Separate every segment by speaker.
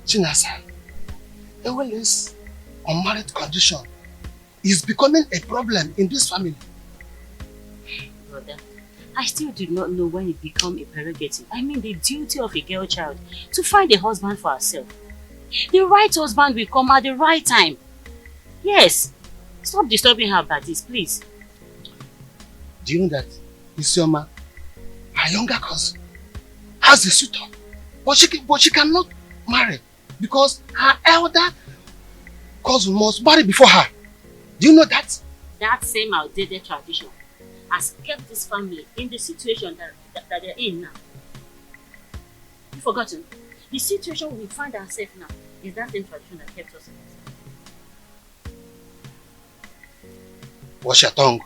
Speaker 1: Chinasa, this unmarried condition is becoming a problem in this family.
Speaker 2: Brother, I still do not know when it becomes a prerogative. I mean the duty of a girl child to find a husband for herself. The right husband will come at the right time. Yes. Stop disturbing her about this, please.
Speaker 1: Do you know that Isioma, her younger cousin, has a suitor, but she cannot marry because her elder cousin must marry before her. Do you know that?
Speaker 2: That same outdated tradition has kept this family in the situation that they're in now. You've forgotten? The situation we find ourselves now is that same tradition that kept us in this.
Speaker 1: Watch your tongue.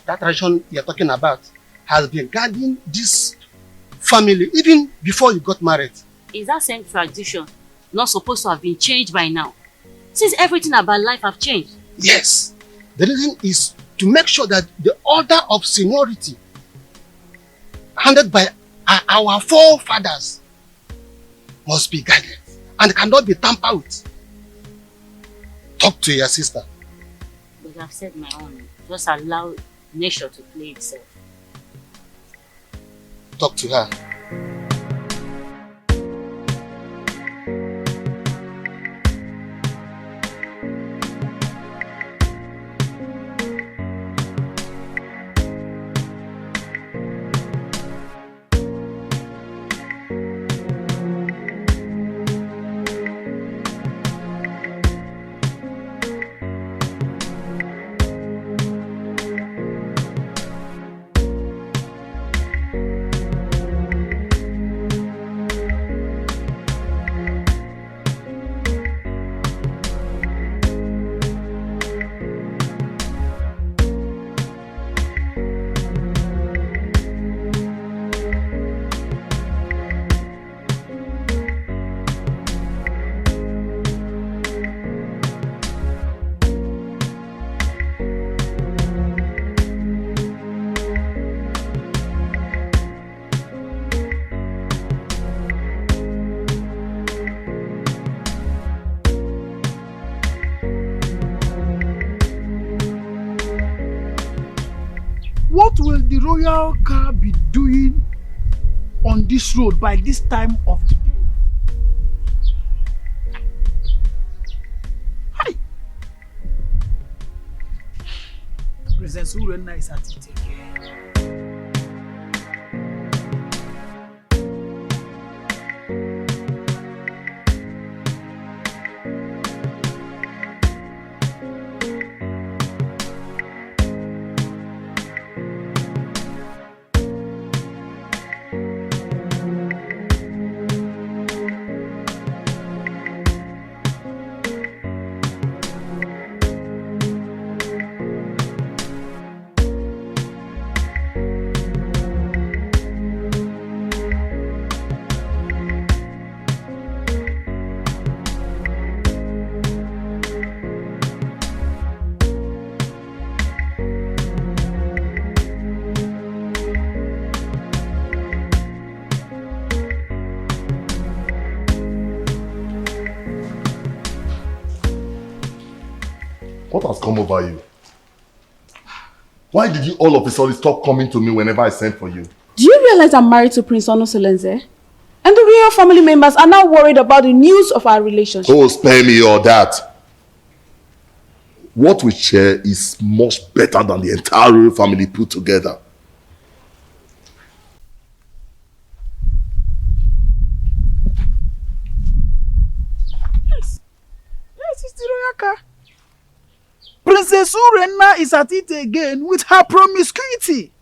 Speaker 1: That tradition you're talking about has been guiding this family even before you got married.
Speaker 2: Is that same tradition not supposed to have been changed by now? Since everything about life have changed.
Speaker 1: Yes. The reason is to make sure that the order of seniority handed by our forefathers must be guided and cannot be tampered with. Talk to your sister.
Speaker 2: But I've said my own. Just allow nature to play itself.
Speaker 1: Talk to her.
Speaker 3: What will the royal car be doing on this road by this time of the day? Hi! Princess Urena is at it again.
Speaker 4: What has come over you? Why did you all of a sudden stop coming to me whenever I sent for you?
Speaker 5: Do you realize I'm married to Prince Onosolenze? And the real family members are now worried about the news of our relationship.
Speaker 4: Oh, spare me all that. What we share is much better than the entire royal family put together.
Speaker 3: Yes, it's the royal car. Princess Urena is at it again with her promiscuity.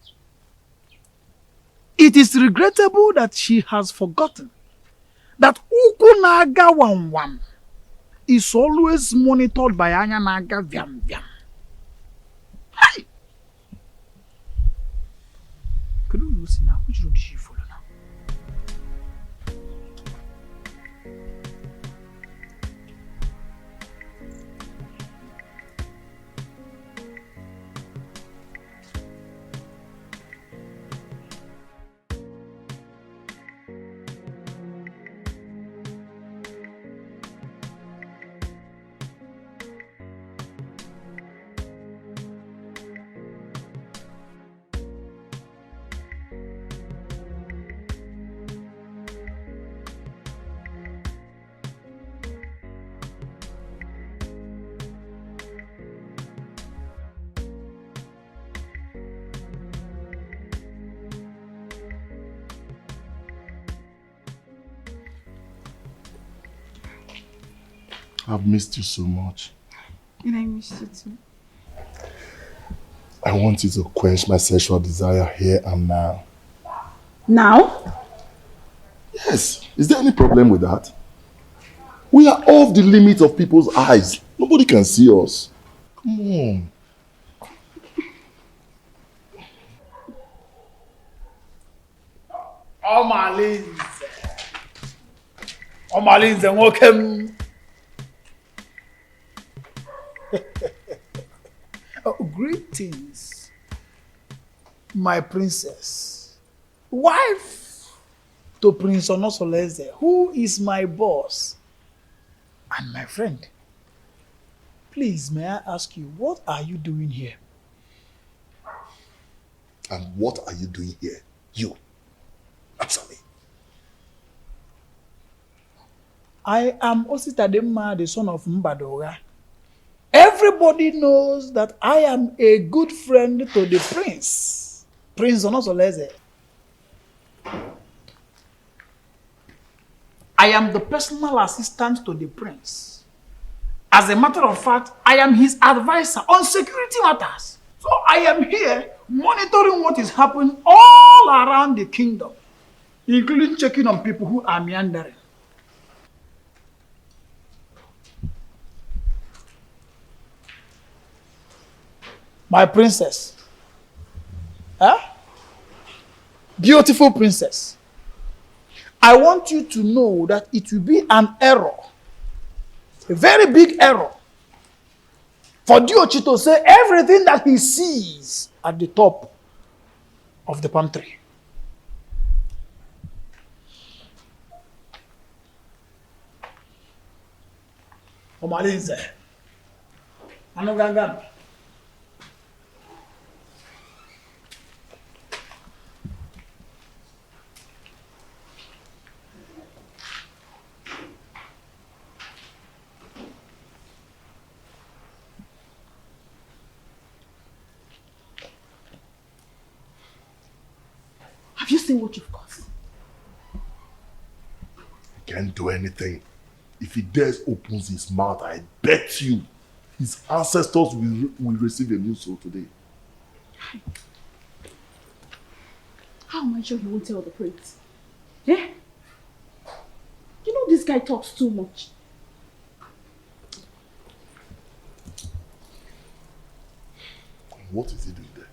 Speaker 3: It is regrettable that she has forgotten that Ukunaga Wam is always monitored by Anyanaga Vyam Vyam. Hey! Could you see now? Which road did she follow now?
Speaker 4: I've missed you so much.
Speaker 5: And I missed you too.
Speaker 4: I want you to quench my sexual desire here and now.
Speaker 5: Now?
Speaker 4: Yes. Is there any problem with that? We are off the limit of people's eyes. Nobody can see us. Come on.
Speaker 3: Omalinze nwokem. Greetings, my princess, wife to Prince Onosoleze, who is my boss and my friend. Please, may I ask you, what are you doing here?
Speaker 4: And what are you doing here? You. Answer me.
Speaker 3: I am Ositademma, the son of Mbadoga. Everybody knows that I am a good friend to the prince, Prince Onosoleze. I am the personal assistant to the prince. As a matter of fact, I am his advisor on security matters. So I am here monitoring what is happening all around the kingdom, including checking on people who are meandering. My princess. Huh? Beautiful princess. I want you to know that it will be an error, a very big error, for Diochi to say everything that he sees at the top of the palm tree. Omalinze. Anoganga.
Speaker 5: Have you seen what you've caused?
Speaker 4: He can't do anything. If he dares opens his mouth, I bet you his ancestors will receive a new soul today.
Speaker 5: How am I sure he won't tell the prince? Eh? You know this guy talks too much.
Speaker 4: What is he doing there?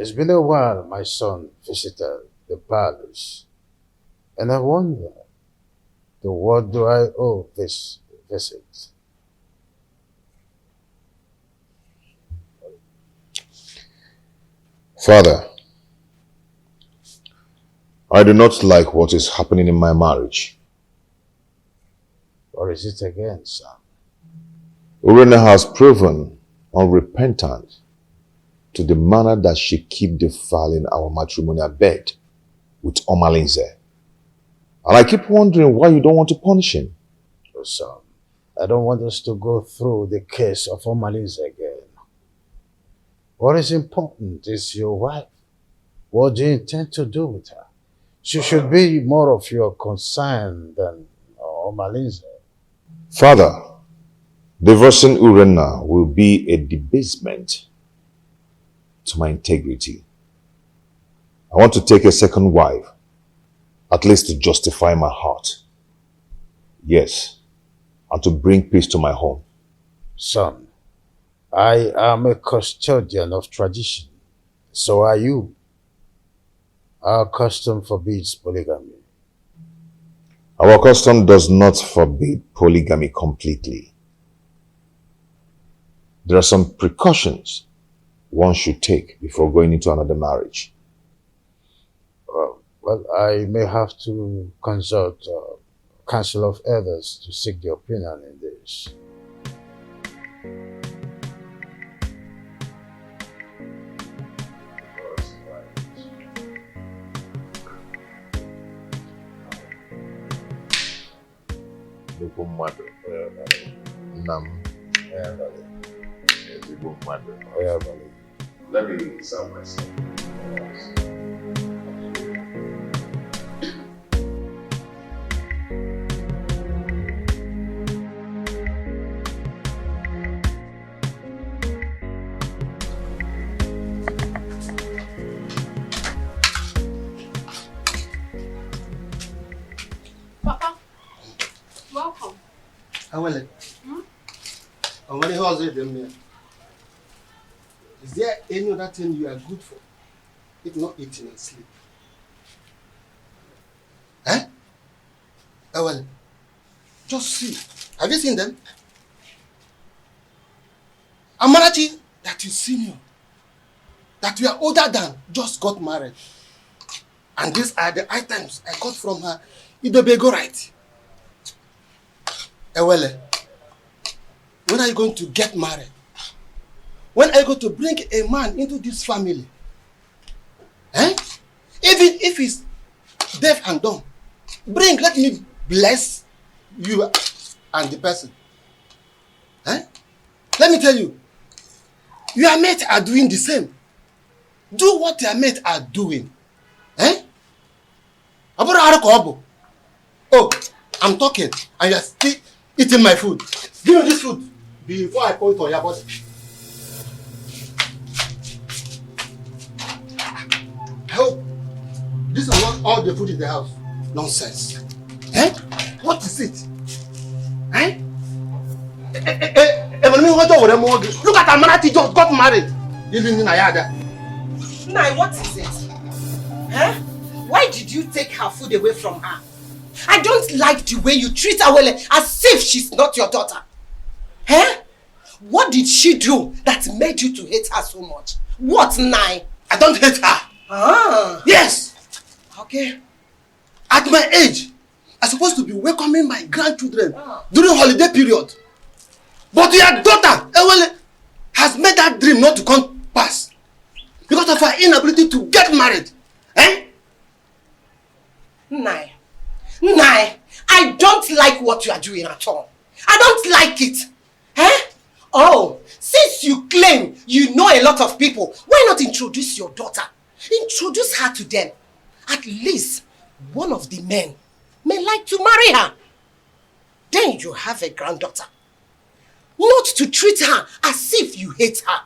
Speaker 6: It's been a while my son visited the palace, and I wonder, to what do I owe this visit?
Speaker 4: Father, I do not like what is happening in my marriage.
Speaker 6: Or is it again, son?
Speaker 4: Urena has proven unrepentant to the manner that she keep defiling our matrimonial bed with Omalinze. And I keep wondering why you don't want to punish him.
Speaker 6: Oh, son, I don't want us to go through the case of Omalinze again. What is important is your wife. What do you intend to do with her? She should be more of your concern than Omalinze.
Speaker 4: Father, divorcing Urena will be a debasement to my integrity. I want to take a second wife, at least to justify my heart. Yes, and to bring peace to my home.
Speaker 6: Son, I am a custodian of tradition. So are you. Our custom forbids polygamy.
Speaker 4: Our custom does not forbid polygamy completely. There are some precautions one should take before going into another marriage.
Speaker 6: Well, I may have to consult Council of Elders to seek the opinion in this.
Speaker 4: Let me serve myself.
Speaker 5: Papa, welcome.
Speaker 1: How will it? And when he was with them, is there any other thing you are good for? If not eating and sleep. Eh? Well, just see. Have you seen them? AMAECHI, that is senior, that we are older than, just got married. And these are the items I got from her. Idobego right. Ewele, when are you going to get married? When are you going to bring a man into this family? Eh? Even if he's deaf and dumb, let me bless you and the person. Eh? Let me tell you, your mates are doing the same. Do what your mates are doing. Eh? Oh, I'm talking and you're still eating my food. Give me this food before I pour it on your body. I hope this is not all the food in the house. Nonsense. Eh? What is it? Eh? Look at AMAECHI just got married.
Speaker 7: Nai, what is it? Huh? Why did you take her food away from her? I don't like the way you treat her as if she's not your daughter. Huh? What did she do that made you to hate her so much? What, Nai?
Speaker 1: I don't hate her.
Speaker 7: Ah.
Speaker 1: Yes.
Speaker 7: Okay.
Speaker 1: At my age, I'm supposed to be welcoming my grandchildren during holiday period. But your daughter, Ewele, has made that dream not to come pass because of her inability to get married. Eh?
Speaker 7: Nai, I don't like what you are doing at all. I don't like it. Eh? Oh, since you claim you know a lot of people, why not introduce your daughter? Introduce her to them. At least one of the men may like to marry her. Then you have a granddaughter. Not to treat her as if you hate her.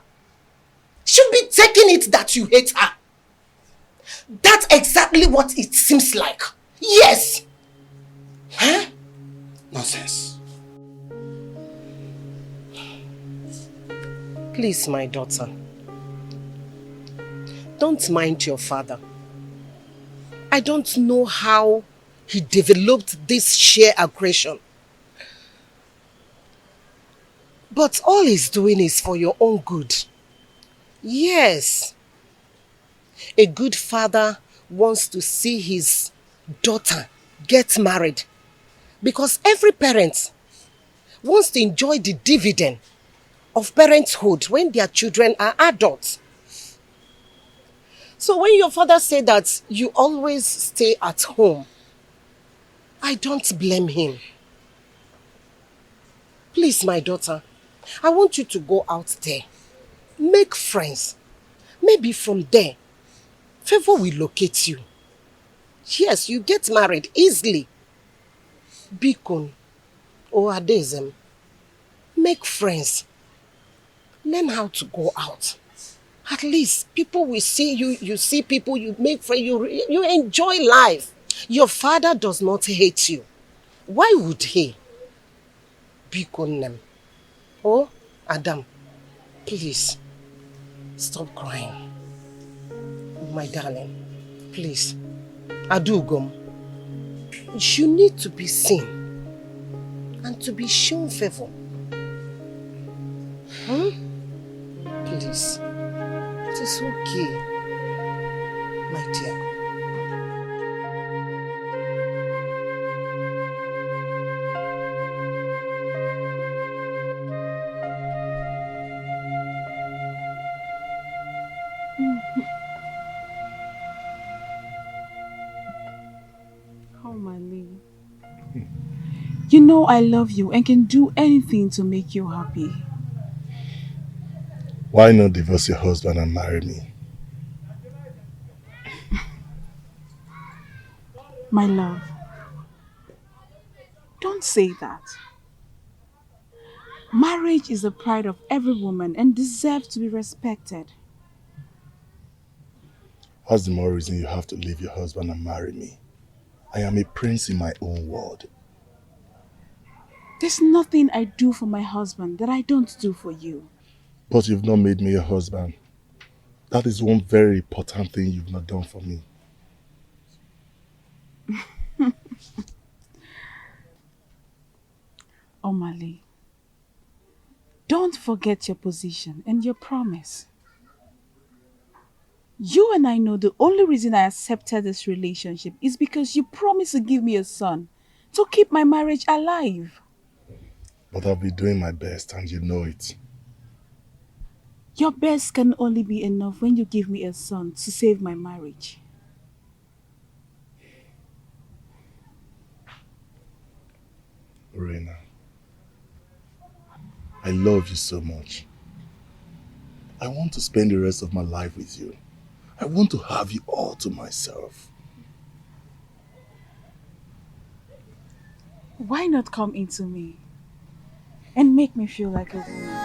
Speaker 7: Should be taking it that you hate her. That's exactly what it seems like. Yes. Huh?
Speaker 1: Nonsense.
Speaker 7: Please, my daughter. Don't mind your father. I don't know how he developed this sheer aggression. But all he's doing is for your own good. Yes. A good father wants to see his daughter get married. Because every parent wants to enjoy the dividend of parenthood when their children are adults. So when your father said that you always stay at home, I don't blame him. Please, my daughter, I want you to go out there. Make friends. Maybe from there, favor will locate you. Yes, you get married easily. Bikon or Adezem. Make friends. Learn how to go out. At least people will see you. You see people, you make friends, you enjoy life. Your father does not hate you. Why would he? Bikonem. Oh, Adam, please, stop crying. My darling, please. Adugom, you need to be seen and to be shown favor. Please, it is okay, my dear.
Speaker 5: You know I love you and can do anything to make you happy.
Speaker 8: Why not divorce your husband and marry me?
Speaker 5: My love, don't say that. Marriage is the pride of every woman and deserves to be respected.
Speaker 8: What's the more reason you have to leave your husband and marry me? I am a prince in my own world.
Speaker 5: There's nothing I do for my husband that I don't do for you.
Speaker 8: But you've not made me your husband. That is one very important thing you've not done for me.
Speaker 5: Omali, don't forget your position and your promise. You and I know the only reason I accepted this relationship is because you promised to give me a son to keep my marriage alive.
Speaker 8: But I'll be doing my best and you know it.
Speaker 5: Your best can only be enough when you give me a son to save my marriage.
Speaker 8: Reina, I love you so much. I want to spend the rest of my life with you. I want to have you all to myself.
Speaker 5: Why not come into me and make me feel like a woman?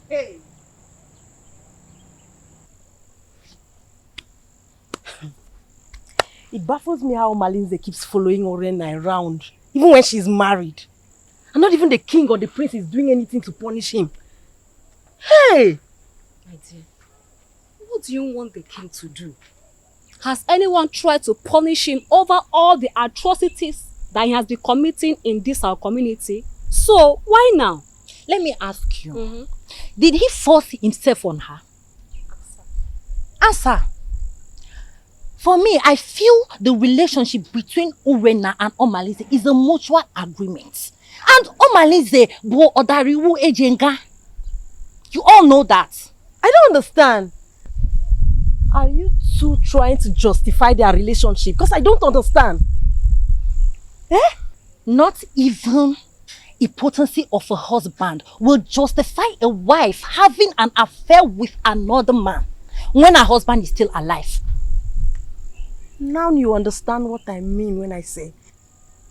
Speaker 7: Hey! It baffles me how Malinze keeps following Orena around, even when she's married. And not even the king or the prince is doing anything to punish him. Hey!
Speaker 2: My dear, what do you want the king to do? Has anyone tried to punish him over all the atrocities that he has been committing in this our community? So, why now?
Speaker 9: Let me ask you. Did he force himself on her? Answer. For me, I feel the relationship between Urena and Omalize is a mutual agreement. And Omalize bo odariwu ejenga. You all know that.
Speaker 7: I don't understand. Are you two trying to justify their relationship? Because I don't understand.
Speaker 9: Not even impotency of a husband will justify a wife having an affair with another man when her husband is still alive.
Speaker 5: Now you understand what I mean when I say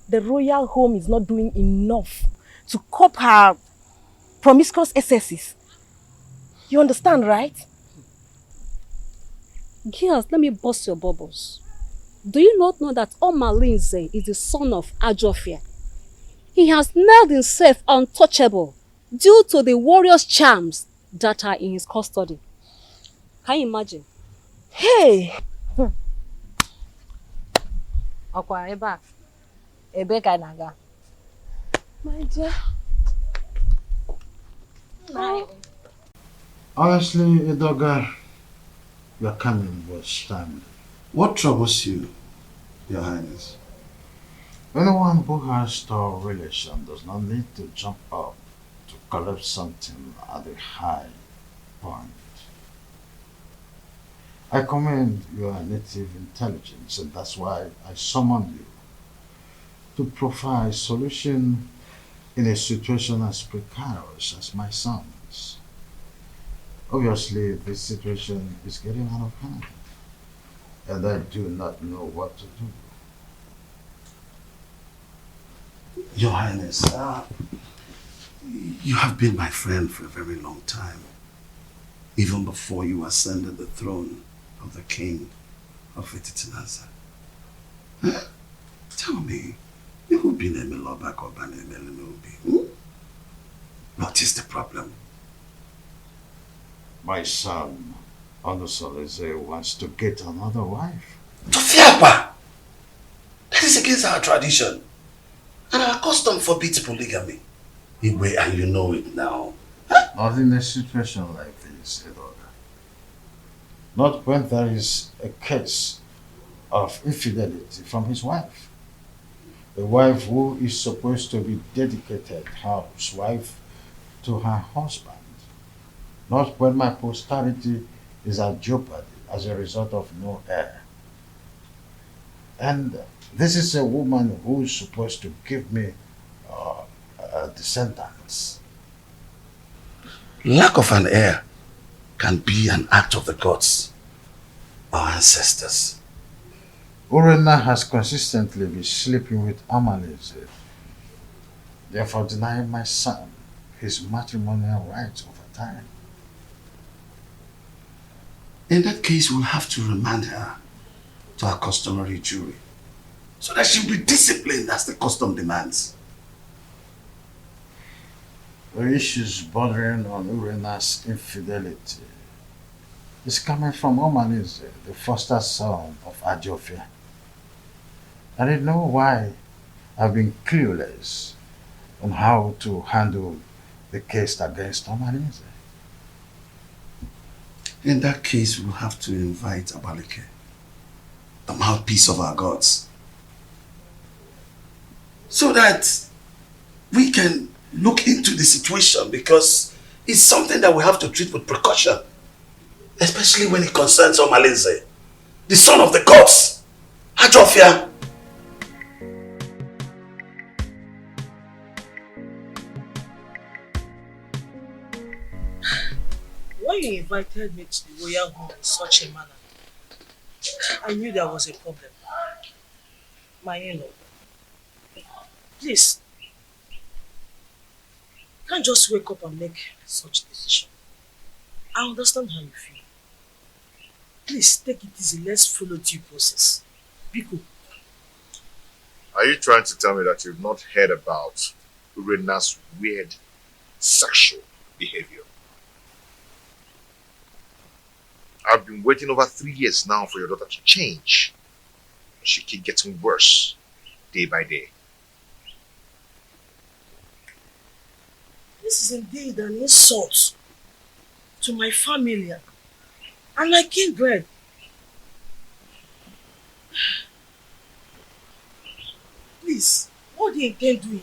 Speaker 5: the royal home is not doing enough to cope her promiscuous excesses. You understand, right?
Speaker 10: Girls, let me bust your bubbles. Do you not know that Omalinze is the son of Ajofia? He has made himself untouchable due to the warrior's charms that are in his custody. Can you imagine?
Speaker 5: Hey!
Speaker 9: Okwa eba. Ebe ka naga.
Speaker 5: My dear.
Speaker 6: Honestly, Idoga, your coming was timely.
Speaker 11: What troubles you, Your Highness?
Speaker 6: Anyone who has store relation does not need to jump up to collect something at the high point. I commend your native intelligence, and that's why I summoned you to provide solution in a situation as precarious as my son's. Obviously, this situation is getting out of hand, and I do not know what to do.
Speaker 11: Your Highness, you have been my friend for a very long time, even before you ascended the throne of the king of Ititinanza. Tell me, you have been a Melobak or Banemelemobi. What is the problem?
Speaker 6: My son, Onusoleze, wants to get another wife.
Speaker 11: Tofiapa! That is against our tradition. And our custom forbids polygamy. Igwe, and you know it now.
Speaker 6: Not in a situation like this, Edoga. Not when there is a case of infidelity from his wife. A wife who is supposed to be dedicated housewife to her husband. Not when my posterity is at jeopardy as a result of no heir. And this is a woman who is supposed to give me descendants.
Speaker 11: Lack of an heir can be an act of the gods, our ancestors.
Speaker 6: Urena has consistently been sleeping with Amaleze, therefore denying my son his matrimonial rights over time.
Speaker 11: In that case, we'll have to remand her to her customary jury, so that she'll be disciplined as the custom demands.
Speaker 6: The issues bordering on Urena's infidelity is coming from Omaleze, the foster son of Ajofia. I didn't know why I've been clueless on how to handle the case against Omaleze.
Speaker 11: In that case, we'll have to invite Abaleke, the mouthpiece of our gods, so that we can look into the situation, because it's something that we have to treat with precaution, especially when it concerns Omaleze, the son of the gods, Ajofia.
Speaker 12: When you invited me to the royal home in such a manner, I knew there was a problem. My in-law, please, can't just wake up and make such a decision. I understand how you feel. Please take it easy. Let's follow due process. Biko.
Speaker 4: Are you trying to tell me that you've not heard about Urena's weird sexual behavior? I've been waiting over 3 years now for your daughter to change. She keeps getting worse day by day.
Speaker 12: This is indeed an insult to my family and my kindred. Please, what do you intend doing?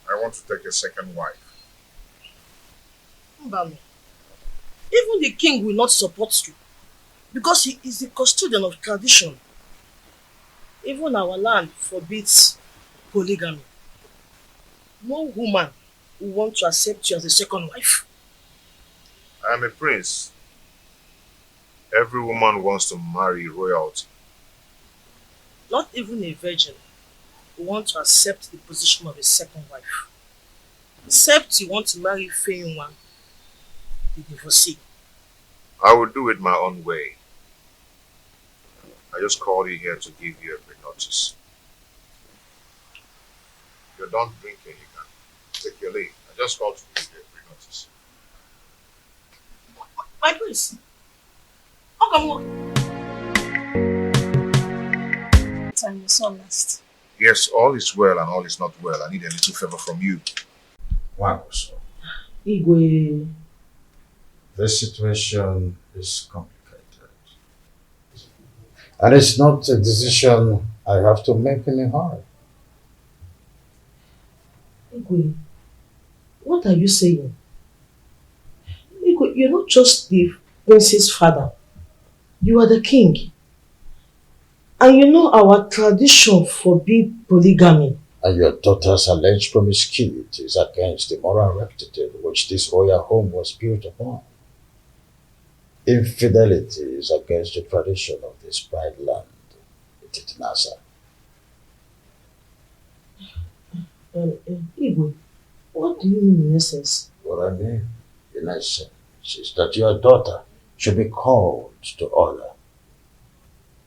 Speaker 4: I want to take a second wife.
Speaker 12: Mbami, even the king will not support you because he is the custodian of tradition. Even our land forbids polygamy. No woman will want to accept you as a second wife.
Speaker 4: I am a prince. Every woman wants to marry royalty.
Speaker 12: Not even a virgin will want to accept the position of a second wife. Except you want to marry Feyinwa, the divorcee.
Speaker 4: I will do it my own way. I just called you here to give you a pre-notice. If you're done drinking, you can take your leave. I just called to give you a pre-notice.
Speaker 12: My prince. How come time is so last?
Speaker 4: Yes, all is well and all is not well. I need a little favor from you.
Speaker 6: Wow, so
Speaker 12: Igwe.
Speaker 6: this situation is complicated. And it's not a decision I have to make in a hurry.
Speaker 12: Igwe, what are you saying? Igwe, you're not just the prince's father. You are the king. And you know our tradition forbids polygamy.
Speaker 6: And your daughter's alleged promiscuity is against the moral rectitude which this royal home was built upon. Infidelity is against the tradition of this pride land, Nasa.
Speaker 12: Igwe, what do you mean in essence?
Speaker 6: What I mean, in essence, is that your daughter should be called to order.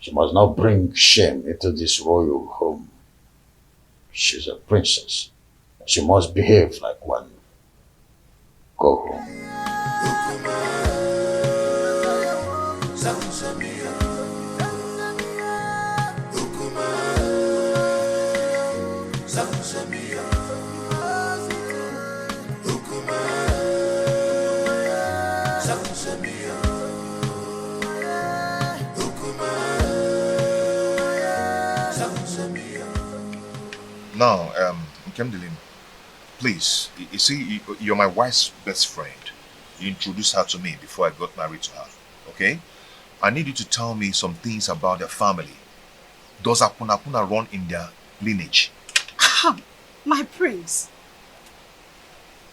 Speaker 6: She must not bring shame into this royal home. She's a princess. She must behave like one. Go home.
Speaker 4: Now, Nkemdelim, please, you see, you're my wife's best friend. You introduced her to me before I got married to her, okay? I need you to tell me some things about their family. Does Apuna run in their lineage?
Speaker 13: My prince,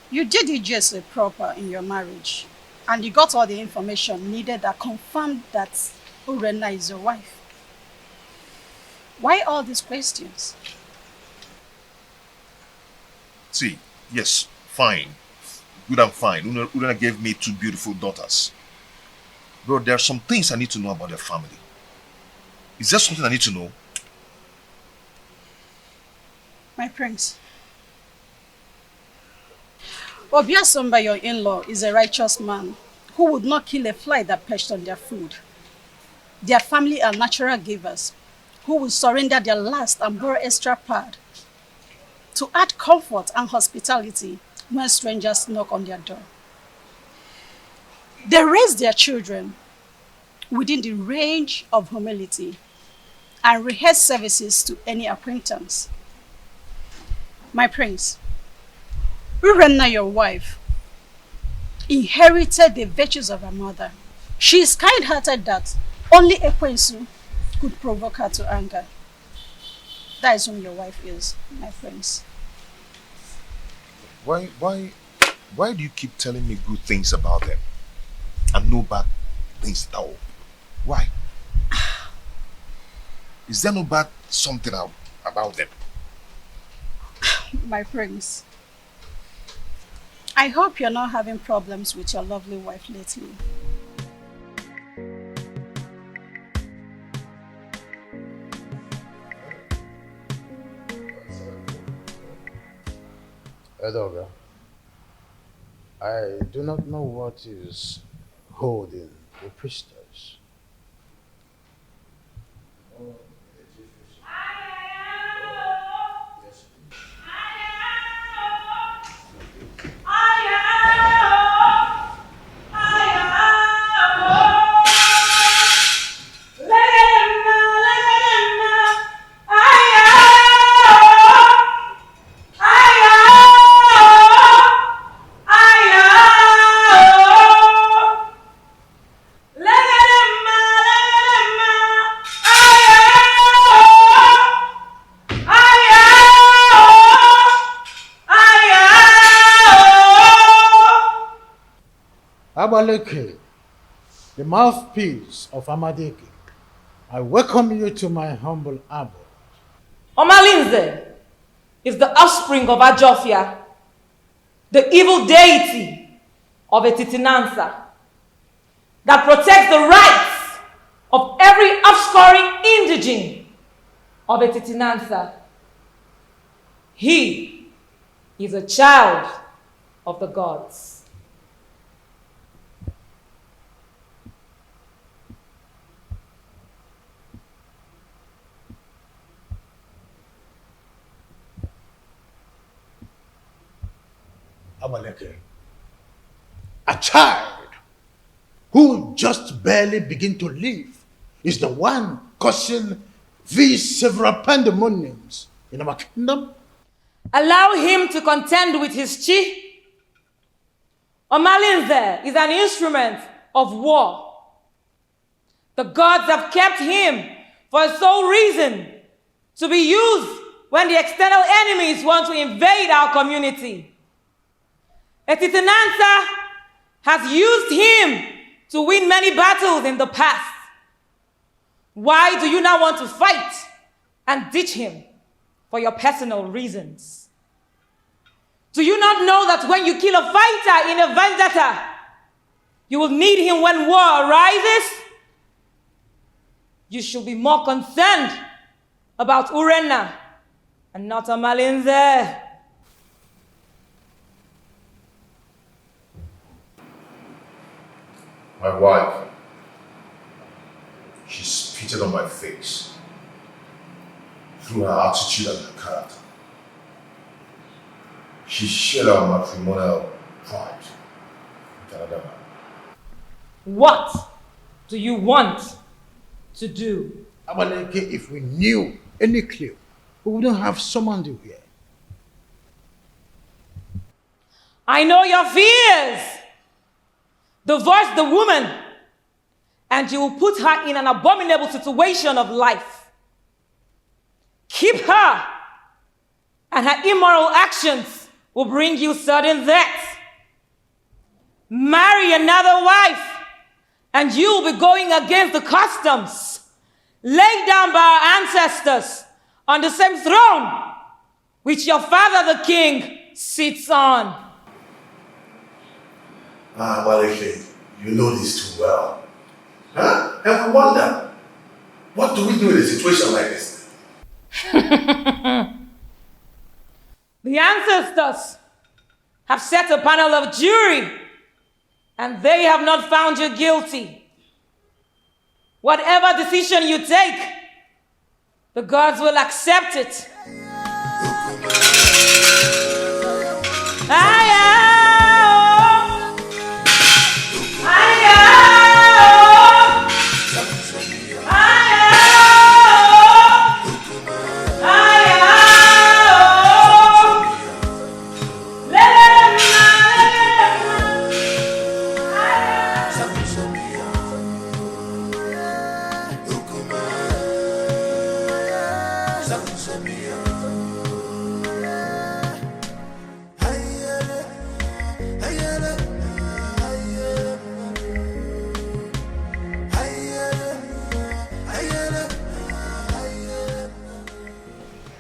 Speaker 13: you did it just proper in your marriage, and you got all the information needed that confirmed that Urena is your wife. Why all these questions?
Speaker 4: See, yes, fine. Good and fine. Urena gave me 2 beautiful daughters. Bro, there are some things I need to know about their family. Is there something I need to know?
Speaker 13: My prince, Obiasomba, your in-law, is a righteous man who would not kill a fly that perched on their food. Their family are natural givers who will surrender their last and borrow extra pad to add comfort and hospitality when strangers knock on their door. They raise their children within the range of humility and rehearse services to any acquaintance. My prince, Urena, your wife, inherited the virtues of her mother. She is kind-hearted that only Ekwensu could provoke her to anger. That is whom your wife is, my prince.
Speaker 4: Why do you keep telling me good things about them and no bad things at all? Why? Is there no bad something about them?
Speaker 13: My prince, I hope you're not having problems with your lovely wife lately.
Speaker 6: Edoga, I do not know what is holding the priestess. Abaleke, the mouthpiece of Amadeke, I welcome you to my humble abode.
Speaker 14: Omalinze is the offspring of Ajofia, the evil deity of Etitinansa, that protects the rights of every offscoring indigene of Etitinansa. He is a child of the gods.
Speaker 6: Abaleke, a child who just barely begin to live is the one causing these several pandemoniums in our kingdom.
Speaker 14: Allow him to contend with his chi. Omalinze is an instrument of war. The gods have kept him for a sole reason, to be used when the external enemies want to invade our community. Etitinansa has used him to win many battles in the past. Why do you now want to fight and ditch him for your personal reasons? Do you not know that when you kill a fighter in a vendetta, you will need him when war arises? You should be more concerned about Urena and not Omalinze.
Speaker 4: My wife, she spitted on my face through her attitude and her character. She shared our matrimonial pride with another man.
Speaker 14: What do you want to do?
Speaker 6: Abaleke, if we knew any clue, we wouldn't have summoned you here.
Speaker 14: I know your fears. Divorce the woman, and you will put her in an abominable situation of life. Keep her, and her immoral actions will bring you sudden death. Marry another wife, and you will be going against the customs laid down by our ancestors on the same throne which your father the king sits on.
Speaker 11: Abaleke, you know this too well. Huh? And we wonder, what do we do in a situation like this?
Speaker 14: The ancestors have set a panel of jury, and they have not found you guilty. Whatever decision you take, the gods will accept it.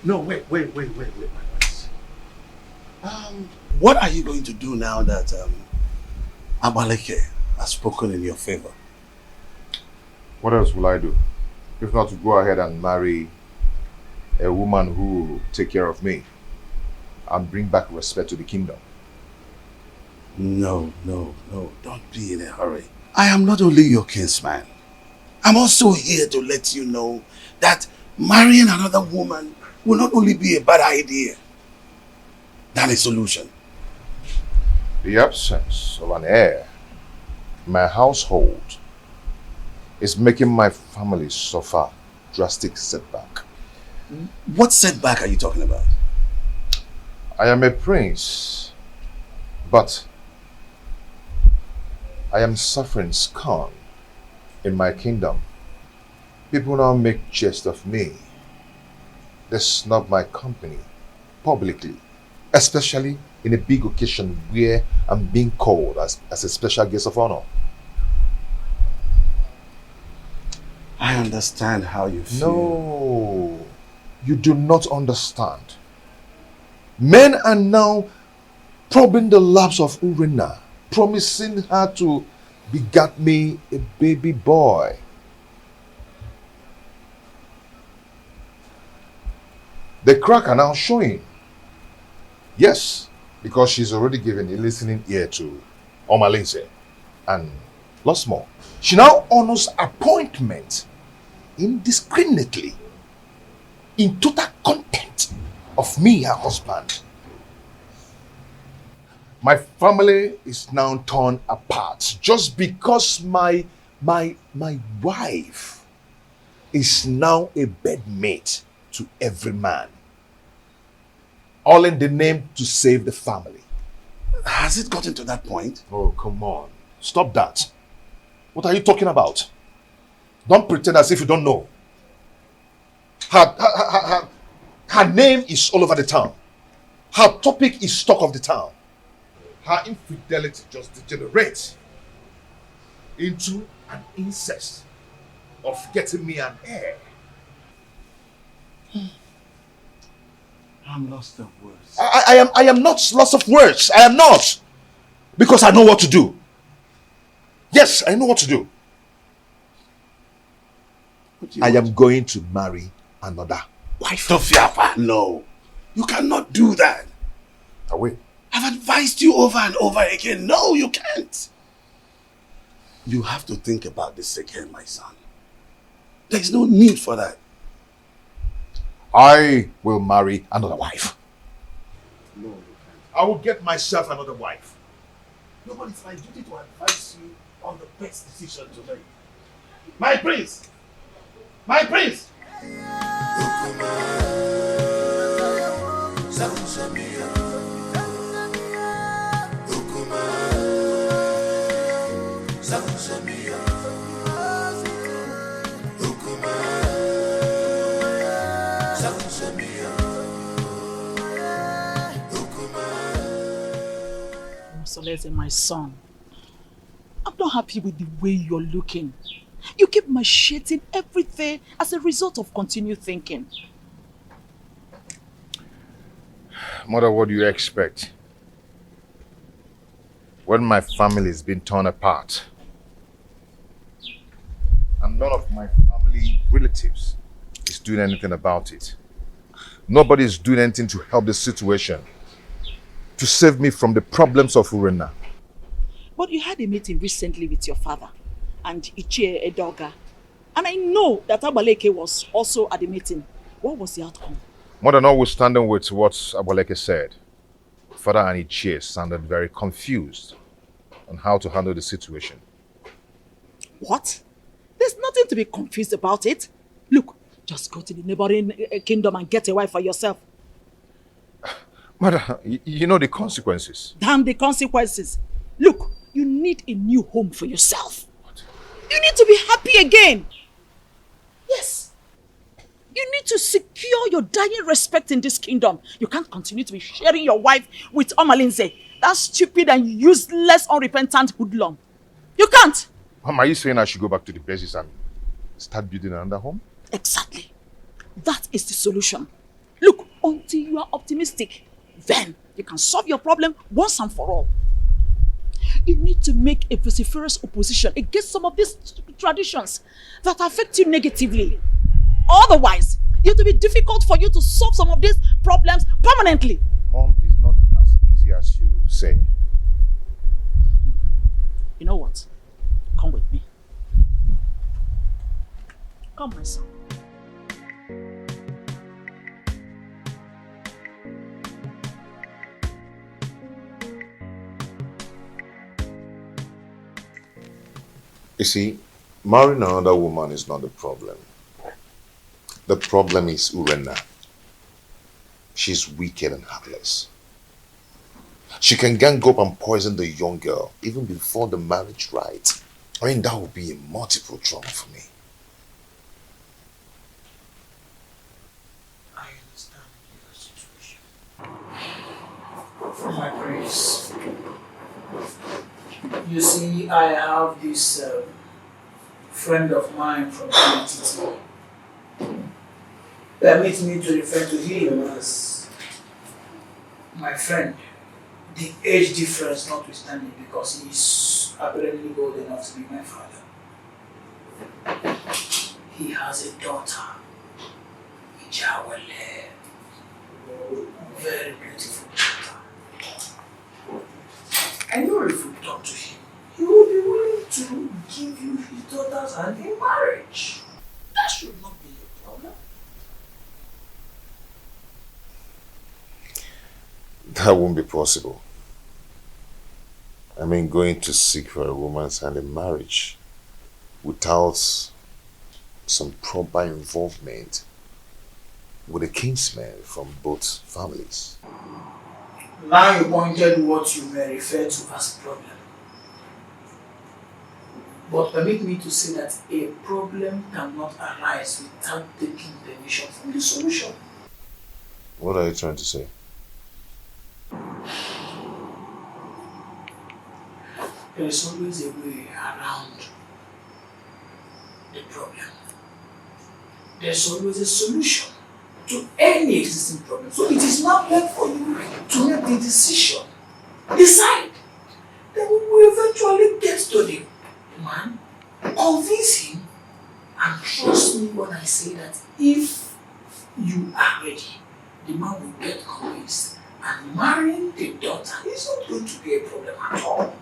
Speaker 11: No, wait. What are you going to do now that Abaleke has spoken in your favor?
Speaker 4: What else will I do? If not to go ahead and marry a woman who will take care of me and bring back respect to the kingdom.
Speaker 11: No, don't be in a hurry. I am not only your kinsman. I'm also here to let you know that marrying another woman will not only be a bad idea than a solution.
Speaker 4: The absence of an heir in my household is making my family suffer drastic setback.
Speaker 11: What setback are you talking about?
Speaker 4: I am a prince, but I am suffering scorn in my kingdom. People now make jest of me. They snub my company publicly. especially in a big occasion where I'm being called as a special guest of honor.
Speaker 11: I understand how you feel.
Speaker 4: No, you do not understand. Men are now probing the laps of Urena, promising her to beget me a baby boy. The crack are now showing. Yes, because she's already given a listening ear to Omalinze and lots more. She now honors appointment indiscriminately in total contempt of me, her husband. My family is now torn apart just because my wife is now a bedmate to every man. All in the name to save the family.
Speaker 11: Has it gotten to that point?
Speaker 4: Oh, come on. Stop that. What are you talking about? Don't pretend as if you don't know. Her name is all over the town. Her topic is talk of the town. Her infidelity just degenerates into an incest of getting me an heir.
Speaker 11: I'm lost of words.
Speaker 4: I am not lost of words. I am not. Because I know what to do. Yes, I know what to do. I am going to marry another wife.
Speaker 11: Tofiapa, no. You cannot do that.
Speaker 4: I will.
Speaker 11: I've advised you over and over again. No, you can't. You have to think about this again, my son. There's no need for that.
Speaker 4: I will marry another wife.
Speaker 11: No, you can't.
Speaker 4: I will get myself another wife.
Speaker 11: No, but it's my duty to advise you on the best decision to make. My prince! My prince!
Speaker 3: Soleze, my son, I'm not happy with the way you're looking. You keep macheting everything as a result of continued thinking.
Speaker 4: Mother, what do you expect? When my family is being torn apart, and none of my family relatives is doing anything about it. Nobody is doing anything to help the situation, to save me from the problems of Urena.
Speaker 3: But you had a meeting recently with your father and Ichie Edoga. And I know that Abaleke was also at the meeting. What was the outcome?
Speaker 4: Mother, notwithstanding with what Abaleke said, Father and Ichie sounded very confused on how to handle the situation.
Speaker 3: What? There's nothing to be confused about it. Look, just go to the neighboring kingdom and get a wife for yourself.
Speaker 4: Mother, you know the consequences.
Speaker 3: Damn the consequences. Look, you need a new home for yourself. What? You need to be happy again. Yes. You need to secure your dying respect in this kingdom. You can't continue to be sharing your wife with Omalinze. That stupid and useless, unrepentant hoodlum. You can't.
Speaker 4: Mom, are you saying I should go back to the basis and start building another home?
Speaker 3: Exactly. That is the solution. Look, until you are optimistic, then you can solve your problem once and for all. You need to make a vociferous opposition against some of these traditions that affect you negatively. Otherwise, it will be difficult for you to solve some of these problems permanently.
Speaker 4: Mom, is not as easy as you say.
Speaker 3: You know what? Come with me. Come, my son.
Speaker 4: You see, marrying another woman is not the problem. The problem is Urena. She's wicked and heartless. She can gang up and poison the young girl even before the marriage rite. I mean, that would be a multiple trauma for me.
Speaker 12: I understand your situation.
Speaker 15: My praise. You see, I have this friend of mine from PTT. Permit me to refer to him as my friend. The age difference notwithstanding, because he's apparently old enough to be my father. He has a daughter, Ijawale, very beautiful daughter. I know if we talk to him, he will be willing to give you his daughter's hand in marriage. That should not be a problem.
Speaker 4: That won't be possible. I mean, going to seek for a woman's hand in marriage without some proper involvement with a kinsman from both families.
Speaker 15: Now you pointed what you may refer to as problem. But permit me to say that a problem cannot arise without taking permission from the solution.
Speaker 4: What are you trying to say?
Speaker 15: There is always a way around the problem. There's always a solution to any existing problem. So it is not left for you to make the decision. Decide. Then we will eventually get to the man, convince him, and trust me when I say that if you are ready, the man will get convinced, and marrying the daughter is not going to be a problem at all.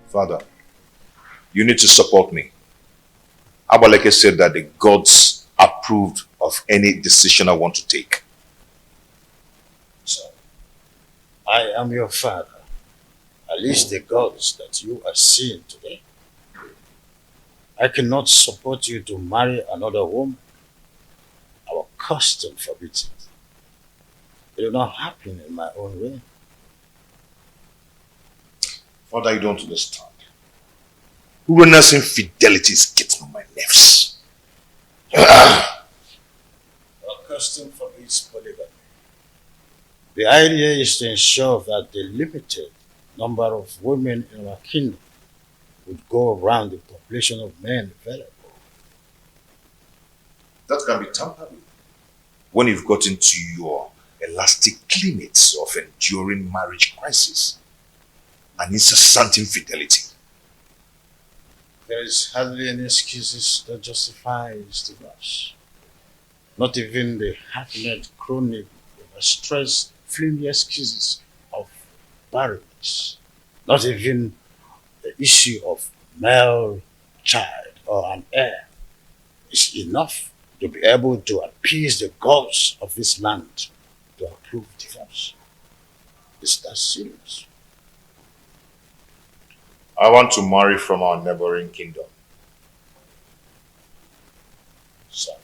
Speaker 4: Father, you need to support me. Abaleke said that the gods approved of any decision I want to take.
Speaker 6: So, I am your father. At least the gods that you are seeing today. I cannot support you to marry another woman. Our custom forbids it. It will not happen in my own way.
Speaker 4: Father, you don't understand. Urena's infidelity is getting on my nerves.
Speaker 6: Our custom forbids polygamy. The idea is to ensure that the limited number of women in our kingdom would go around the population of men available.
Speaker 4: That can be tampered with when you've got into your elastic limits of enduring marriage crisis and incessant infidelity.
Speaker 6: There is hardly any excuses that justifies divorce. Not even the half-net chronic, overstressed, flimsy excuses of barrenness. Not even the issue of male child or an heir is enough to be able to appease the gods of this land to approve divorce. Is that serious?
Speaker 4: I want to marry from our neighboring kingdom.
Speaker 6: Son,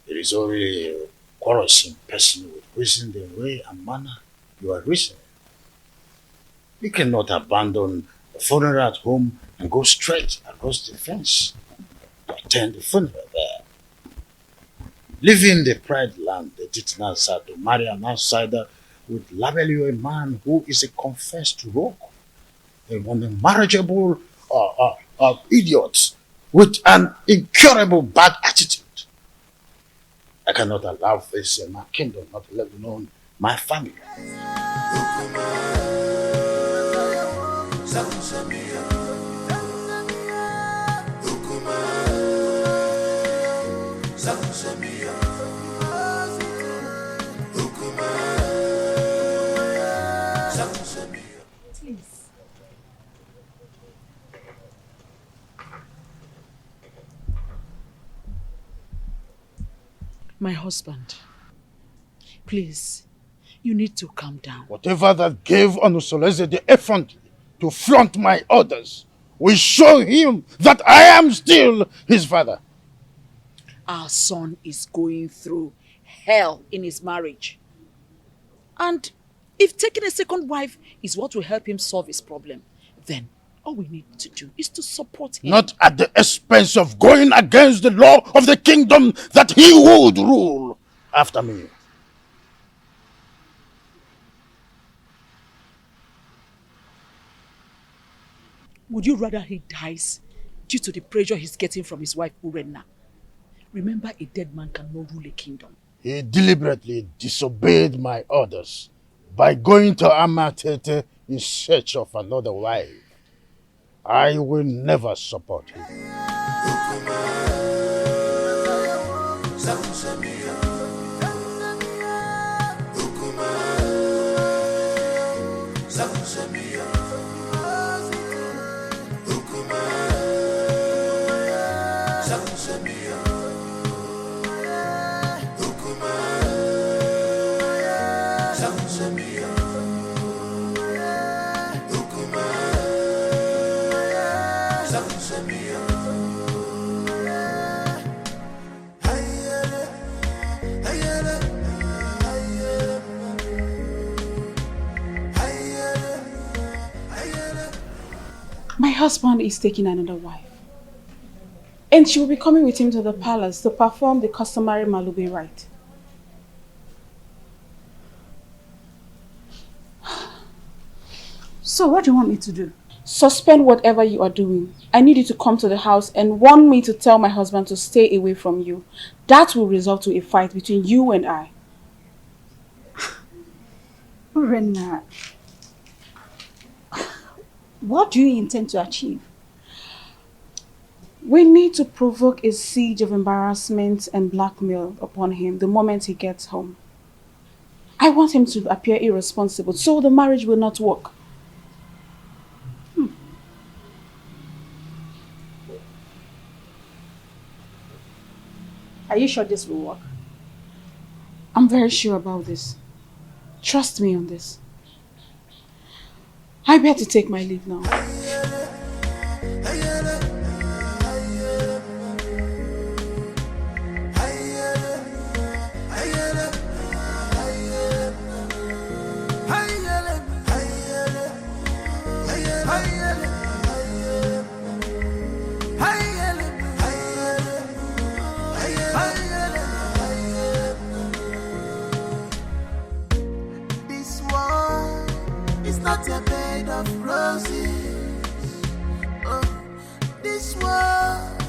Speaker 6: it is only a quarrelsome person with reason the way and manner you are reasoning. You cannot abandon the funeral at home and go straight across the fence to attend the funeral there. Leaving the pride land, the Titanasa, to marry an outsider would label you a man who is a confessed rogue, an unmarriageable idiot with an incurable bad attitude. I cannot allow this in my kingdom, not let alone my family.
Speaker 5: Please.
Speaker 16: My husband, please, you need to calm down.
Speaker 6: Whatever that gave Onusoleze the effrontery to flaunt my orders will show him that I am still his father.
Speaker 16: Our son is going through hell in his marriage. And If taking a second wife is what will help him solve his problem, then all we need to do is to support him.
Speaker 6: Not at the expense of going against the law of the kingdom that he would rule after me.
Speaker 16: Would you rather he dies due to the pressure he's getting from his wife Urenna? Remember, a dead man cannot rule a kingdom.
Speaker 6: He deliberately disobeyed my orders by going to AMAECHI in search of another wife. I will never support him.
Speaker 17: My husband is taking another wife. And she will be coming with him to the palace to perform the customary Malube rite.
Speaker 13: So what do you want me to do?
Speaker 17: Suspend whatever you are doing. I need you to come to the house and warn me to tell my husband to stay away from you. That will result to a fight between you and I.
Speaker 13: Urenna, what do you intend to achieve?
Speaker 17: We need to provoke a siege of embarrassment and blackmail upon him the moment he gets home. I want him to appear irresponsible so the marriage will not work.
Speaker 13: Are you sure this will work?
Speaker 17: I'm very sure about this. Trust me on this. I better take my leave now.
Speaker 18: Not a bed of roses. Oh, this world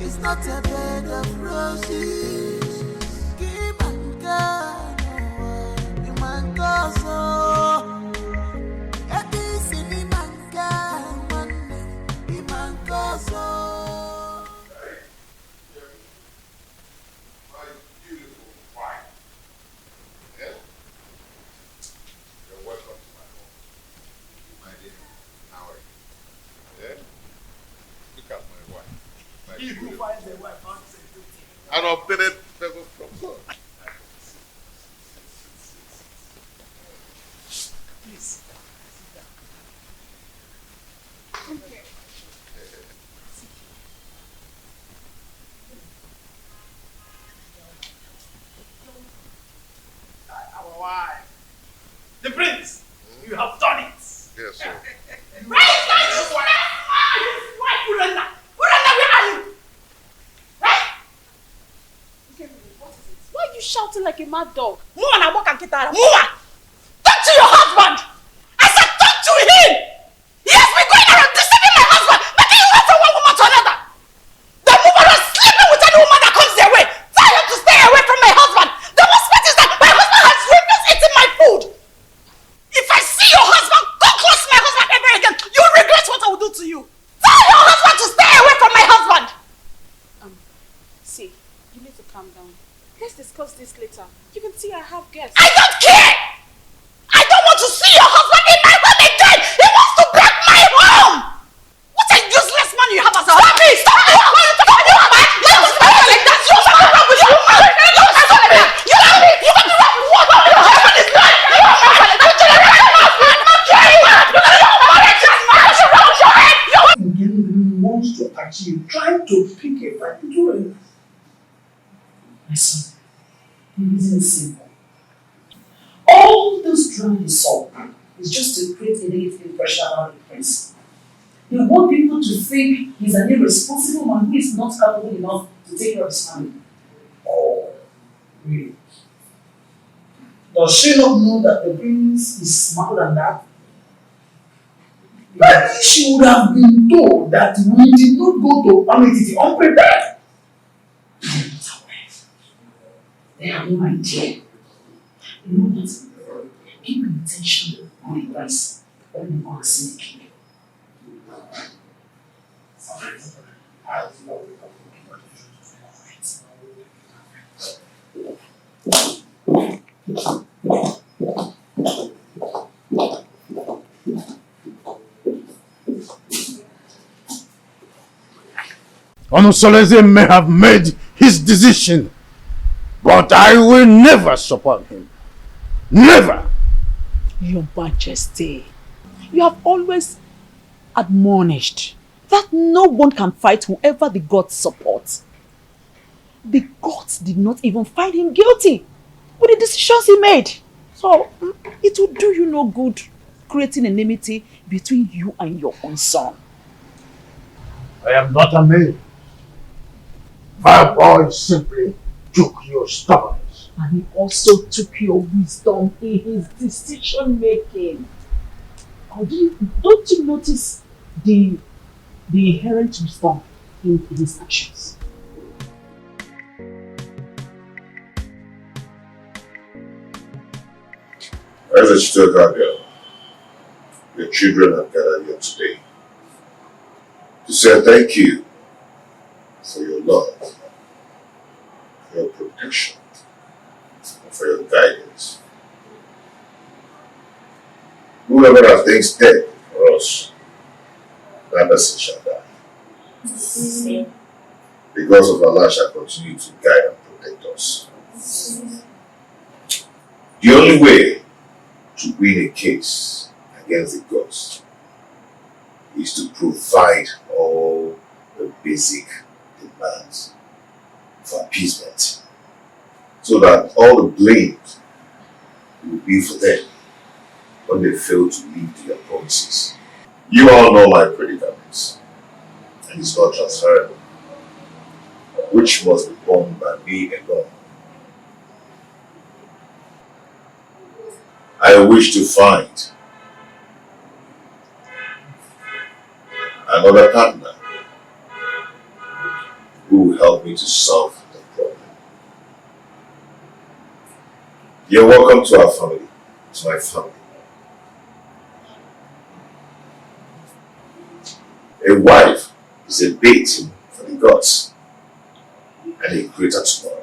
Speaker 18: is not a bed of roses. Give and God, you man go so. Every silly man can one day, you man go so.
Speaker 4: My beautiful wife. Yeah? You're welcome. Look at my wife.
Speaker 18: He who finds a wife finds a good thing.
Speaker 4: An obtained favor from God.
Speaker 18: Please, sit down. Okay. Our wife. The prince, you have done it.
Speaker 4: Yes, sir.
Speaker 18: Urenna, where are you?
Speaker 17: Why are you shouting like a mad dog?
Speaker 18: Move and walk and get out. Move! Talk to your husband! I said talk to him! He has been going around deceiving my husband, making you wait from one woman to another. The woman is sleeping with any woman that comes their way. Tell him to stay away from my husband. The worst part is that my husband has refused eating my food. If I see your husband, go close to my husband ever again, you'll regret what I will do to you. Tell your husband to stay away from my husband.
Speaker 17: See, you need to calm down. Let's discuss this later. You can see I have guests.
Speaker 18: I don't care! I don't want to see your husband in my home again! He wants to break my home! What a useless man you have as a husband! Stop me! Stop me! You like that! You have to run with your woman! You have to run with what? Your husband is not!
Speaker 15: Wants to achieve, trying to pick a fight between us. My son, it isn't simple. All the just trying to solve. It's just to create a negative impression around the prince. They want people to think he's an irresponsible man who is not capable enough to take care of his family. Oh, really? Does she not know that the prince is smarter than that? Maybe she would have been told that we did not go to AMAECHI unprepared. They have no idea. You know what? Keep attention on the price when you are seeing the king.
Speaker 6: Onosoleze may have made his decision, but I will never support him. Never!
Speaker 16: Your Majesty, you have always admonished that no one can fight whoever the gods support. The gods did not even find him guilty with the decisions he made. So it will do you no good creating enmity between you and your own son.
Speaker 6: I am not a man. My boy simply took your stubbornness.
Speaker 16: And he also took your wisdom in his decision making. Don't you notice the inherent wisdom in his actions?
Speaker 4: As I stood earlier, your children have gathered here today to say thank you for your love, for your protection, and for your guidance. Whoever has things dead for us, that person shall die. Because of Allah shall continue to guide and protect us. The only way to win a case against the gods is to provide all the basic demands for appeasement, so that all the blame will be for them when they fail to live their promises. You all know my predicaments, and it's not transferable, which must be borne by me alone. I wish to find another partner who will help me to solve the problem. You're welcome to our family, to my family. A wife is a bait for the gods, and a greater tomorrow.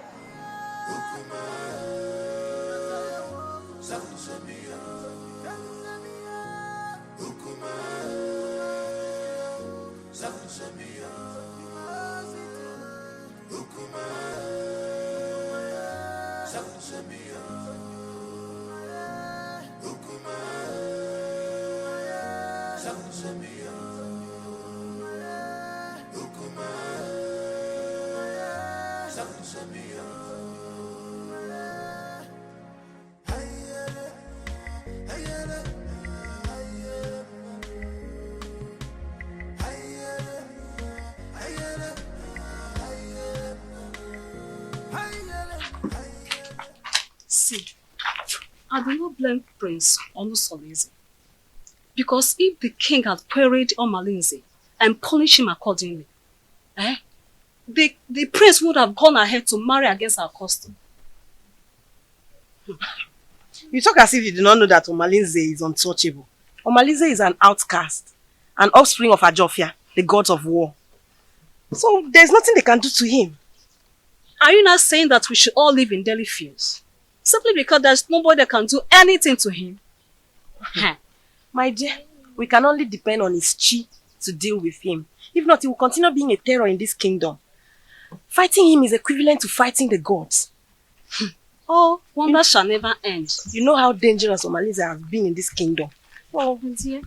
Speaker 10: I do not blame Prince Onosoleze, because if the king had queried Omalinze and punished him accordingly, the prince would have gone ahead to marry against our custom.
Speaker 7: You talk as if you do not know that Omalinze is untouchable. Omalinze is an outcast, an offspring of Ajofia, the gods of war. So there's nothing they can do to him.
Speaker 10: Are you not saying that we should all live in Delhi fields? Simply because there's nobody that can do anything to him?
Speaker 7: My dear, we can only depend on his chi to deal with him. If not, he will continue being a terror in this kingdom. Fighting him is equivalent to fighting the gods.
Speaker 10: Oh, wonder shall never end.
Speaker 7: You know how dangerous Omalinze has been in this kingdom.
Speaker 10: Oh, dear.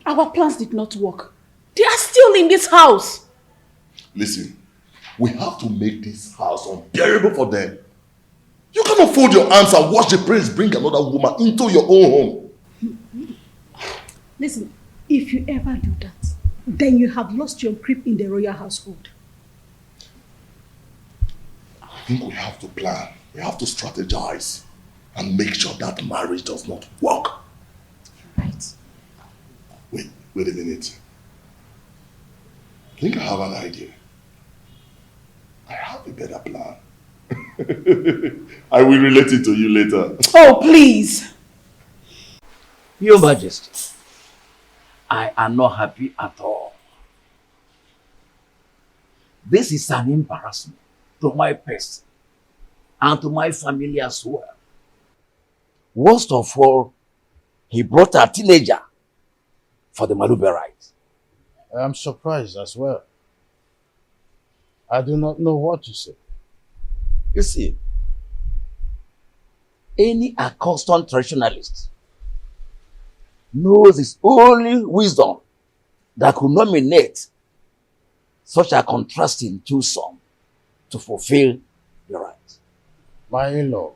Speaker 16: Our plans did not work. They are still in this house.
Speaker 8: Listen, we have to make this house unbearable for them. You cannot fold your arms and watch the prince bring another woman into your own home.
Speaker 13: Listen, if you ever do that, then you have lost your grip in the royal household.
Speaker 8: I think we have to plan. We have to strategize and make sure that marriage does not work.
Speaker 13: Right.
Speaker 8: Wait a minute. I think I have an idea. I have a better plan. I will relate it to you later.
Speaker 16: Oh, please.
Speaker 15: Your Majesty, I am not happy at all. This is an embarrassment to my person and to my family as well. Worst of all, he brought a teenager for the Malube rite.
Speaker 6: I am surprised as well. I do not know what to say.
Speaker 15: You see, any accustomed traditionalist knows it's only wisdom that could nominate such a contrasting twosome to fulfill the right.
Speaker 6: My in-law,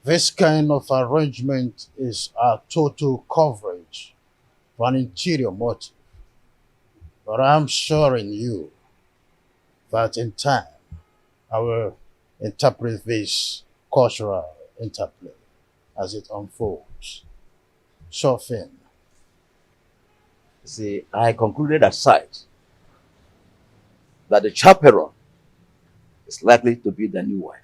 Speaker 6: this kind of arrangement is a total coverage for an interior motive. But I'm assuring you that in time, I will interpret this cultural interplay as it unfolds. Sure thing.
Speaker 15: See, I concluded aside that the chaperone is likely to be the new wife.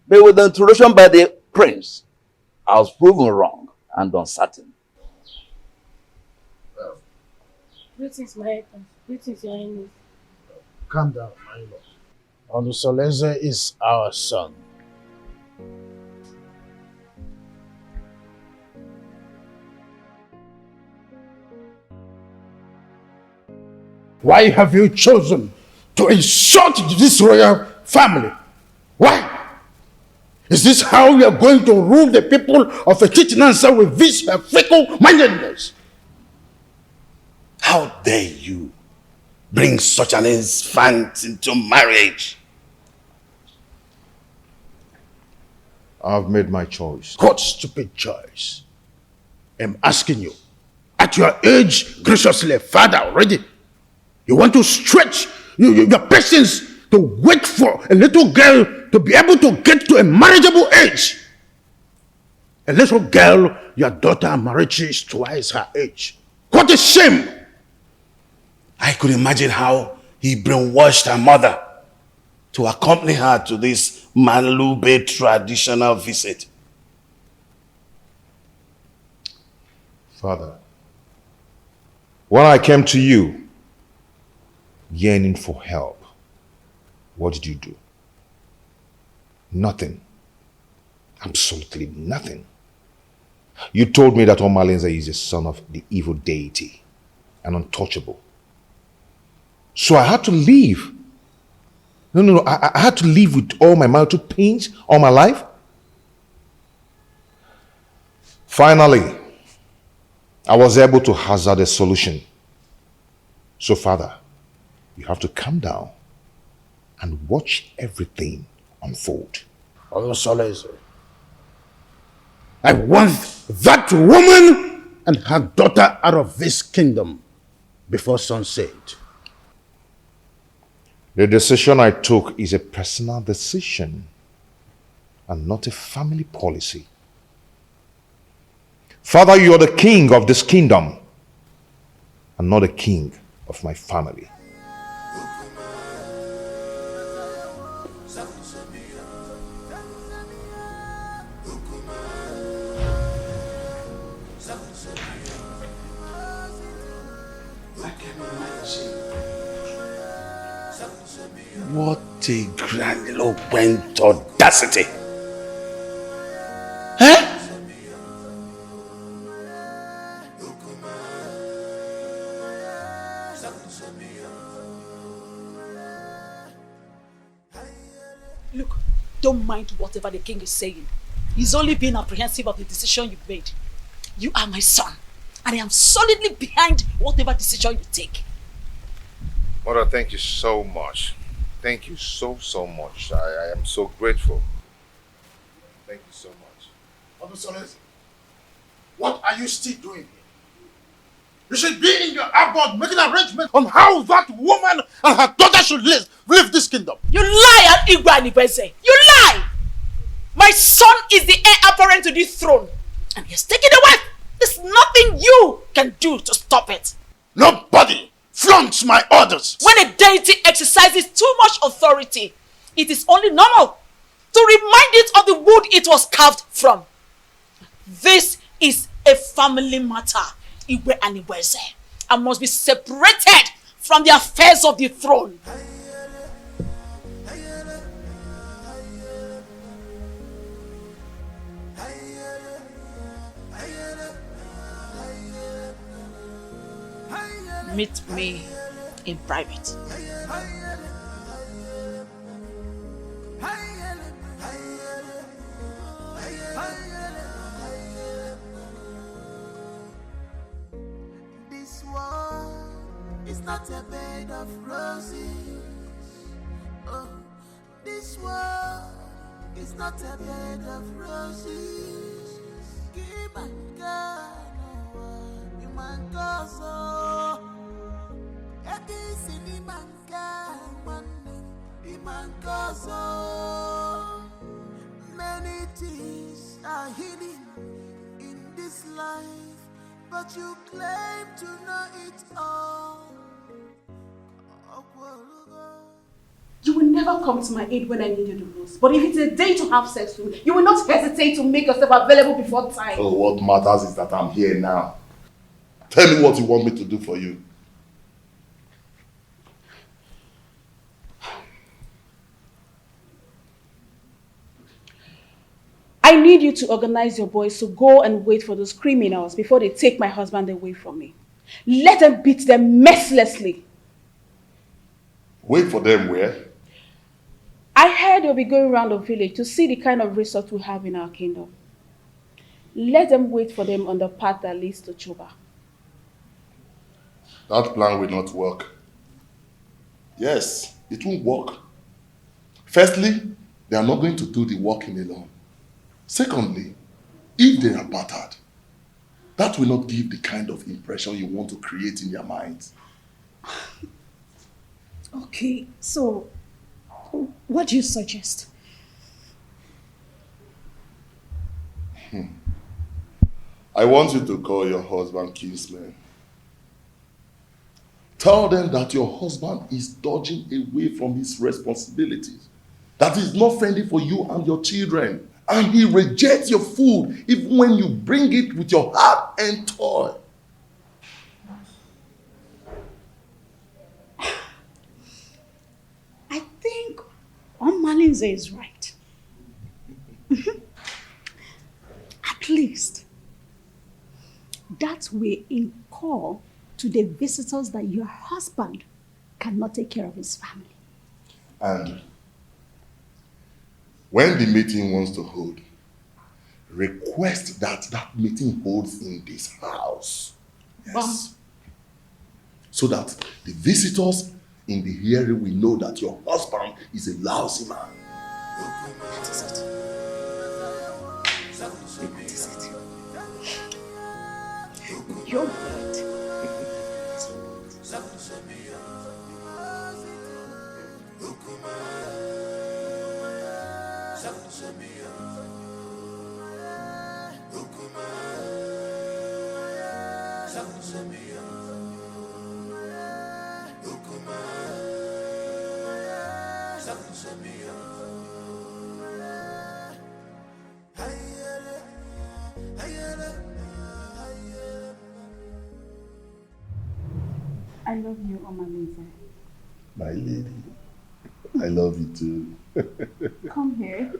Speaker 15: But with the introduction by the prince, I was proven wrong and uncertain.
Speaker 5: Greetings, my husband. Greetings, your highness.
Speaker 6: Calm down, my lord. Olusoleze is our son. Why have you chosen to insult this royal family? Why? Is this how you are going to rule the people of a Chitinansa with this fickle-mindedness?
Speaker 11: How dare you bring such an infant into marriage?
Speaker 4: I've made my choice.
Speaker 6: What stupid choice? I'm asking you. At your age, graciously, father already, you want to stretch your patience to wait for a little girl to be able to get to a marriageable age. A little girl, your daughter AMAECHI, is twice her age. What a shame!
Speaker 11: I could imagine how he brainwashed her mother to accompany her to this Malube traditional visit.
Speaker 4: Father, when I came to you, yearning for help, what did you do? Nothing. Absolutely nothing. You told me that Omalinze is the son of the evil deity and untouchable. So I had to leave. No. I had to live with all my marital pains all my life. Finally, I was able to hazard a solution. So, Father, you have to calm down and watch everything unfold.
Speaker 6: I want that woman and her daughter out of this kingdom before sunset.
Speaker 4: The decision I took is a personal decision and not a family policy. Father, you are the king of this kingdom and not the king of my family.
Speaker 11: What a grandiloquent audacity! Huh?
Speaker 16: Look, don't mind whatever the king is saying. He's only being apprehensive of the decision you've made. You are my son, and I am solidly behind whatever decision you take.
Speaker 4: Mother, thank you so much. Thank you so much. I am so grateful. Thank you so much.
Speaker 6: Officer, what are you still doing here? You should be in your abode making arrangements on how that woman and her daughter should live this kingdom.
Speaker 18: You lie, ANAEKWE. You lie! My son is the heir apparent to this throne. And he has taken a wife. There's nothing you can do to stop it.
Speaker 6: Nobody flaunts my orders.
Speaker 18: When a deity exercises too much authority, it is only normal to remind it of the wood it was carved from. This is a family matter, Igwe and Iweze, and must be separated from the affairs of the throne. Meet me in private.
Speaker 19: This world is not a bed of roses. Oh, this world is not a bed of roses. Give my God, you man gozo. Ekisi ni manka, the man gozo. Many things are hidden in this life, but you claim to know it all.
Speaker 17: You will never come to my aid when I need you the most. But if it's a day to have sex with me, you will not hesitate to make yourself available before time.
Speaker 8: Oh, what matters is that I'm here now. Tell me what you want me to do for you.
Speaker 17: I need you to organize your boys to go and wait for those criminals before they take my husband away from me. Let them beat them mercilessly.
Speaker 8: Wait for them where?
Speaker 17: I heard they'll be going around the village to see the kind of resort we have in our kingdom. Let them wait for them on the path that leads to Chuba.
Speaker 8: That plan will not work. Yes, it won't work. Firstly, they are not going to do the working alone. Secondly, if they are battered, that will not give the kind of impression you want to create in their minds.
Speaker 13: Okay, so what do you suggest?
Speaker 8: I want you to call your husband kinsman. Tell them that your husband is dodging away from his responsibilities, that he's not friendly for you and your children, and he rejects your food even when you bring it with your heart and toil.
Speaker 13: I think Omalinze is right. At least that way incur to the visitors that your husband cannot take care of his family.
Speaker 8: And when the meeting wants to hold, request that that meeting holds in this house. Yes. So that the visitors in the hearing will know that your husband is a lousy man.
Speaker 13: That is it. That is it. You're right.
Speaker 17: I love you, Omalinze.
Speaker 8: My lady, I love you too.
Speaker 17: Come here.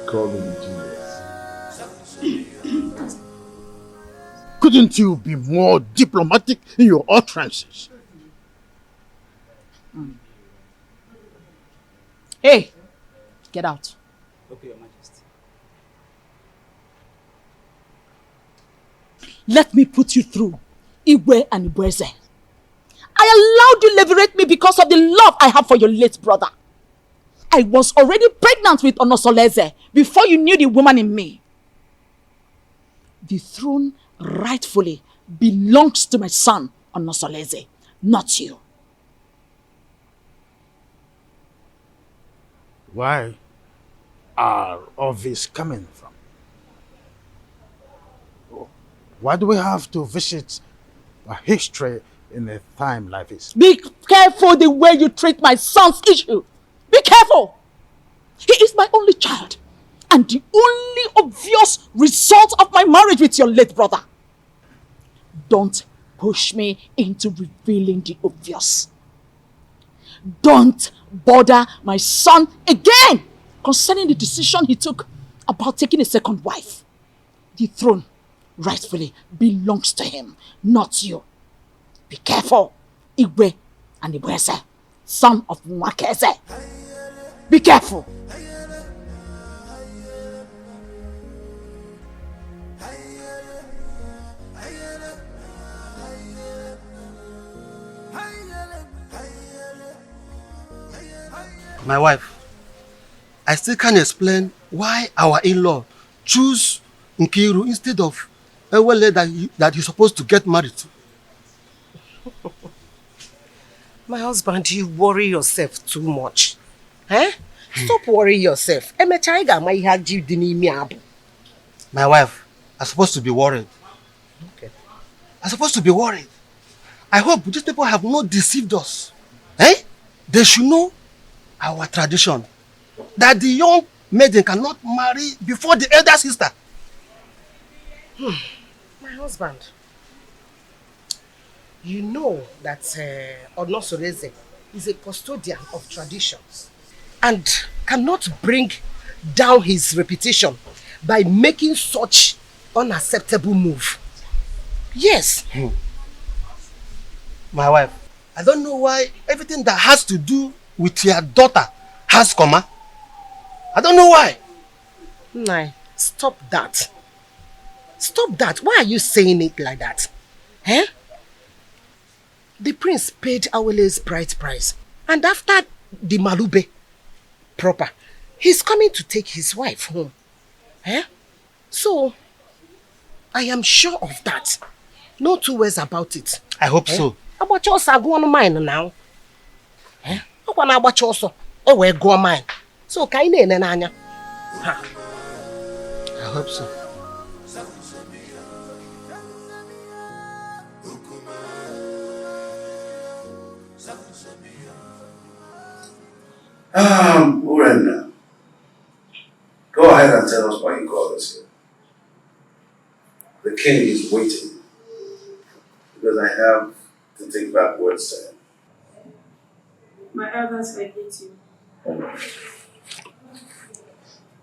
Speaker 8: Call me genius.
Speaker 6: Couldn't you be more diplomatic in your utterances?
Speaker 16: Hey, get out.
Speaker 15: Okay, Your Majesty.
Speaker 16: Let me put you through, Igwe and Ibueze. I allowed you liberate me because of the love I have for your late brother. I was already pregnant with Onosoleze before you knew the woman in me. The throne rightfully belongs to my son, Onosoleze, not you.
Speaker 6: Where are all this coming from? Why do we have to visit a history in a time like this?
Speaker 16: Be careful the way you treat my son's issue. Be careful. He is my only child and the only obvious result of my marriage with your late brother. Don't push me into revealing the obvious. Don't bother my son again concerning the decision he took about taking a second wife. The throne rightfully belongs to him, not you. Be careful, Igwe and Ibueze, son of Mwakeze. Be careful.
Speaker 1: My wife, I still can't explain why our in-law choose Nkiru instead of Ewele that he's supposed to get married to.
Speaker 7: My husband, you worry yourself too much. Eh? Stop worrying yourself. My
Speaker 1: wife, I'm supposed to be worried.
Speaker 7: Okay.
Speaker 1: I'm supposed to be worried. I hope these people have not deceived us. Eh? They should know our tradition. That the young maiden cannot marry before the elder sister.
Speaker 7: My husband, you know that Onosoreze is a custodian of traditions and cannot bring down his reputation by making such unacceptable move. Yes.
Speaker 1: My wife, I don't know why everything that has to do with your daughter has comma. I don't know why.
Speaker 7: Nai, stop that. Stop that. Why are you saying it like that? Eh? The prince paid Awele's bride price. And after the Malube proper, he's coming to take his wife home. Eh? So, I am sure of that. No two ways about it.
Speaker 1: I hope so.
Speaker 7: About your go on mine now. Eh? I want about your so. Oh, well, go on mine. So, kaine nanya.
Speaker 1: I hope so.
Speaker 11: Urenna, go ahead and tell us why you called us here. The king is waiting because I have to take back words to him.
Speaker 17: My elders, I hate you.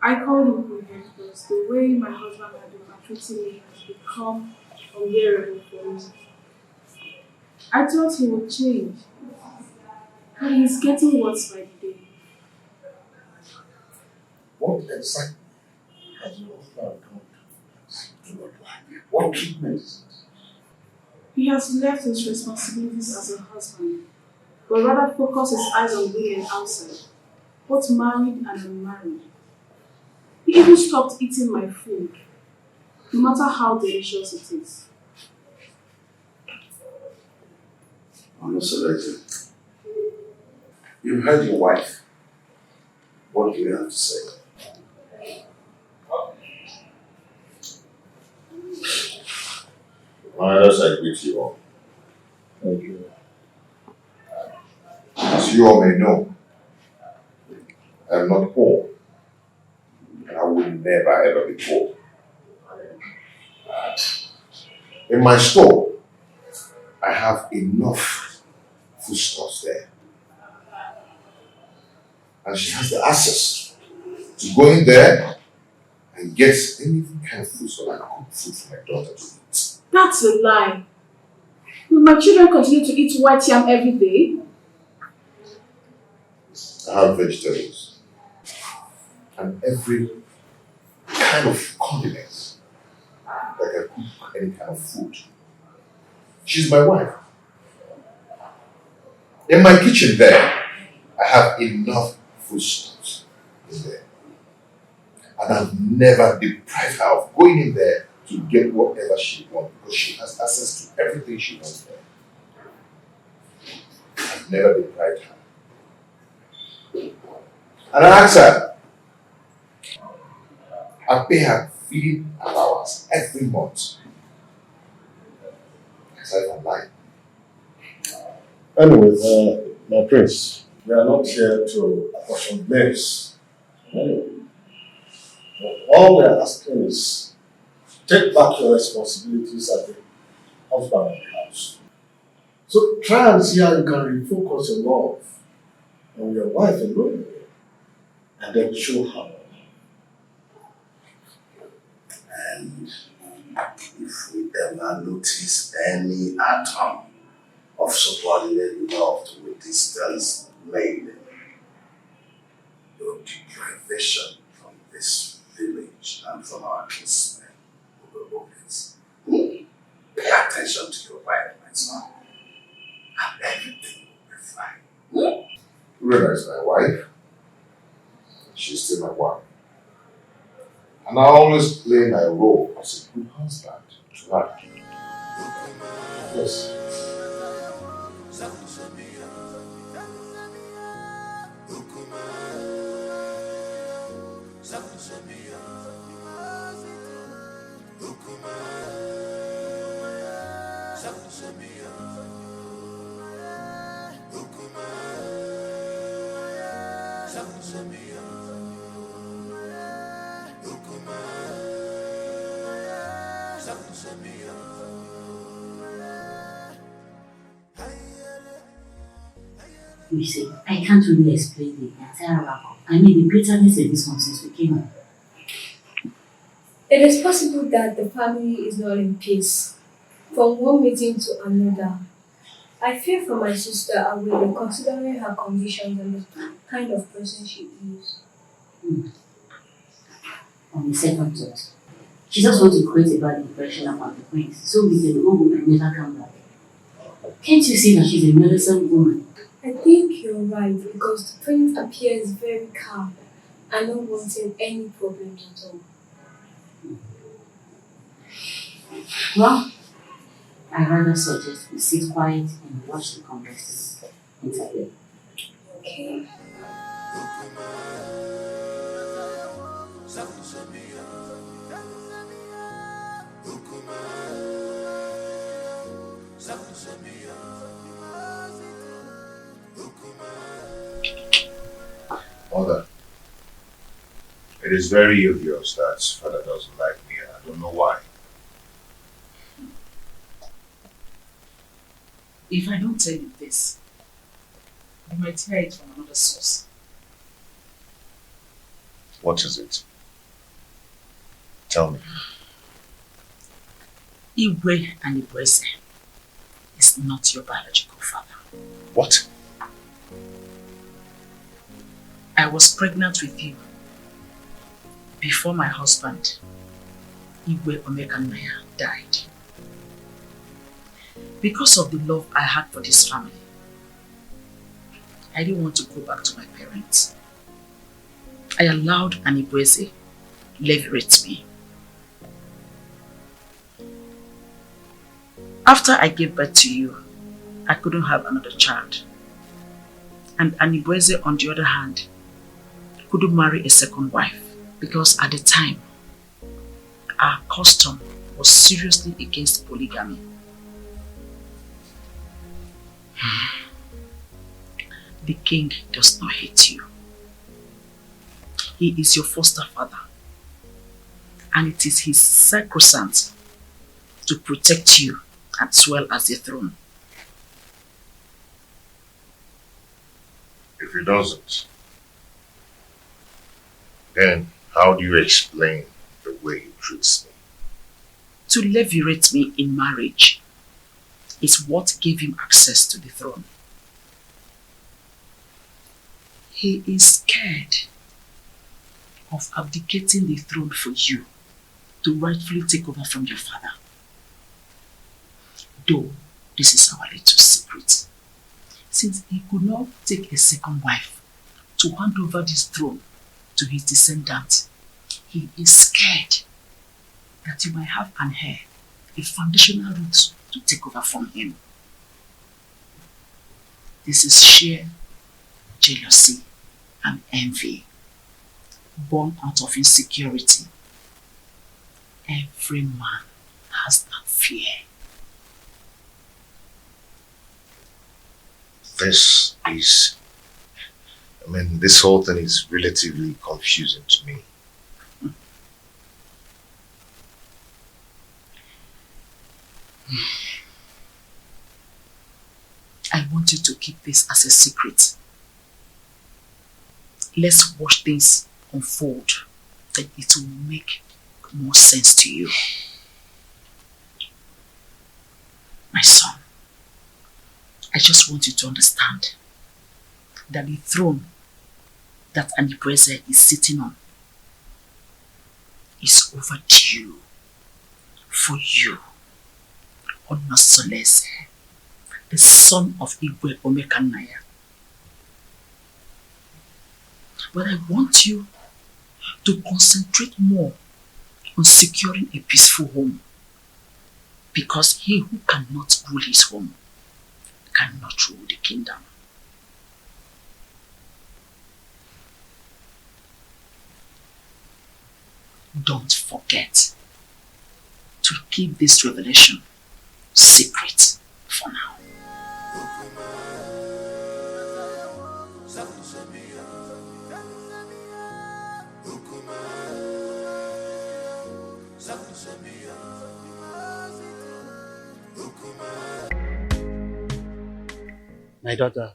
Speaker 17: I called him here because the way my husband had been treating me has become unbearable for me. I thought he would change, but he's getting worse by the day.
Speaker 11: What exactly has your husband done? What treatment is this?
Speaker 17: He has left his responsibilities as a husband, but rather focus his eyes on women outside, both married and unmarried. He even stopped eating my food, no matter how delicious it is.
Speaker 11: Onosoreze, you've heard your wife. What do you have to say?
Speaker 4: My elders, I greet you all. Thank you. As you all may know, I am not poor, and I will never ever be poor. In my store, I have enough foodstuffs there. And she has the access to go in there and get any kind of food so I can cook food for my daughter to eat.
Speaker 17: That's a lie. Will my children continue to eat white yam every day?
Speaker 4: I have vegetables. and every kind of condiments that can cook any kind of food. She's my wife. In my kitchen there, I have enough foodstuffs in there. And I've never deprived her of going in there to get whatever she wants because she has access to everything she wants there. I've never deprived her. And I asked her, I pay her feeding allowance every month. Aside from mine.
Speaker 20: Anyway, my prince, we are not here to apportion blames. All we are asking is take back your responsibilities as the husband of the house. So try and see how you can refocus your love on your wife alone and then show her.
Speaker 11: And if we ever notice any atom of subordinate love to a distance made, your deprivation from this village and from our kinsmen will be obvious. Pay attention to your wife, my son, and everything will be fine.
Speaker 4: Rena is my wife. She's still my wife. And I always play my role as a good husband to her. Yes.
Speaker 2: You see, I can't really explain the entire wrap-up. I mean, the bitterness in this one since we came up.
Speaker 17: It is possible that the family is not in peace. From one meeting to another, I fear for my sister Awele, considering her conditions and the kind of person she is.
Speaker 2: On the second thought, she just wants to create a bad impression about the prince, so we can go home and never come back. Can't you see that she's a meddlesome woman?
Speaker 17: I think you're right, because the prince appears very calm and not wanting any problems at all.
Speaker 2: Well, I rather suggest we sit quiet and watch the conversations entirely.
Speaker 17: Okay.
Speaker 4: Mother, it is very obvious that father doesn't like me and I don't know why.
Speaker 16: If I don't tell you this, you might hear it from another source.
Speaker 4: What is it? Tell me.
Speaker 16: Igwe and Igweze is not your biological father.
Speaker 4: What?
Speaker 16: I was pregnant with you before my husband, Igwe Omekanaya, died. Because of the love I had for this family, I didn't want to go back to my parents. I allowed an Igweze leverage me. After I gave birth to you, I couldn't have another child. And Anibweze, on the other hand, couldn't marry a second wife because at the time, our custom was seriously against polygamy. The king does not hate you. He is your foster father, and it is his sacrosanct to protect you as well as the throne.
Speaker 4: If he doesn't, then how do you explain the way he treats me?
Speaker 16: To levirate me in marriage is what gave him access to the throne. He is scared of abdicating the throne for you to rightfully take over from your father. Though this is our little secret, since he could not take a second wife to hand over this throne to his descendant, he is scared that you might have an heir, a foundational root to take over from him. This is sheer jealousy and envy, born out of insecurity. Every man has that fear.
Speaker 4: This whole thing is relatively confusing to me.
Speaker 16: I want you to keep this as a secret. Let's watch things unfold, then it will make more sense to you. My son, I just want you to understand that the throne that ANAEKWE is sitting on is overdue for you, Onosolese, the son of Igwe Omekanaya. But I want you to concentrate more on securing a peaceful home, because he who cannot rule his home cannot rule the kingdom. Don't forget to keep this revelation secret for now.
Speaker 1: My daughter,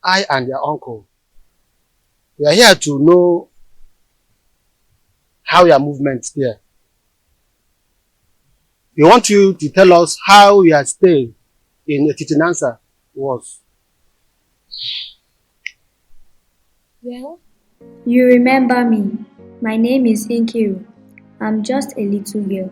Speaker 1: I and your uncle, we are here to know how your movements here. We want you to tell us how your stay in Etitinansa was.
Speaker 21: Well, you remember me. My name is Inkiru. I'm just a little girl.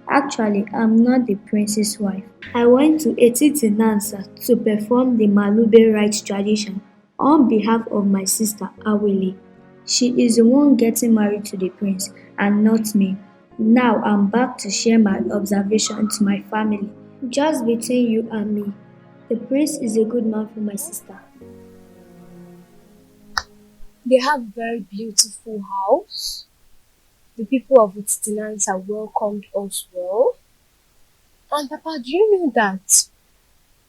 Speaker 21: Actually, I'm not the prince's wife. I went to Etitinansa to perform the Malube rites tradition on behalf of my sister Awele. She is the one getting married to the prince and not me. Now I'm back to share my observation to my family. Just between you and me, the prince is a good man for my sister.
Speaker 22: They have a very beautiful house. The people of Etitinansa welcomed us well. And Papa, do you know that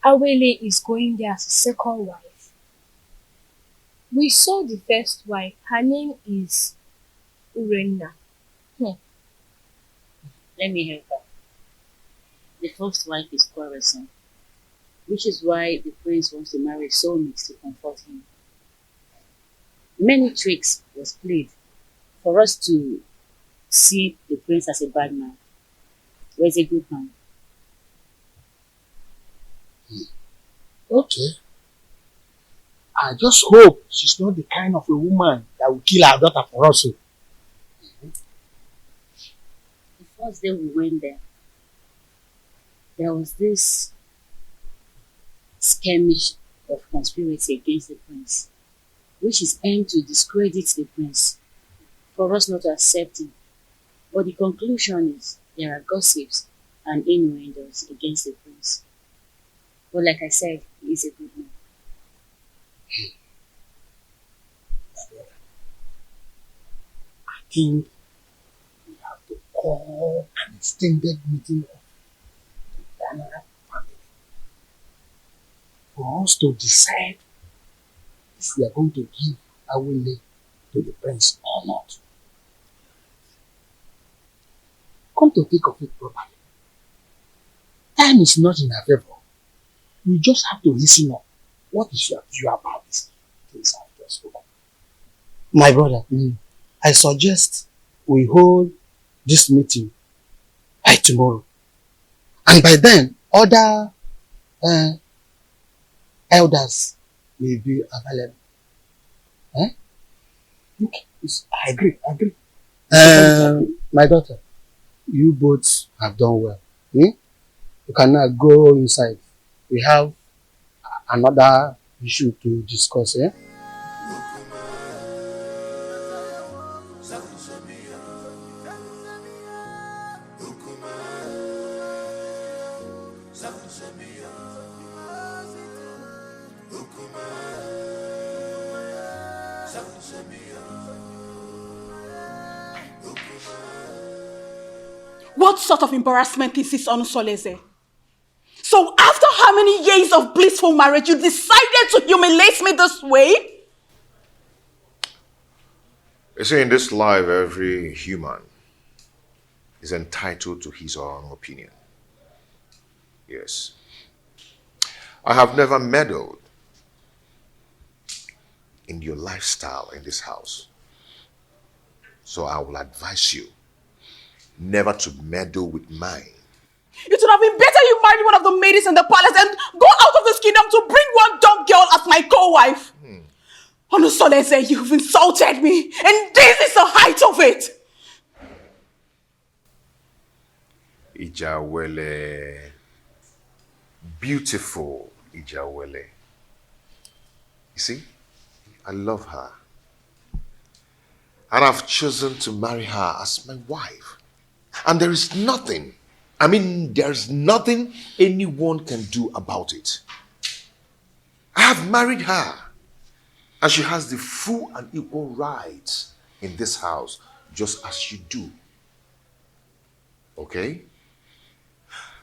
Speaker 22: Awele is going there as a second wife? We saw the first wife. Her name is Urenna.
Speaker 2: Let me help her. The first wife is quarrelsome, which is why the prince wants to marry soulmates to comfort him. Many tricks was played for us to see the prince as a bad man, or as a good man.
Speaker 1: Okay. I just hope she's not the kind of a woman that will kill her daughter for us.
Speaker 2: The first day we went there was this skirmish of conspiracy against the prince, which is aimed to discredit the prince, for us not to accept him. But the conclusion is there are gossips and innuendos against the prince. But like I said, he is a good man.
Speaker 1: I think we have to call an extended meeting of the Ghana family for us to decide if we are going to give Awele to the prince or not. Come to think of it properly, time is not in our favor. We just have to listen up. What is your view about this things I've just spoken? My brother, I suggest we hold this meeting by tomorrow. And by then, other elders will be available.
Speaker 3: Okay, I agree.
Speaker 1: My daughter, you both have done well. You can now go inside. We have another issue to discuss.
Speaker 16: What sort of embarrassment is this, Onusoleze? So after how many years of blissful marriage, you decided to humiliate me this way?
Speaker 4: You see, in this life, every human is entitled to his or her own opinion. Yes. I have never meddled in your lifestyle in this house. So I will advise you never to meddle with mine.
Speaker 16: It would have been better you married one of the ladies in the palace and go out of this kingdom to bring one dumb girl as my co-wife. Onusoleze, you've insulted me, and this is the height of it.
Speaker 4: Ijawele. Beautiful Ijawele. You see, I love her. And I've chosen to marry her as my wife. And there is nothing, there's nothing anyone can do about it. I have married her. And she has the full and equal rights in this house, just as you do. Okay?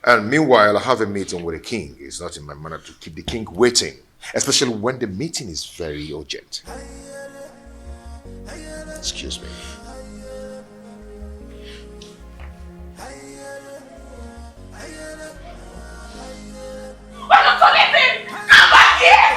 Speaker 4: And meanwhile, I have a meeting with the king. It's not in my manner to keep the king waiting, especially when the meeting is very urgent. Excuse me.
Speaker 18: Come back here!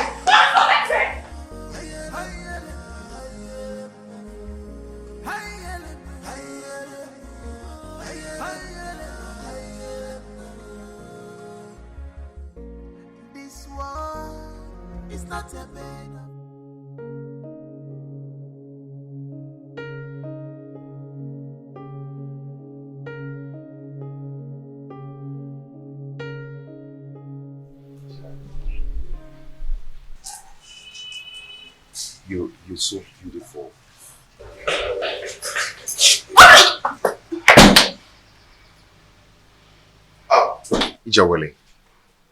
Speaker 19: This world is not a bed.
Speaker 4: You're so beautiful. Ijawele,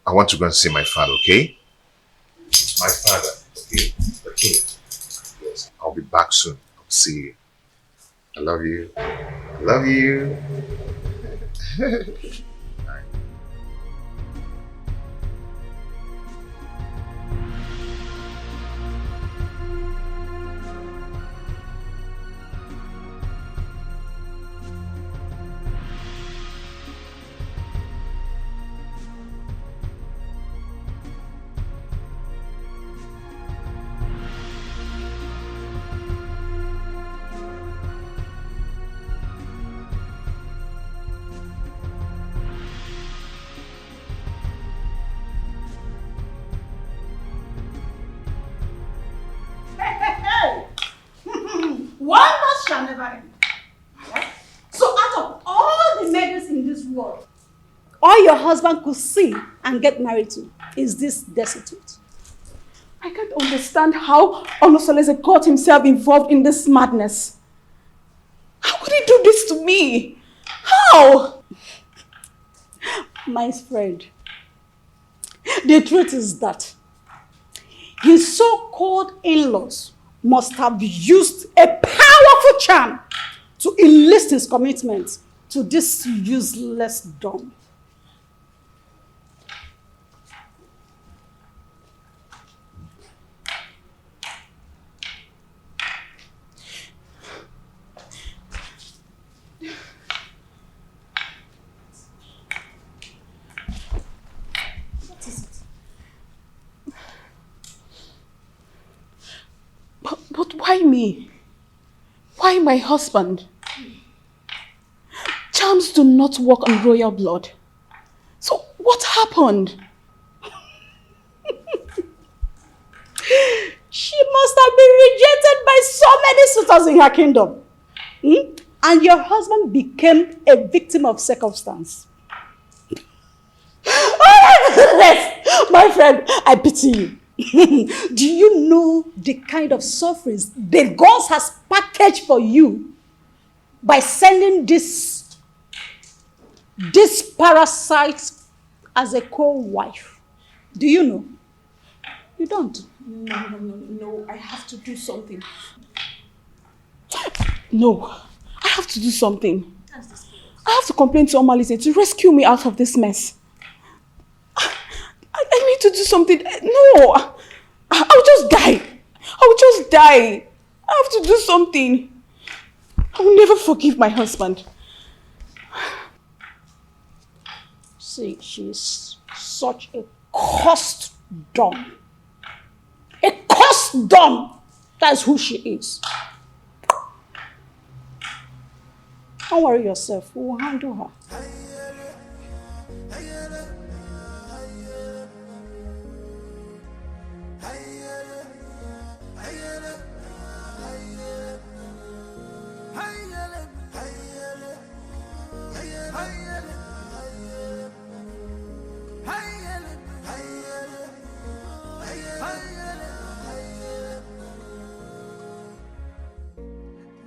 Speaker 4: I want to go and see my father, okay? My father, okay? The king. Yes, I'll be back soon. I'll see you. I love you. I love you.
Speaker 13: Wonders shall never end. Yeah? So out of all the maidens in this world, all your husband could see and get married to is this destitute.
Speaker 16: I can't understand how Onusoleze got himself involved in this madness. How could he do this to me? How?
Speaker 13: My friend, the truth is that his so-called in-laws must have used a powerful charm to enlist his commitment to this useless dumb.
Speaker 16: But why me? Why my husband? Charms do not work on royal blood. So what happened? She must have been rejected by so many suitors in her kingdom. And your husband became a victim of circumstance. My friend, I pity you. Do you know the kind of sufferings the gods has packaged for you by sending this parasite as a co-wife? Do you know? You don't. No, I have to do something. No, I have to do something. I have to complain to Omalise to rescue me out of this mess. I need to do something. No, I'll just die. I'll just die. I have to do something. I will never forgive my husband. See, she's such a cursed dumb. A cursed dumb. That's who she is. Don't worry yourself. We will handle her.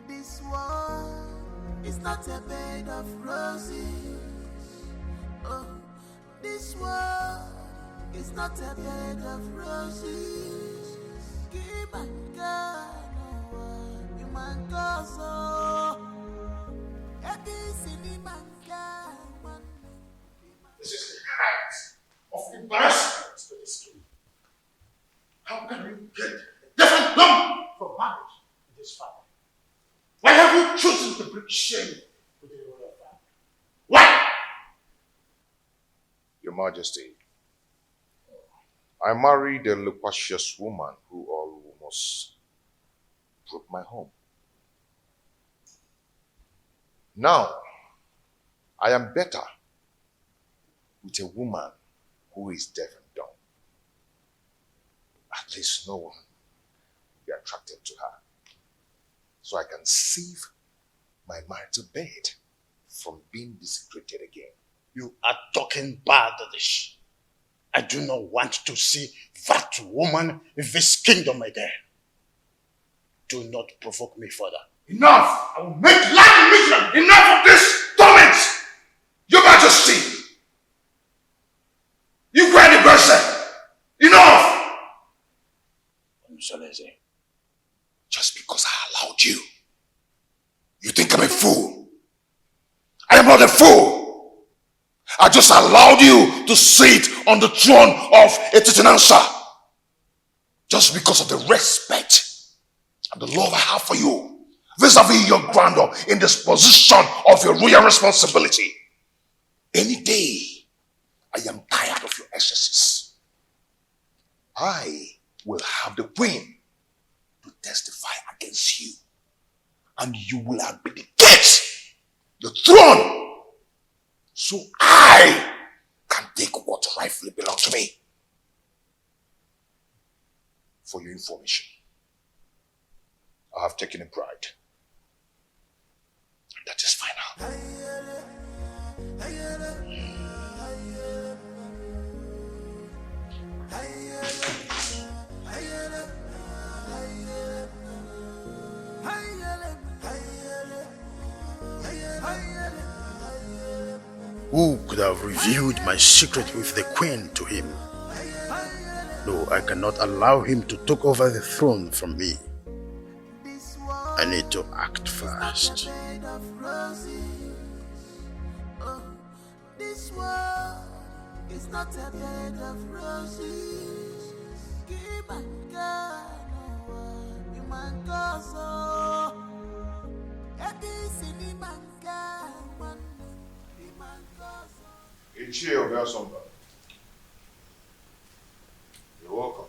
Speaker 19: This world is not a bed of roses. Oh, this world is not a bed of roses. Give my God, you man gozo.
Speaker 8: This is the height of embarrassment to this story. How can you get a different number from marriage in this family? Why have you chosen to bring shame to the royal family? Why?
Speaker 4: Your Majesty, I married a loquacious woman who almost broke my home. Now, I am better with a woman who is deaf and dumb. At least no one will be attracted to her. So I can save my marital bed from being desecrated again.
Speaker 6: You are talking Bangladesh. I do not want to see that woman in this kingdom again. Do not provoke me further.
Speaker 8: Enough! I will make life miserable! Enough of this torment! Your Majesty! You cried the person! Enough! Just because I allowed you, you think I'm a fool? I am not a fool! I just allowed you to sit on the throne of a Titanansa just because of the respect and the love I have for you vis-a-vis your grandeur in this position of your royal responsibility. Any day, I am tired of your excesses. I will have the queen to testify against you, and you will abdicate the throne so I can take what rightfully belongs to me. For your information, I have taken a bride. And that is final.
Speaker 6: Who could have revealed my secret with the queen to him? No, I cannot allow him to take over the throne from me. I need to act fast.
Speaker 19: This world is not a bed of roses. Give my God, you man gozo.
Speaker 4: You're welcome.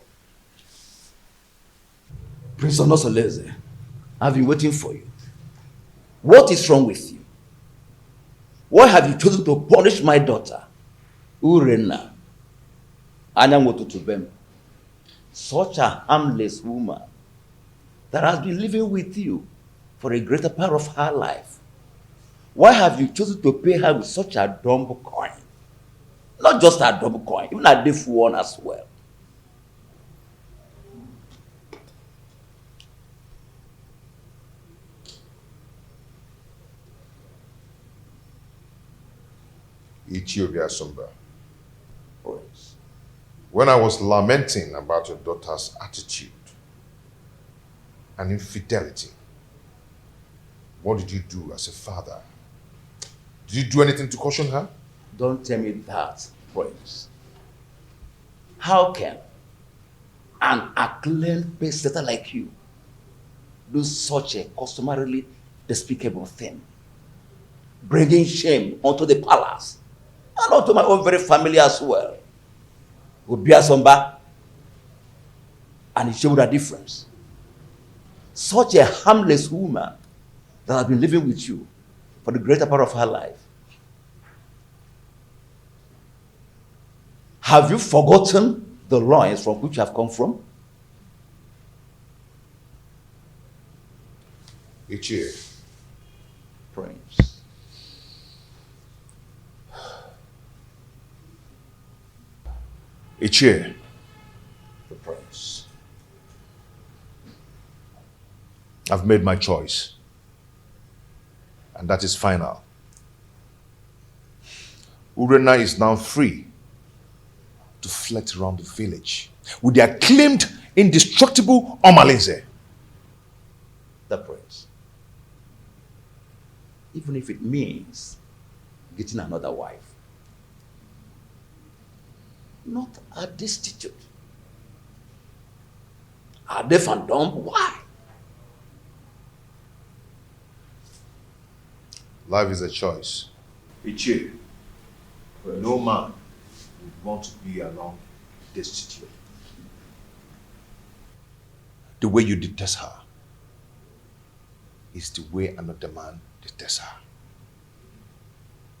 Speaker 15: Prince Onosoleze, I've been waiting for you. What is wrong with you? Why have you chosen to punish my daughter, Urenna, Anyangwotutubem,
Speaker 9: such a harmless woman that has been living with you for a greater part of her life, why have you chosen to pay her with such a dumb coin? Not just a dumb coin, even a deaf one as well.
Speaker 4: Ethiopia Sumba. When I was lamenting about your daughter's attitude and infidelity, what did you do as a father? Did you do anything to caution her?
Speaker 9: Don't tell me that, Prince. How can an acclaimed pace-setter like you do such a customarily despicable thing? Bringing shame onto the palace and onto my own very family as well. Obia Somba and it showed a difference. Such a harmless woman that has been living with you for the greater part of her life. Have you forgotten the loins from which you have come from?
Speaker 4: Ichie.
Speaker 9: Prince.
Speaker 4: Ichie.
Speaker 9: The prince.
Speaker 4: I've made my choice. And that is final. Urena is now free to flit around the village with the acclaimed, indestructible Omalinze.
Speaker 9: The prince. Even if it means getting another wife. Not a destitute. A deaf and dumb? Why?
Speaker 4: Life is a choice. Ichie, no man would want to be alone destitute. The way you detest her is the way another man detests her.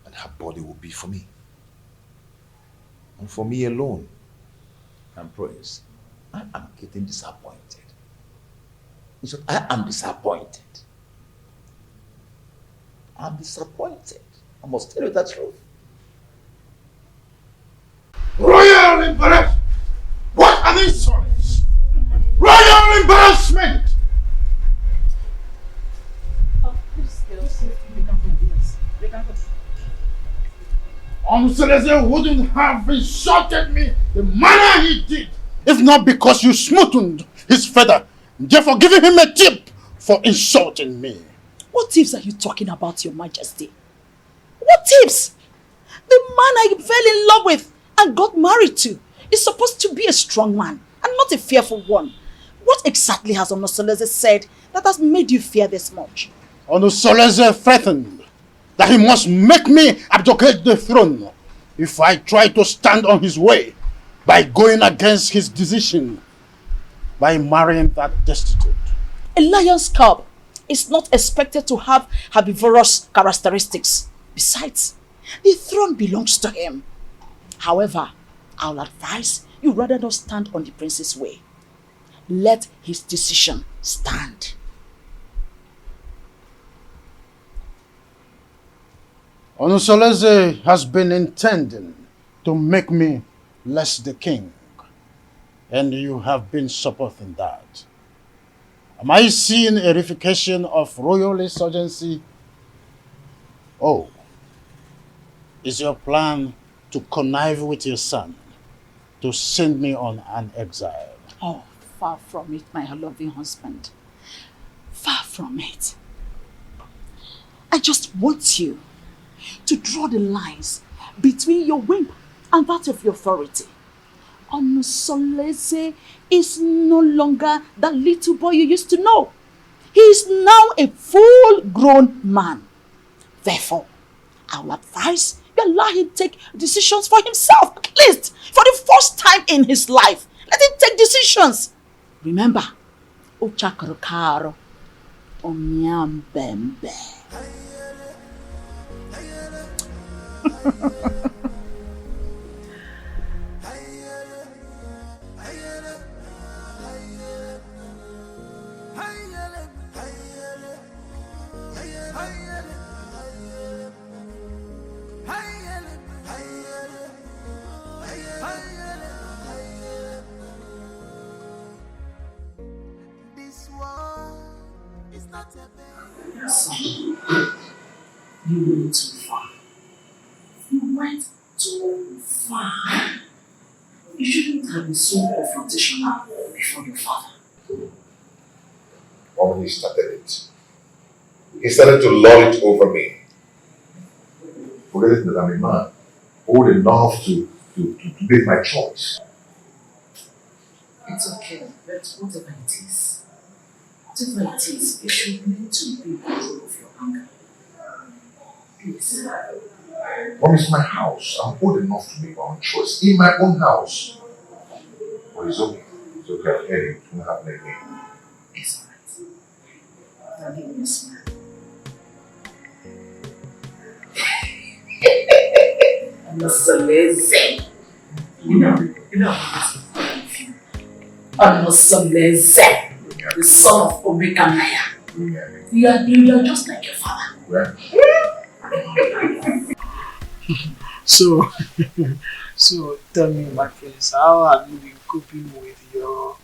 Speaker 4: And her body will be for me. And for me alone.
Speaker 9: And Prince, I am getting disappointed. In short, I am disappointed. I'm disappointed. I must tell you the truth.
Speaker 6: Royal embarrassment! What an insolence! Royal embarrassment! Seleze wouldn't have insulted me the manner he did if not because you smoothened his feather, therefore giving him a tip for insulting me.
Speaker 16: What tips are you talking about, Your Majesty? What tips? The man I fell in love with and got married to is supposed to be a strong man and not a fearful one. What exactly has Onosoleze said that has made you fear this much?
Speaker 6: Onosoleze threatened that he must make me abdicate the throne if I try to stand on his way by going against his decision by marrying that destitute.
Speaker 16: A lion's cub is not expected to have herbivorous characteristics. Besides, the throne belongs to him. However, I'll advise you rather not stand on the prince's way. Let his decision stand.
Speaker 6: Onosoleze has been intending to make me less the king, and you have been supporting that. Am I seeing a reification of royal insurgency? Oh, is your plan to connive with your son to send me on an exile?
Speaker 16: Oh, far from it, my loving husband. Far from it. I just want you to draw the lines between your whim and that of your authority. Onosoleze is no longer that little boy you used to know. He is now a full-grown man. Therefore, I will advise you allow him take decisions for himself, at least for the first time in his life. Let him take decisions. Remember, Uchakarokaro, Onyambembe.
Speaker 15: Son, you went too far. You went too far. You shouldn't have been so confrontational before your father.
Speaker 4: When he started it, he started to lord it over me. Forgetting that I'm a man, old enough to make my choice.
Speaker 15: It's okay, but whatever it is, you should learn to be in control of your anger. Please.
Speaker 4: Mom, it's my house. I'm old enough to make my own choice in my own house. But it's okay. It's okay. I'm hearing it won't happen again.
Speaker 15: It's alright. Now give me a smile. I'm so lazy. You know, I'm so lazy. The son of AMAECHI. You're just like your father.
Speaker 3: So tell me, my friends, how have you been coping with your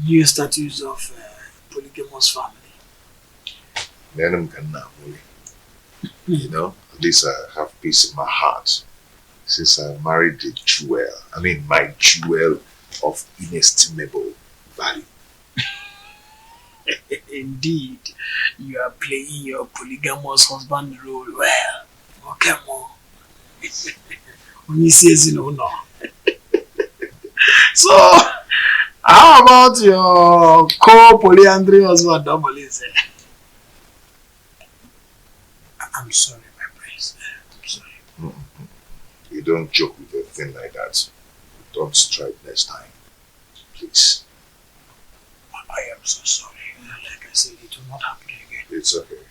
Speaker 3: new status of polygamous family?
Speaker 4: You know, at least I have peace in my heart since I married the jewel. I mean, my jewel of inestimable value.
Speaker 3: Indeed, you are playing your polygamous husband role well. Okay, Mo. When he says no. So, how about your co-polyandry husband, Domolize? I'm sorry, my prince. I'm sorry.
Speaker 4: You don't joke with a thing like that. Don't strike next time. Please.
Speaker 3: I am so sorry. Like I said, it will not happen again.
Speaker 4: It's okay.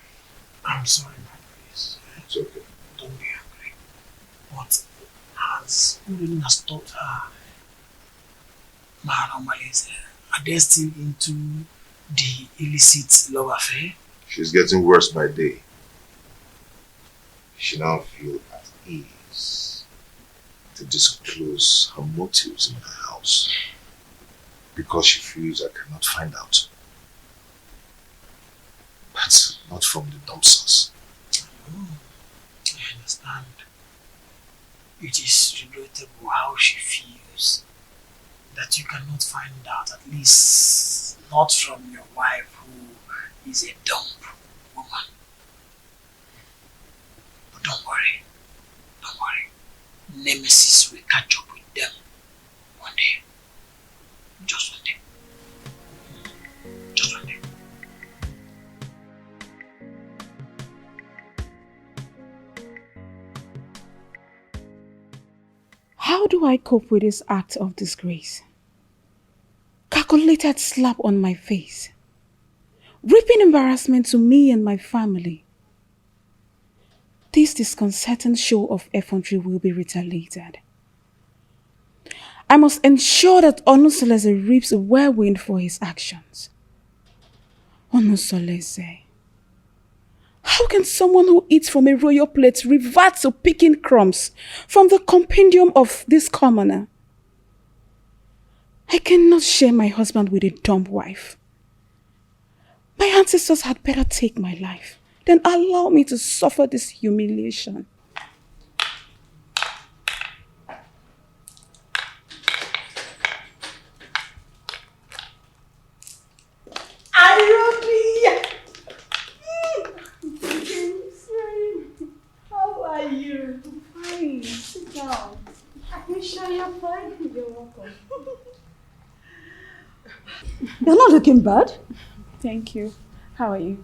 Speaker 3: I'm sorry, my prince.
Speaker 4: It's okay.
Speaker 3: Don't be angry. But has Urin has taught her Domolize, are they still into the illicit love affair?
Speaker 4: She's getting worse by day. She now feels at ease to disclose her motives in her house because she feels I cannot find out. But not from the dumpsters.
Speaker 3: I understand. It is regrettable how she feels that you cannot find out, at least not from your wife who is a dumb woman. But don't worry. Don't worry. Nemesis will catch up with them one day. Just one day. Just one day.
Speaker 5: How do I cope with this act of disgrace? Calculated slap on my face. Reaping embarrassment to me and my family. This disconcerting show of effrontery will be retaliated. I must ensure that Onusolese reaps a whirlwind for his actions. Onusolese. How can someone who eats from a royal plate revert to picking crumbs from the compendium of this commoner? I cannot share my husband with a dumb wife. My ancestors had better take my life than allow me to suffer this humiliation.
Speaker 13: How are you? Fine. Sit down. Are you sure you're fine? You're welcome.
Speaker 5: You're not looking bad. Thank you. How are you?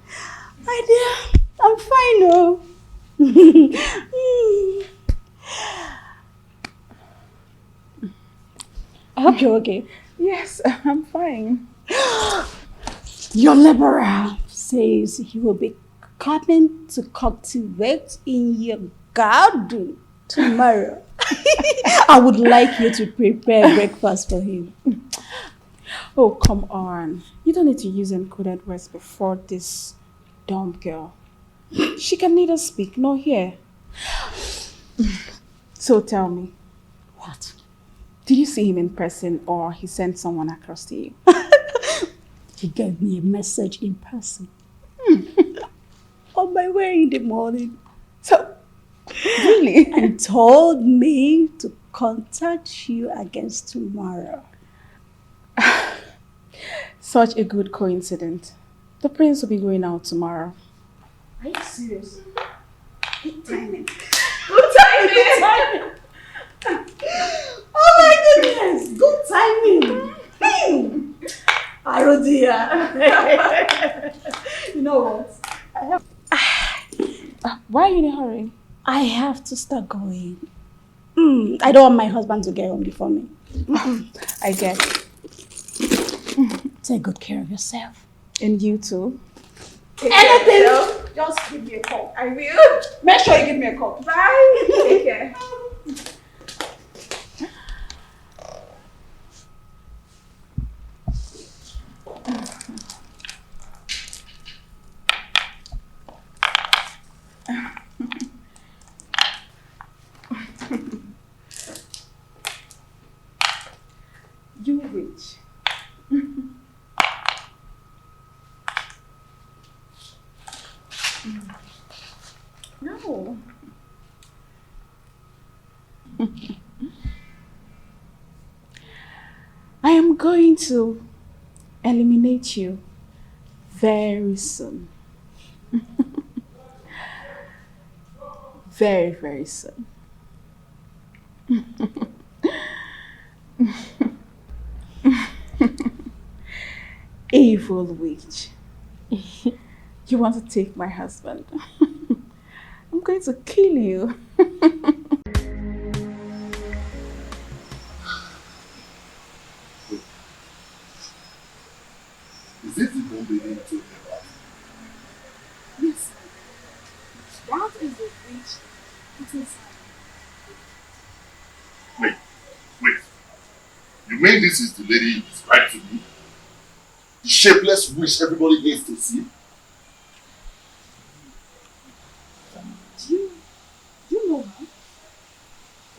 Speaker 13: My dear, I'm fine, oh.
Speaker 5: I hope you're okay. Yes, I'm fine.
Speaker 13: Your laborer says he will be coming to cultivate in your garden tomorrow. I would like you to prepare breakfast for him.
Speaker 5: Oh, come on. You don't need to use encoded words before this dumb girl. She can neither speak nor hear. So tell me.
Speaker 13: What?
Speaker 5: Did you see him in person or he sent someone across to you?
Speaker 13: He gave me a message in person.
Speaker 16: on my way in the morning. So,
Speaker 5: Really?
Speaker 16: and told me to contact you against tomorrow. Such a good coincidence. The prince will be going out tomorrow.
Speaker 5: Are you serious?
Speaker 16: Good timing.
Speaker 5: Good timing! Oh my goodness! Good timing! Oh dear! You know what? I have...
Speaker 16: Why are you in a hurry? I have to start going. I don't want my husband to get home before me. I get it. Take good care of yourself. And you too.
Speaker 5: Anything? Just give me a call. I will. Make sure you give me a call. Bye. Take care.
Speaker 16: You rich. No. I am going to eliminate you very soon. Very, very soon. Evil witch. You want to take my husband? I'm going to kill you.
Speaker 8: Is it the bomb baby you told me about?
Speaker 17: Yes. That is the witch put inside.
Speaker 8: Wait. You mean this is the lady you described to me? The shapeless witch everybody needs to see?
Speaker 17: Do you know her?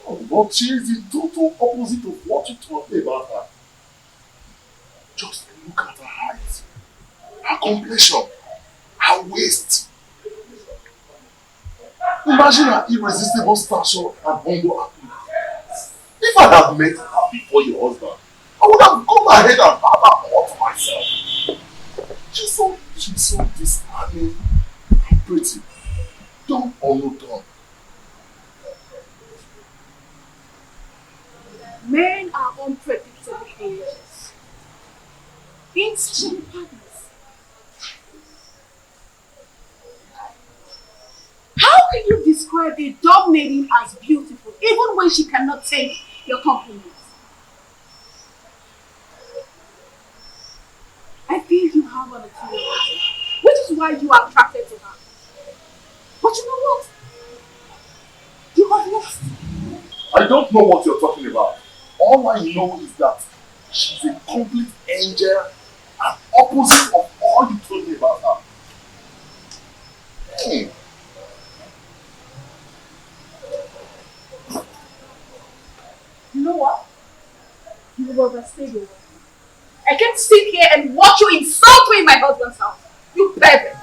Speaker 8: Oh, but she is the total opposite of what you told me about her. Just look at her height, her complexion, her waist. Imagine her irresistible stature and humble appearance. If I had met her before your husband, I would have gone ahead and had her all to myself. She's so disarming and pretty. Dumb or no dumb.
Speaker 17: Men are unpredictable creatures. Instant partners. How can you describe a dumb maiden as beautiful, even when she cannot take your compliments? I feel you have an opinion, which is why you are attracted to her. But you know what? You have lost.
Speaker 8: I don't know what you're talking about. All I know is that she's a complete angel and opposite of all you told me about her. Hey.
Speaker 17: You know what? You will overstay your welcome. I can't sit here and watch you insult me in my husband's house. You pervert.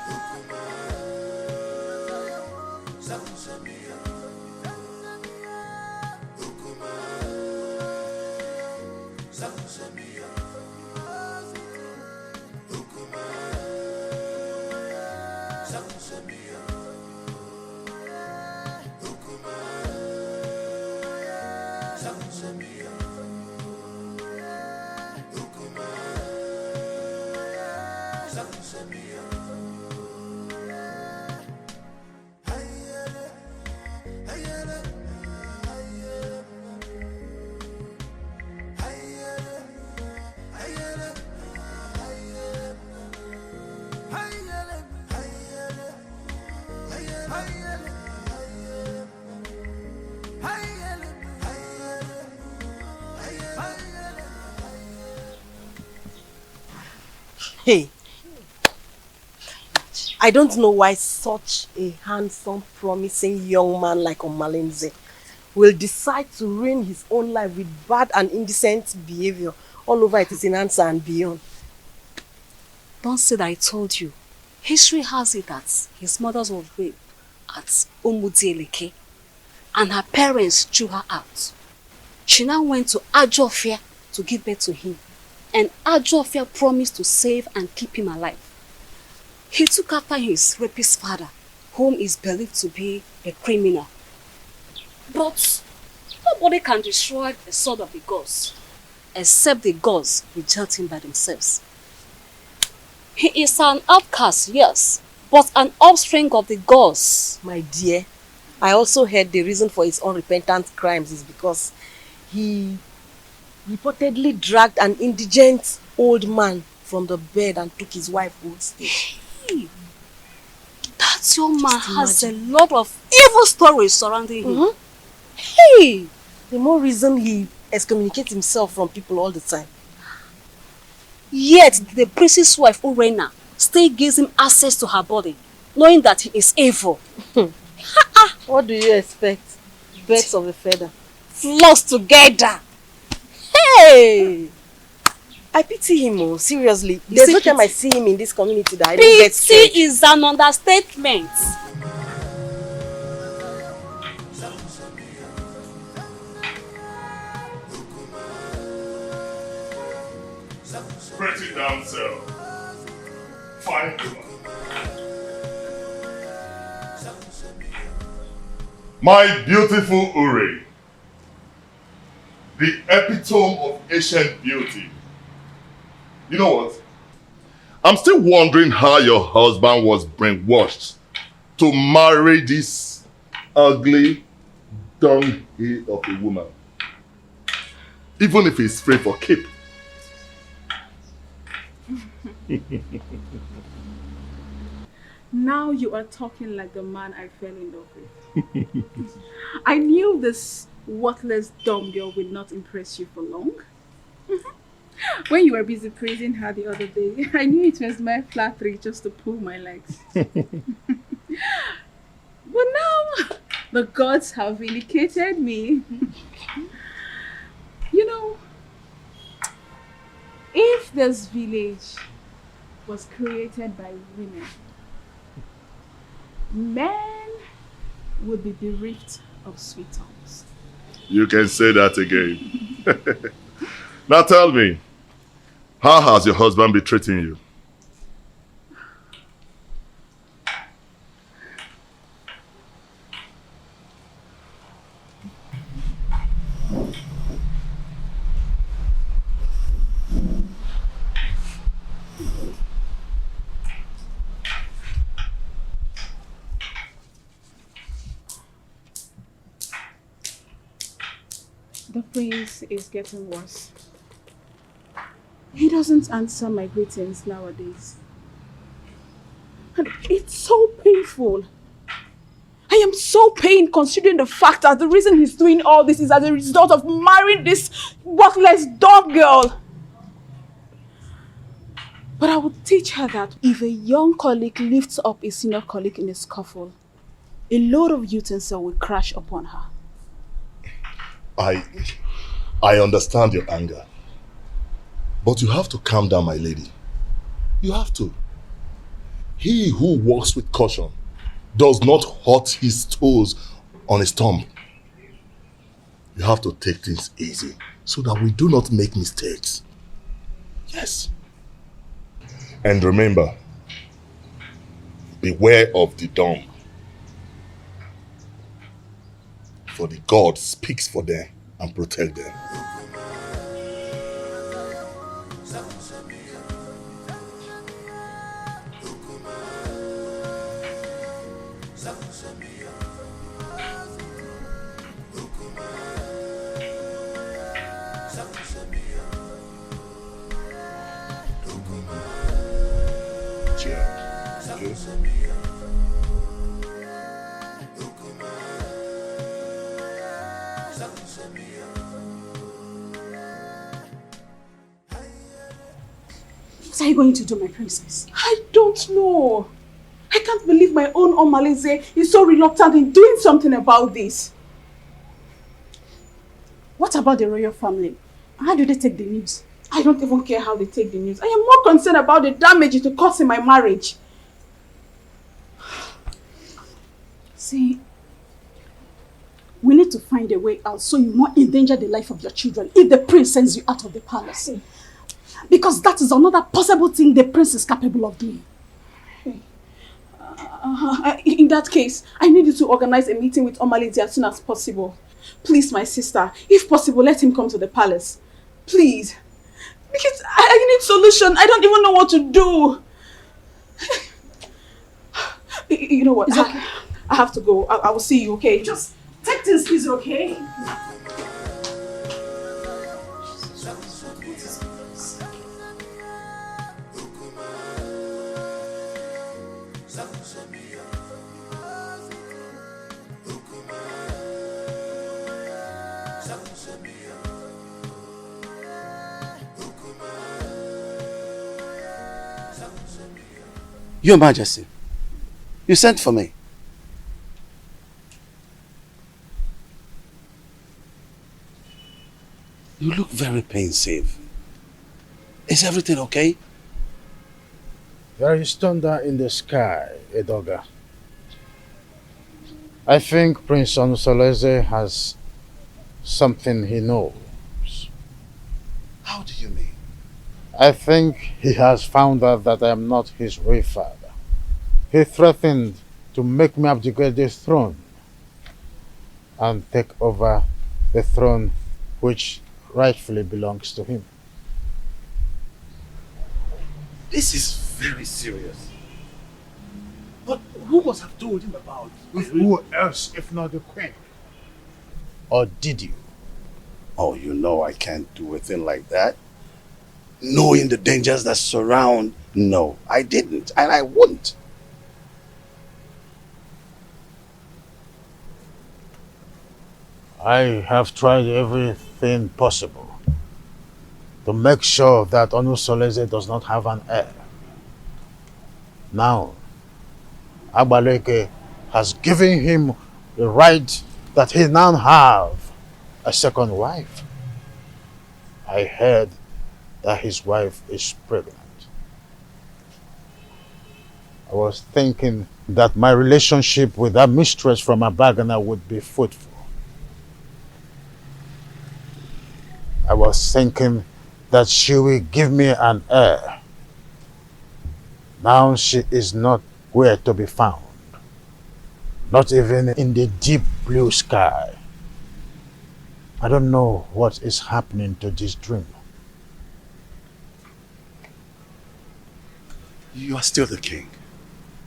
Speaker 7: Hey, I don't know why such a handsome, promising young man like Omalinze will decide to ruin his own life with bad and indecent behavior all over Etisinansa and beyond.
Speaker 10: Don't say that I told you. History has it that his mother was raped at Omudieleke and her parents threw her out. She now went to Ajofia to give birth to him, and Ajofia promised to save and keep him alive. He took after his rapist father, whom is believed to be a criminal. But nobody can destroy the sword of the gods, except the gods reject him by themselves. He is an outcast, yes, but an offspring of the gods.
Speaker 5: My dear, I also heard the reason for his unrepentant crimes is because he reportedly dragged an indigent old man from the bed and took his wife gold stage.
Speaker 10: Hey, that young man has a lot of evil stories surrounding him.
Speaker 5: Hey, the more reason he excommunicates himself from people all the time.
Speaker 10: Yet the priest's wife, Urena, still gives him access to her body, knowing that he is evil.
Speaker 5: What do you expect? Birds of a feather.
Speaker 10: Flocks together.
Speaker 5: Hey! I pity him, oh, seriously. There's no time I see him in this community that I don't get scared.
Speaker 10: Pity is an understatement.
Speaker 8: Pretty damsel. Fine woman. My beautiful Uri, the epitome of ancient beauty. You know what? I'm still wondering how your husband was brainwashed to marry this ugly dunghill of a woman. Even if he's free for keep.
Speaker 17: Now you are talking like the man I fell in love with. I knew this worthless dumb girl would not impress you for long. When you were busy praising her the other day, I knew it was my flattery just to pull my legs. But now, the gods have vindicated me. You know, if this village was created by women, men would be bereft of sweet tongues.
Speaker 8: You can say that again. Now tell me, how has your husband been treating you?
Speaker 17: The prince is getting worse. He doesn't answer my greetings nowadays. And it's so painful. I am so pained considering the fact that the reason he's doing all this is as a result of marrying this worthless dog girl. But I would teach her that if a young colleague lifts up a senior colleague in a scuffle, a load of utensil will crash upon her.
Speaker 8: I understand your anger. But you have to calm down, my lady. You have to. He who walks with caution does not hurt his toes on his thumb. You have to take things easy so that we do not make mistakes. Yes. And remember, beware of the dumb. For the God speaks for them and protect them.
Speaker 17: What are you going to do, my princess? I don't know. I can't believe my own Omalize is so reluctant in doing something about this. What about the royal family? How do they take the news? I don't even care how they take the news. I am more concerned about the damage it will cause in my marriage.
Speaker 13: need to find a way out so you won't endanger the life of your children if the prince sends you out of the palace. Because that is another possible thing the prince is capable of doing.
Speaker 17: In that case, I need you to organize a meeting with Omalidi as soon as possible. Please, my sister, if possible, let him come to the palace. Please. Because I need solution. I don't even know what to do. You know what? I have to go. I will see you, okay? Just take things easy, okay?
Speaker 11: Your Majesty, you sent for me. You look very pensive. Is everything okay?
Speaker 6: There is thunder in the sky, Edoga. I think Prince Onusoleze has something he knows.
Speaker 11: How do you mean?
Speaker 6: I think he has found out that I am not his real father. He threatened to make me abdicate the throne and take over the throne which rightfully belongs to him.
Speaker 11: This is very serious. But who must have told him about it?
Speaker 6: Who else if not the queen? Or did you?
Speaker 11: Oh, you know I can't do a thing like that. Knowing the dangers that surround, no, I didn't, and I wouldn't.
Speaker 6: I have tried everything possible to make sure that Onusoleze does not have an heir. Now, Agbaleke has given him the right that he now have a second wife. I heard that his wife is pregnant. I was thinking that my relationship with that mistress from Abagana would be fruitful. I was thinking that she will give me an heir. Now she is not where to be found. Not even in the deep blue sky. I don't know what is happening to this dream.
Speaker 11: You are still the king.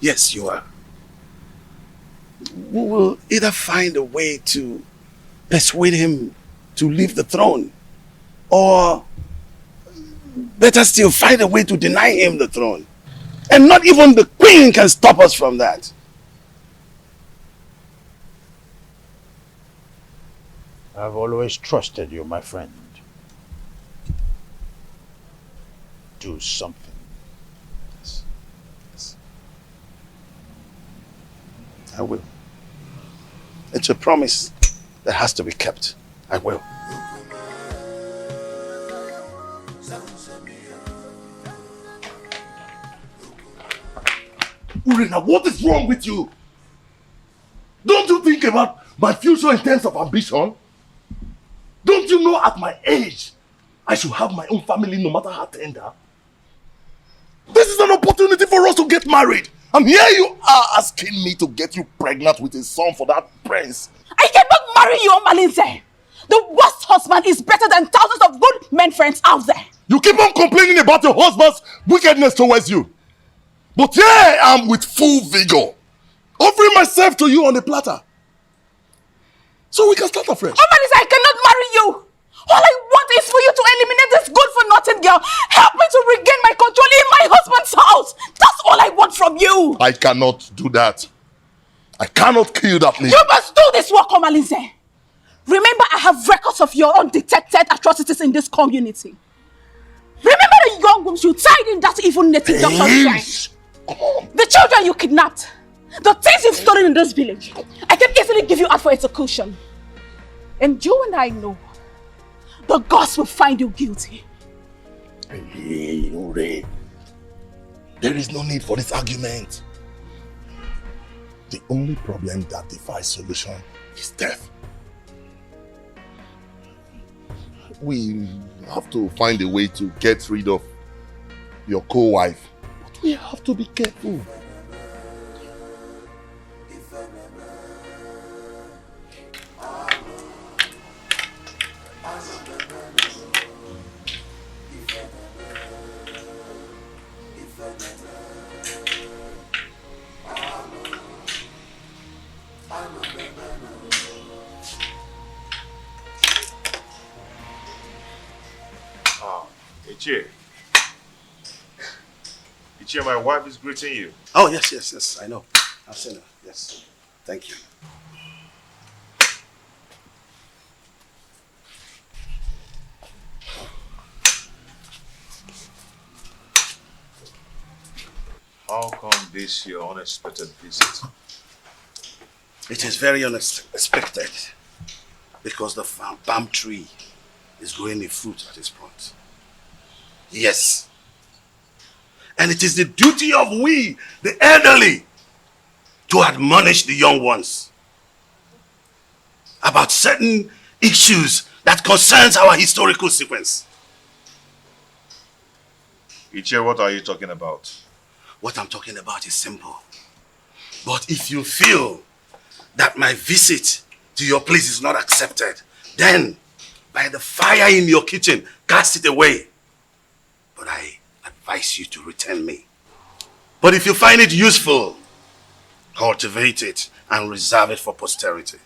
Speaker 11: Yes, you are. We will either find a way to persuade him to leave the throne, or better still, find a way to deny him the throne. And not even the queen can stop us from that.
Speaker 6: I've always trusted you, my friend. Do something.
Speaker 11: I will. It's a promise that has to be kept. I will.
Speaker 8: Urena, what is wrong with you? Don't you think about my future in terms of ambition? Don't you know at my age, I should have my own family no matter how tender? This is an opportunity for us to get married. And here you are asking me to get you pregnant with a son for that prince.
Speaker 17: I cannot marry you, Omalinze. The worst husband is better than thousands of good men friends out there.
Speaker 8: You keep on complaining about your husband's wickedness towards you. But here I am with full vigor, offering myself to you on a platter. So we can start afresh.
Speaker 17: Omalinze, I cannot marry you. All I want is for you to eliminate this good-for-nothing girl. Help me to regain my control in my husband's house. That's all I want from you.
Speaker 8: I cannot do that. I cannot kill that lady.
Speaker 17: You must do this work, Omalinze. Remember, I have records of your undetected atrocities in this community. Remember the young women you tied in that evil native doctor's shrine. The children you kidnapped. The things you've stolen in this village. I can easily give you out for execution. And you and I know the gods will find you guilty.
Speaker 8: Hey, Ure. There is no need for this argument. The only problem that defies solution is death. we have to find a way to get rid of your co-wife. But we have to be careful.
Speaker 4: Ichie, my wife is greeting you.
Speaker 11: Oh, yes, I know. I've seen her, yes. Thank you.
Speaker 4: How come this your unexpected visit?
Speaker 11: It is very unexpected because the palm tree is growing a fruit at its front. Yes. And it is the duty of we, the elderly, to admonish the young ones about certain issues that concerns our historical sequence.
Speaker 4: Ichie, what are you talking about?
Speaker 11: What I'm talking about is simple. But if you feel that my visit to your place is not accepted, then by the fire in your kitchen, cast it away. But I advise you to return me. But if you find it useful, cultivate it and reserve it for posterity.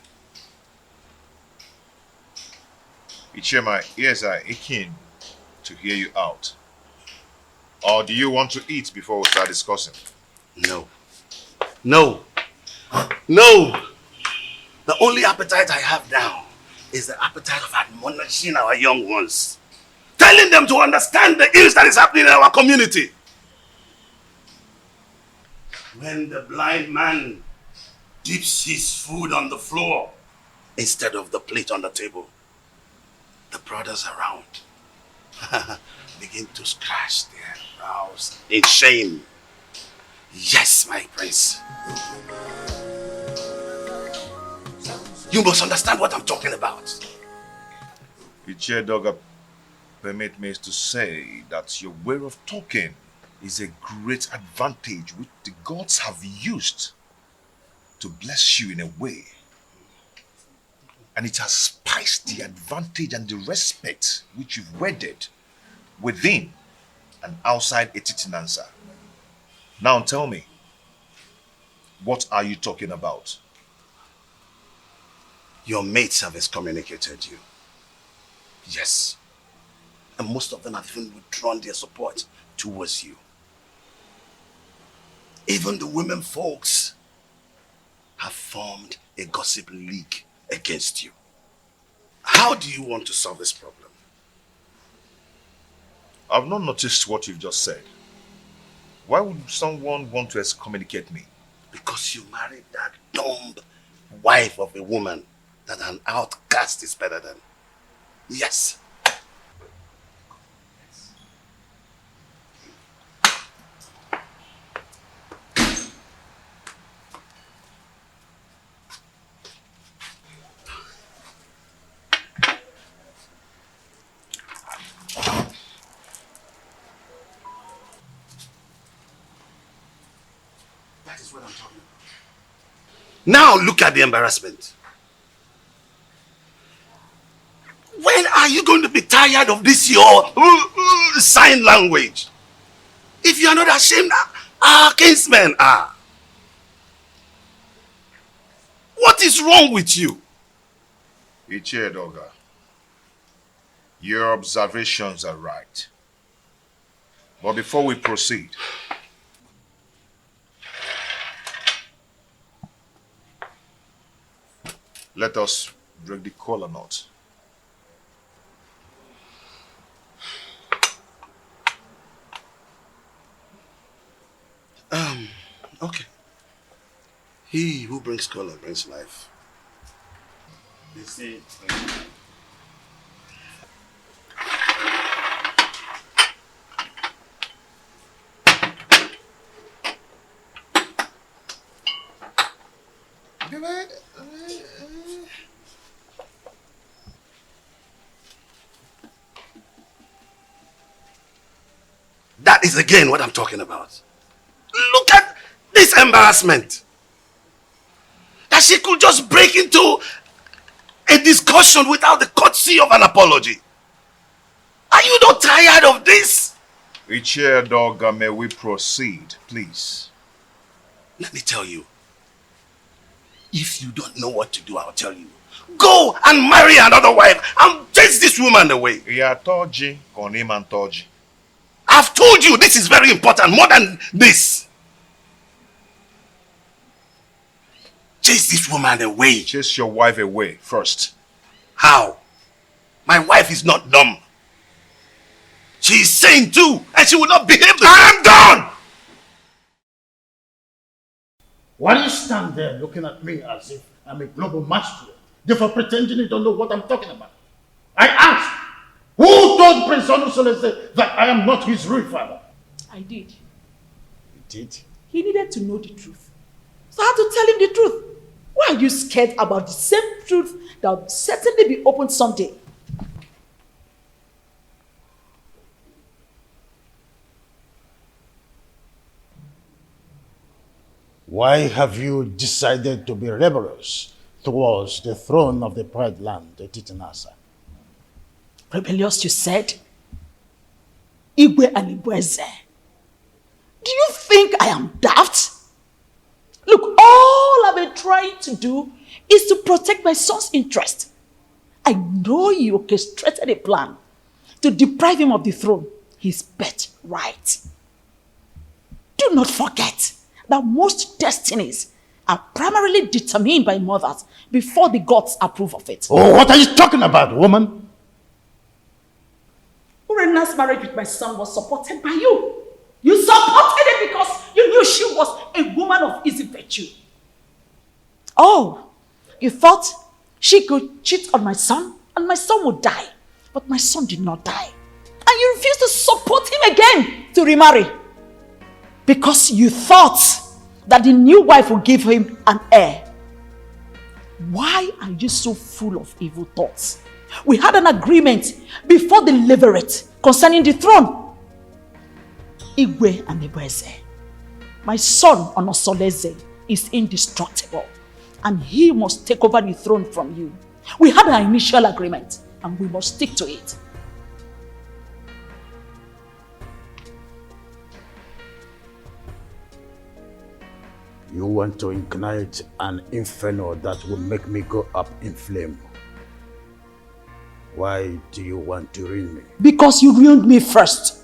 Speaker 4: Ichie, my ears are aching to hear you out. Or do you want to eat before we start discussing?
Speaker 11: No. No. No! The only appetite I have now is the appetite of admonishing our young ones. Telling them to understand the ills that is happening in our community. When the blind man dips his food on the floor instead of the plate on the table, the brothers around begin to scratch their brows in shame. Yes, my prince. You must understand what I'm talking about.
Speaker 4: Ichie Doga, permit me to say that your way of talking is a great advantage which the gods have used to bless you in a way. And it has spiced the advantage and the respect which you've wedded within and outside Etitinansa. Now tell me, what are you talking about?
Speaker 11: Your mates have excommunicated you. Yes. And most of them have even withdrawn their support towards you. Even the women folks have formed a gossip league against you. How do you want to solve this problem?
Speaker 4: I've not noticed what you've just said. Why would someone want to excommunicate me?
Speaker 11: Because you married that dumb wife of a woman that an outcast is better than. Yes. That is what I'm talking about. Now look at the embarrassment. When are you going to be tired of this your sign language? If you are not ashamed, our kinsmen are. What is wrong with you?
Speaker 4: Ichie Doga, your observations are right. But before we proceed, let us break the kola knot.
Speaker 11: Okay. He who brings color brings life.
Speaker 4: They say,
Speaker 11: That is again what I'm talking about. Look at this embarrassment. That she could just break into a discussion without the courtesy of an apology. Are you not tired of this?
Speaker 4: Ichie, may we proceed, please?
Speaker 11: Let me tell you. If you don't know what to do, I'll tell you. Go and marry another wife and chase this woman away. I've told you this is very important, more than this. Chase this woman away.
Speaker 4: Chase your wife away first.
Speaker 11: How? My wife is not dumb. She is sane too, and she will not behave the I'm done!
Speaker 6: Why do you stand there looking at me as if I'm a global masquerade, therefore pretending you don't know what I'm talking about? I asked, who told Prince Onusolese that I am not his real father?
Speaker 16: I did.
Speaker 6: You did?
Speaker 16: He needed to know the truth. So I had to tell him the truth. Why are you scared about the same truth that will certainly be opened someday?
Speaker 6: Why have you decided to be rebellious towards the throne of the Pride Land, the Titanasa?
Speaker 16: Rebellious, you said? Igwe and Igweze. Do you think I am daft? Look, all I've been trying to do is to protect my son's interest. I know you orchestrated a plan to deprive him of the throne, his birthright. Do not forget that most destinies are primarily determined by mothers before the gods approve of it.
Speaker 6: Oh, what are you talking about, woman?
Speaker 16: Urena's marriage with my son was supported by you. You supported it because you knew she was a woman of easy virtue. Oh, you thought she could cheat on my son and my son would die. But my son did not die. And you refused to support him again to remarry. Because you thought that the new wife would give him an heir. Why are you so full of evil thoughts? We had an agreement before the levirate concerning the throne. Igwe and Igweze. My son Onosoleze is indestructible and he must take over the throne from you. We had an initial agreement and we must stick to it.
Speaker 6: You want to ignite an inferno that will make me go up in flame. Why do you want to ruin me?
Speaker 16: Because you ruined me first.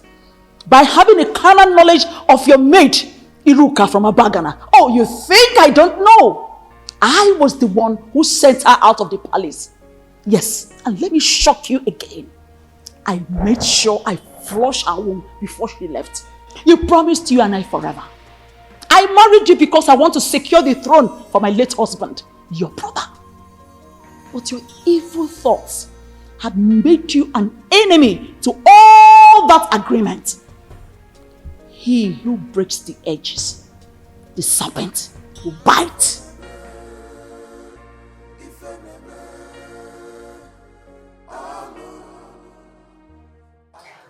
Speaker 16: By having a carnal knowledge of your mate, Iruka from Abagana. Oh, you think I don't know? I was the one who sent her out of the palace. Yes, and let me shock you again. I made sure I flushed her womb before she left. You promised you and I forever. I married you because I want to secure the throne for my late husband, your brother. But your evil thoughts had made you an enemy to all that agreement. He who breaks the edges, the serpent will bite.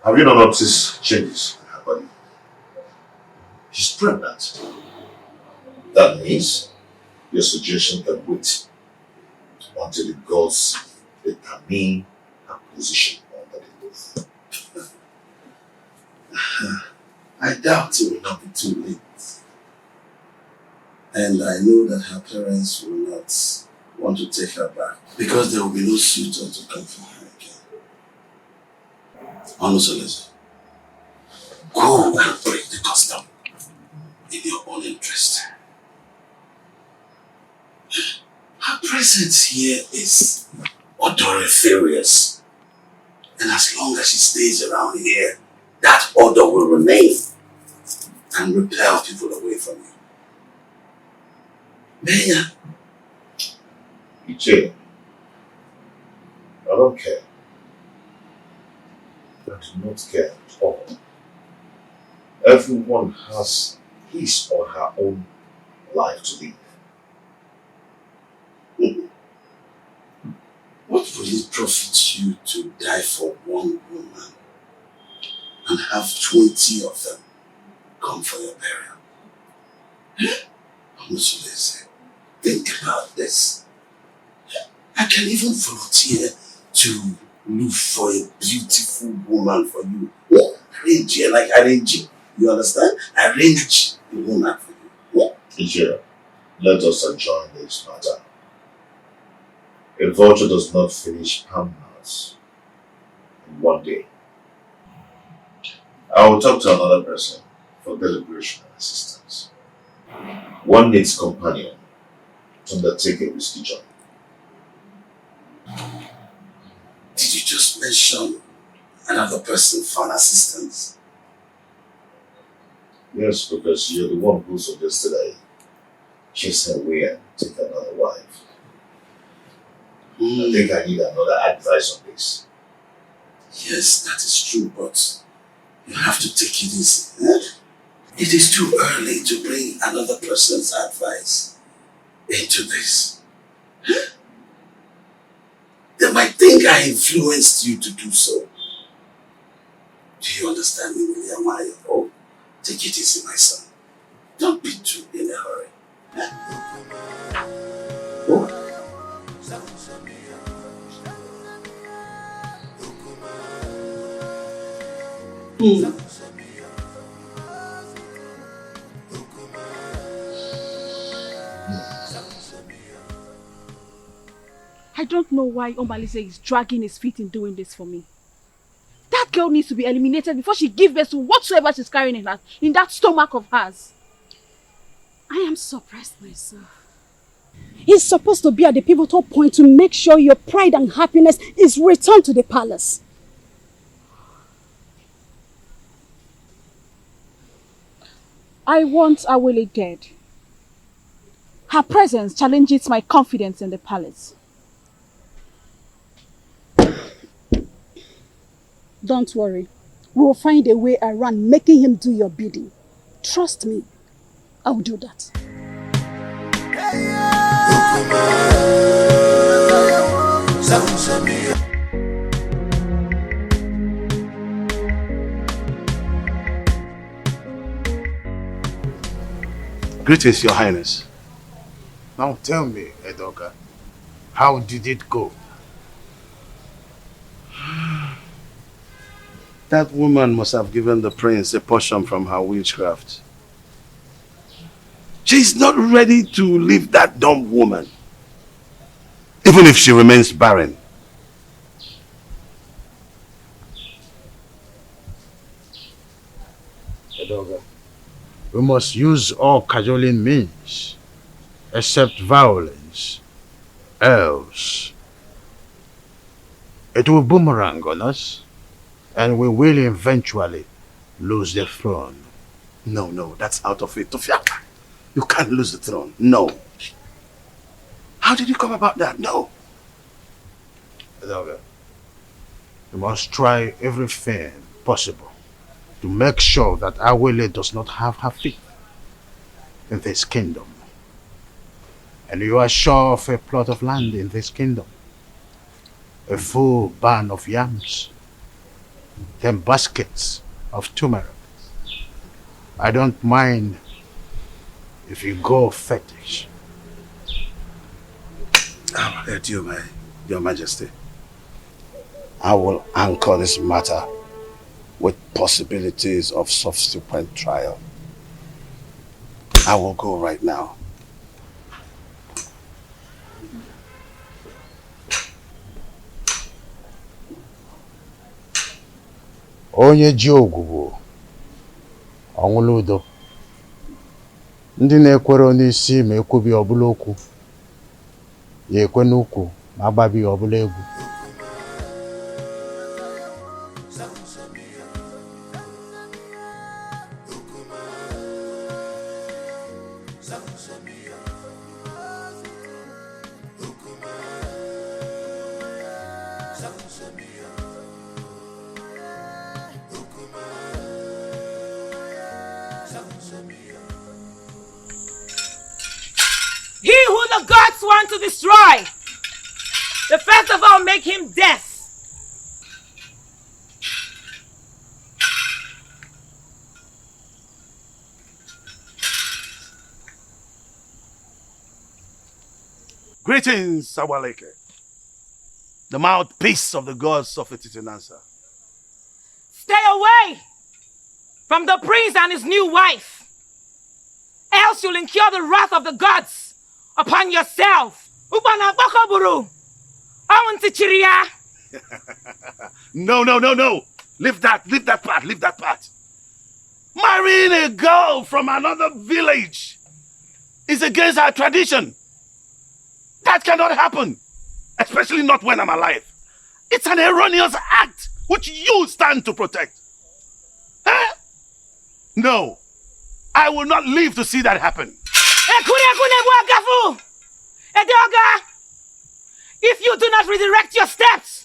Speaker 4: Have you not noticed changes in her body? She's pregnant. That means your suggestion can wait until the gods determine her position under the roof.
Speaker 11: I doubt it will not be too late. And I know that her parents will not want to take her back because there will be no suitor to come for her again. Onusolese, go and break the custom in your own interest. Her presence here is odoriferous. And as long as she stays around here, that odor will remain and repel people away from you. Maya.
Speaker 4: Ichie, I don't care. I do not care at all. Everyone has his or her own life to live.
Speaker 11: What will it profit you to die for one woman and have 20 of them come for your burial. Honestly, think about this. I can even volunteer to look for a beautiful woman for you. Arrange it. You understand? Arrange the woman for you.
Speaker 4: Teacher, let us adjourn this matter. A vulture does not finish palm-nuts in one day. I will talk to another person for deliberation and assistance. One needs companion to undertake a risky journey.
Speaker 11: Did you just mention another person for an assistance?
Speaker 4: Yes, because you're the one who suggested I chase her away and take another wife. I think I need another advice on this.
Speaker 11: Yes, that is true, but you have to take it easy. It is too early to bring another person's advice into this. They might think I influenced you to do so. Do you understand me, William? Oh, take it easy, my son. Don't be too in a hurry. Oh.
Speaker 5: I don't know why Omalize is dragging his feet in doing this for me. That girl needs to be eliminated before she gives birth to whatsoever she's carrying in that stomach of hers. I am surprised myself.
Speaker 10: He's supposed to be at the pivotal point to make sure your pride and happiness is returned to the palace.
Speaker 5: I want Awele dead. Her presence challenges my confidence in the palace.
Speaker 10: Don't worry. We will find a way around making him do your bidding. Trust me. I will do that.
Speaker 6: Greetings, Your Highness. Now tell me, Edoga, how did it go? That woman must have given the prince a portion from her witchcraft. She's not ready to leave that dumb woman, even if she remains barren. Edoga, we must use all cajoling means, except violence. Else, it will boomerang on us, and we will eventually lose the throne. No, that's out of it. Tofiaka, you can't lose the throne. No. How did you come about that? No. Edoga, we must try everything possible to make sure that Awele does not have her feet in this kingdom. And you are sure of a plot of land in this kingdom, a full barn of yams, 10 baskets of turmeric. I don't mind if you go fetish. Your Majesty, I will anchor this matter with possibilities of subsequent trial. I will go right now. Onye ji ogwugwu ọnwụla udo. Ndị na-ekwere n'isi ma ekwubi ọbụla okwu, ya ekwe n'ukwu ma agbabi ọbụla egwu.
Speaker 12: He who the gods want to destroy, the first of all make him death.
Speaker 11: Greetings, Awaleke, the mouthpiece of the gods of Etitinansa.
Speaker 12: Stay away from the prince and his new wife, else you'll incur the wrath of the gods upon yourself. Ubana Bokoburu, Awantichiria.
Speaker 11: No. Leave that part. Marrying a girl from another village is against our tradition. That cannot happen, especially not when I'm alive. It's an erroneous act which you stand to protect. Huh? No, I will not live to see that happen.
Speaker 12: If you do not redirect your steps,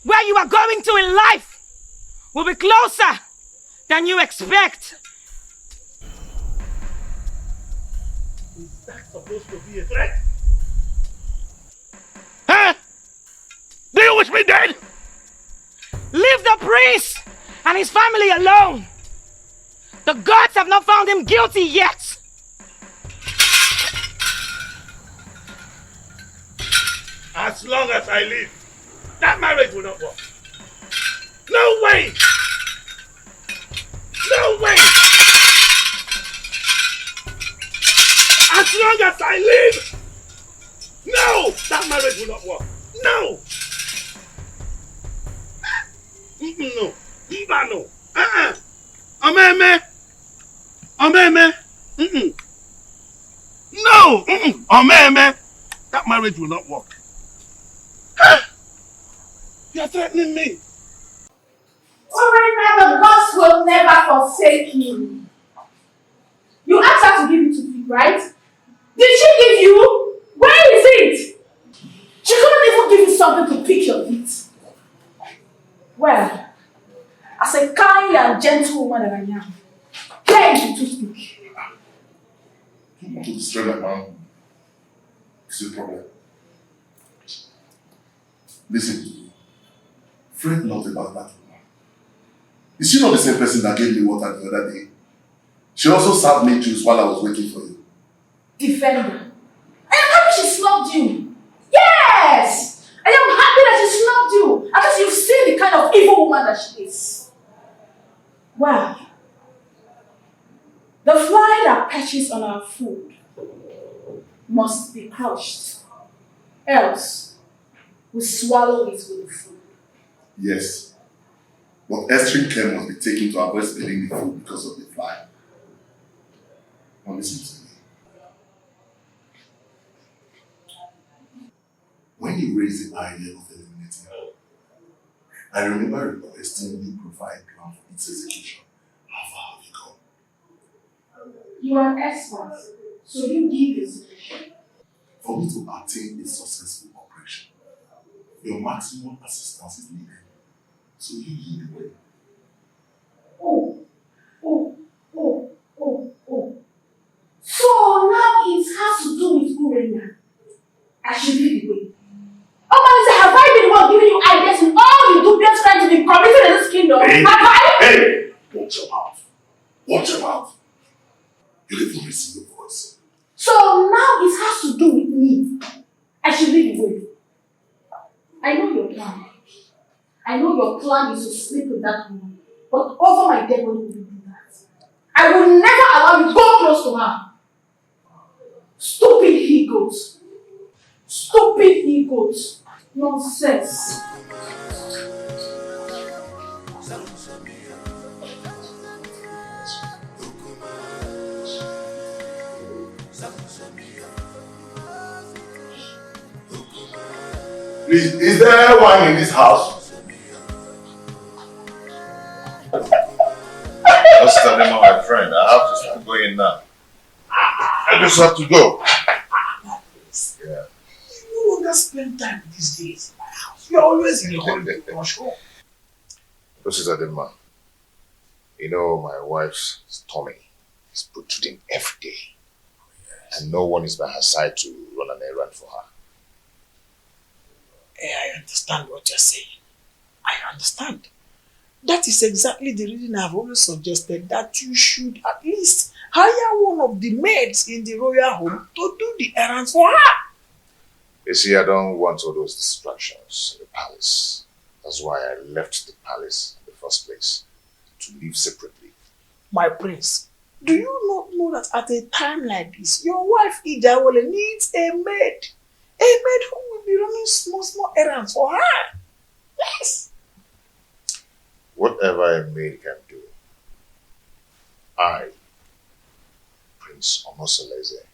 Speaker 12: where you are going to in life will be closer than you expect.
Speaker 11: Is that supposed to be a threat? Huh? Do you wish me dead?
Speaker 12: Leave the priest and his family alone. The gods have not found him guilty yet.
Speaker 11: As long as I live, that marriage will not work. No way! No way! As long as I live, no! That marriage will not work. No! No. Iba no. Ameme. No! Ameme. That marriage will not work. You're threatening me.
Speaker 14: Alright, now the gods will never forsake you. You asked her to give you to feed, right? Did she give you? Where is it? She couldn't even give you something to pick your feet. Well, as a kind and gentle woman that I am, here is the toothpick.
Speaker 8: You want to destroy that man? It's your problem. Listen, fret not about that woman. Is she not the same person that gave me water the other day? She also served me juice while I was waiting for you.
Speaker 14: Defender. I am happy she snubbed you. Yes! I am happy that she snubbed you. At least you've seen the kind of evil woman that she is. Well, the fly that perches on our food must be crushed. Else, we swallow it with the food.
Speaker 8: Yes. But extreme care must be taken to avoid spilling the food because of the fly. Now listen to me. When you raised the idea of eliminating her, I remember requesting you provide plan for its execution. How far have you gone?
Speaker 14: You are an expert, so you give the solution.
Speaker 8: For me to attain a successful operation, your maximum assistance is needed. So you lead the way.
Speaker 14: So now it has to do with Urena. I should lead the way. Oh, have I been the one giving you ideas in all the dubious crimes to be committed in this kingdom?
Speaker 8: Hey,
Speaker 14: have I?
Speaker 8: hey! Watch your mouth. Watch your mouth. You didn't receive your voice.
Speaker 14: So now it has to do with me. I should lead the way. I know your plan. I know your plan is to sleep with that woman. But over my dead body, will you do that? I will never allow you to go close to her. Stupid egos. Stupid egos. Nonsense.
Speaker 8: Please, is there wine in this house?
Speaker 4: Just tell him, my friend, I have to start going now. I just have to go. Yeah.
Speaker 15: You no longer spend time these days in my house. You're always in a hurry to rush home.
Speaker 4: This is Adema. You know, my wife's tummy is protruding every day. Yes. And no one is by her side to run an errand for her.
Speaker 15: I understand what you're saying. I understand. That is exactly the reason I've always suggested that you should at least hire one of the maids in the royal home to do the errands for her.
Speaker 4: You see, I don't want all those distractions in the palace. That's why I left the palace in the first place, to live separately.
Speaker 15: My prince, do you not know that at a time like this, your wife Ijawole needs a maid? A maid who will be running small errands for her. Yes.
Speaker 4: Whatever a maid can do, I, Prince Omosoleze,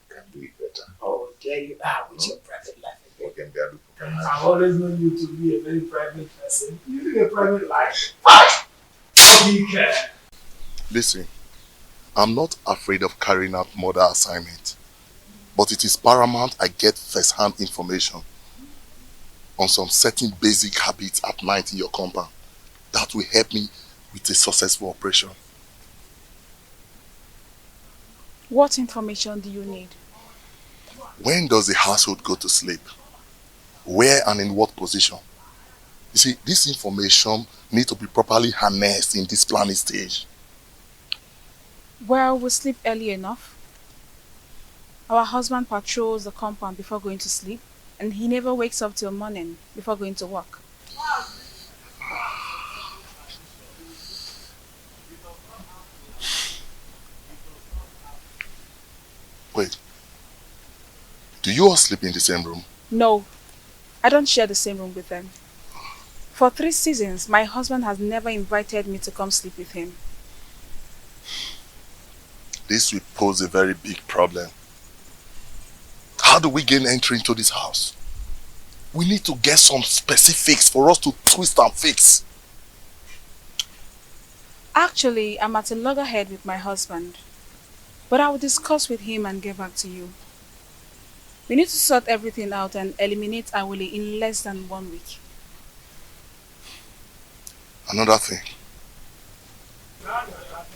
Speaker 4: can do it better.
Speaker 15: Oh, there you are with your private life again.
Speaker 4: Okay,
Speaker 15: I've always known you to be a very private person. You live a private life. You care.
Speaker 8: Listen, I'm not afraid of carrying out murder assignment, but it is paramount I get first-hand information on some certain basic habits at night in your compound that will help me with a successful operation.
Speaker 17: What information do you need?
Speaker 8: When does the household go to sleep? Where and in what position? You see, this information needs to be properly harnessed in this planning stage.
Speaker 17: Well, we sleep early enough. Our husband patrols the compound before going to sleep, and he never wakes up till morning before going to work.
Speaker 8: Wait, do you all sleep in the same room?
Speaker 17: No, I don't share the same room with them. For 3 seasons, my husband has never invited me to come sleep with him.
Speaker 8: This will pose a very big problem. How do we gain entry into this house? We need to get some specifics for us to twist and fix.
Speaker 17: Actually, I'm at a loggerhead with my husband, but I will discuss with him and get back to you. We need to sort everything out and eliminate Awole in less than 1 week.
Speaker 8: Another thing.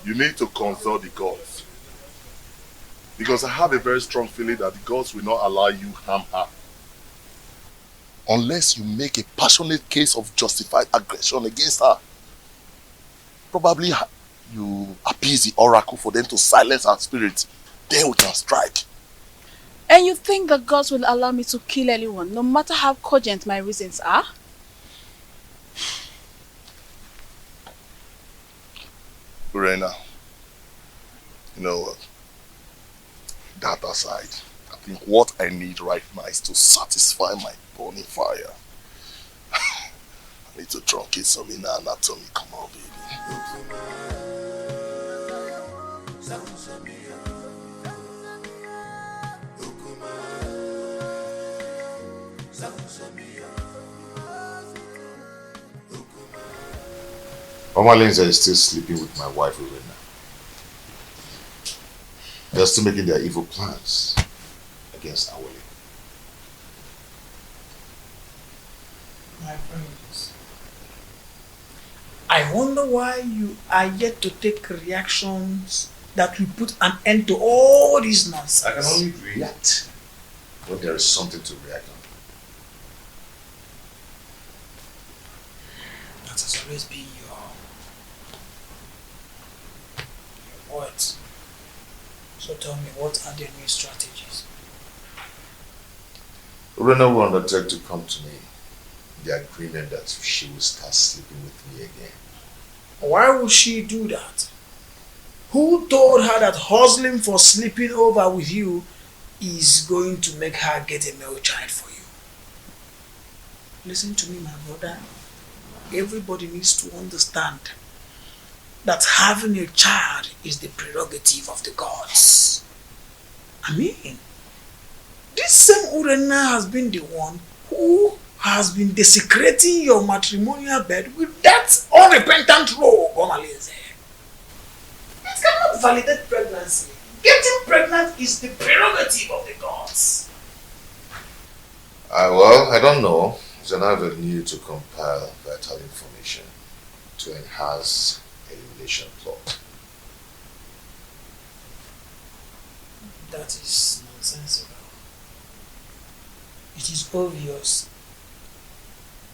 Speaker 8: You need to consult the gods. Because I have a very strong feeling that the gods will not allow you harm her. Unless you make a passionate case of justified aggression against her. Probably you appease the oracle for them to silence her spirit. Then we can strike.
Speaker 17: And you think the gods will allow me to kill anyone, no matter how cogent my reasons are?
Speaker 8: Urena, you know what? That aside, I think what I need right now is to satisfy my burning fire. I need to truncate some inner anatomy. Come on, baby.
Speaker 4: Mama Lindsay is still sleeping with my wife Urena. They're still making their evil plans against Awole.
Speaker 15: My friends, I wonder why you are yet to take reactions that will put an end to all this nonsense.
Speaker 4: I can only react when there is something to react on.
Speaker 15: That has always been your words. So tell me, what are the new strategies?
Speaker 4: Urena will undertake to come to me the agreement that she will start sleeping with me again.
Speaker 15: Why would she do that? Who told her that hustling for sleeping over with you is going to make her get a male child for you? Listen to me, my brother. Everybody needs to understand that having a child is the prerogative of the gods. I mean, this same Urena has been the one who has been desecrating your matrimonial bed with that unrepentant rogue, Omaleze. It cannot validate pregnancy. Getting pregnant is the prerogative of the gods.
Speaker 4: Well, I don't know. It's an avenue to compile vital information to enhance elimination plot.
Speaker 15: That is nonsensical. It is obvious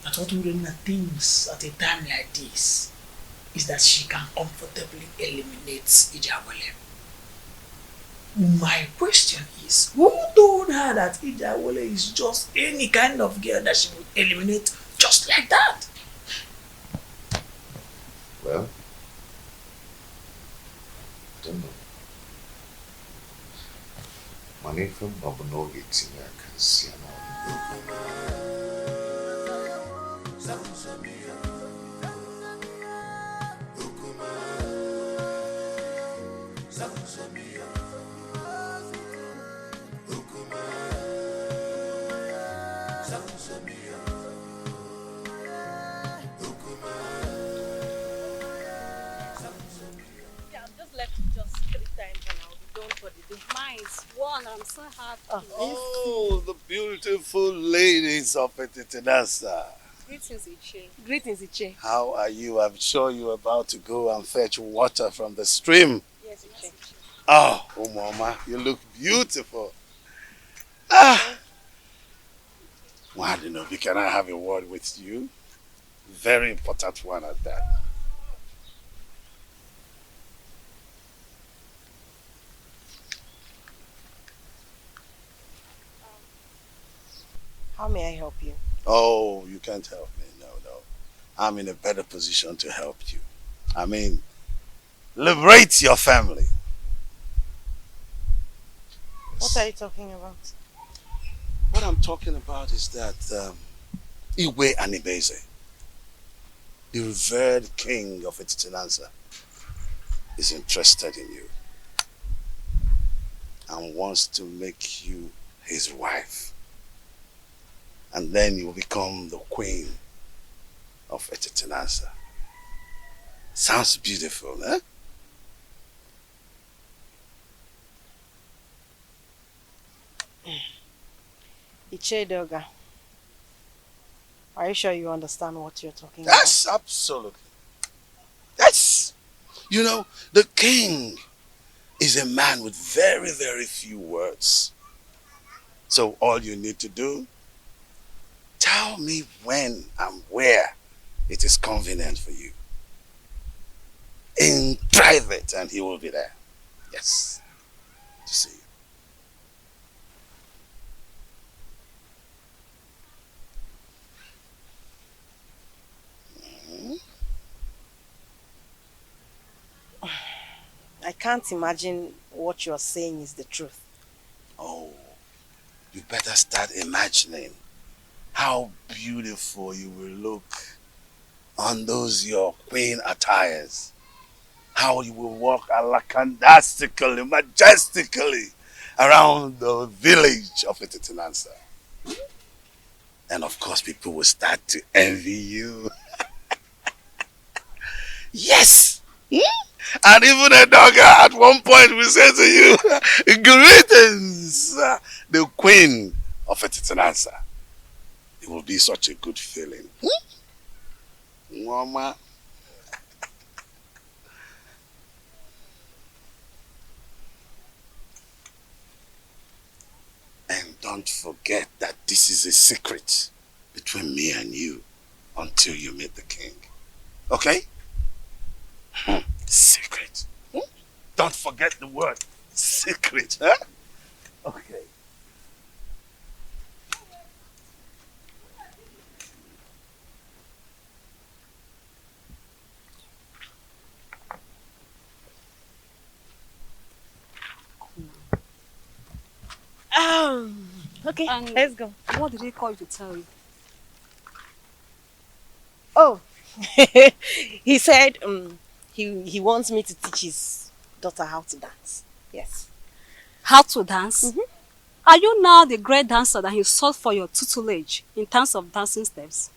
Speaker 15: that what Urena thinks at a time like this is that she can comfortably eliminate Ijawole. My question is, who told her that Ijawole is just any kind of girl that she will eliminate just like that?
Speaker 4: Well, I don't know. Money from Babuno gets in there because, you know.
Speaker 10: Mine's one. I'm so happy.
Speaker 11: Oh, the beautiful ladies of Etitinasa.
Speaker 10: Greetings, Iche.
Speaker 5: Greetings, Iche.
Speaker 11: How are you? I'm sure you're about to go and fetch water from the stream.
Speaker 5: Yes, Iche.
Speaker 11: Oh, Mama, you look beautiful. Ah! Wadinobi, can I have a word with you? Very important one at that.
Speaker 5: How may I help you?
Speaker 11: Oh, you can't help me. No. I'm in a better position to help you. I mean, liberate your family.
Speaker 5: What are you talking about?
Speaker 11: What I'm talking about is that Iwe Anibeze, the revered king of Etitinansa, is interested in you and wants to make you his wife. And then you will become the queen of Etitinansa. Sounds beautiful, eh?
Speaker 5: Ichedoga, are you sure you understand what you're talking about?
Speaker 11: Yes, absolutely. Yes. You know, the king is a man with very, very few words. So all you need to do, tell me when and where it is convenient for you. In private, and he will be there. Yes. To see you.
Speaker 5: I can't imagine what you're saying is the truth.
Speaker 11: Oh, you better start imagining how beautiful you will look on those your queen attires. How you will walk alakandastically, majestically around the village of Etitinansa. And of course, people will start to envy you. Yes! And even a dogger at one point will say to you, greetings, the queen of Etitinansa. It will be such a good feeling. Mama. And don't forget that this is a secret between me and you until you meet the king. Okay? Secret. Don't forget the word secret. Huh? Okay.
Speaker 5: Okay, let's go.
Speaker 10: What did he call you to tell you?
Speaker 5: Oh, he said he wants me to teach his daughter how to dance. Yes.
Speaker 10: How to dance? Are you now the great dancer that he sought for your tutelage in terms of dancing steps?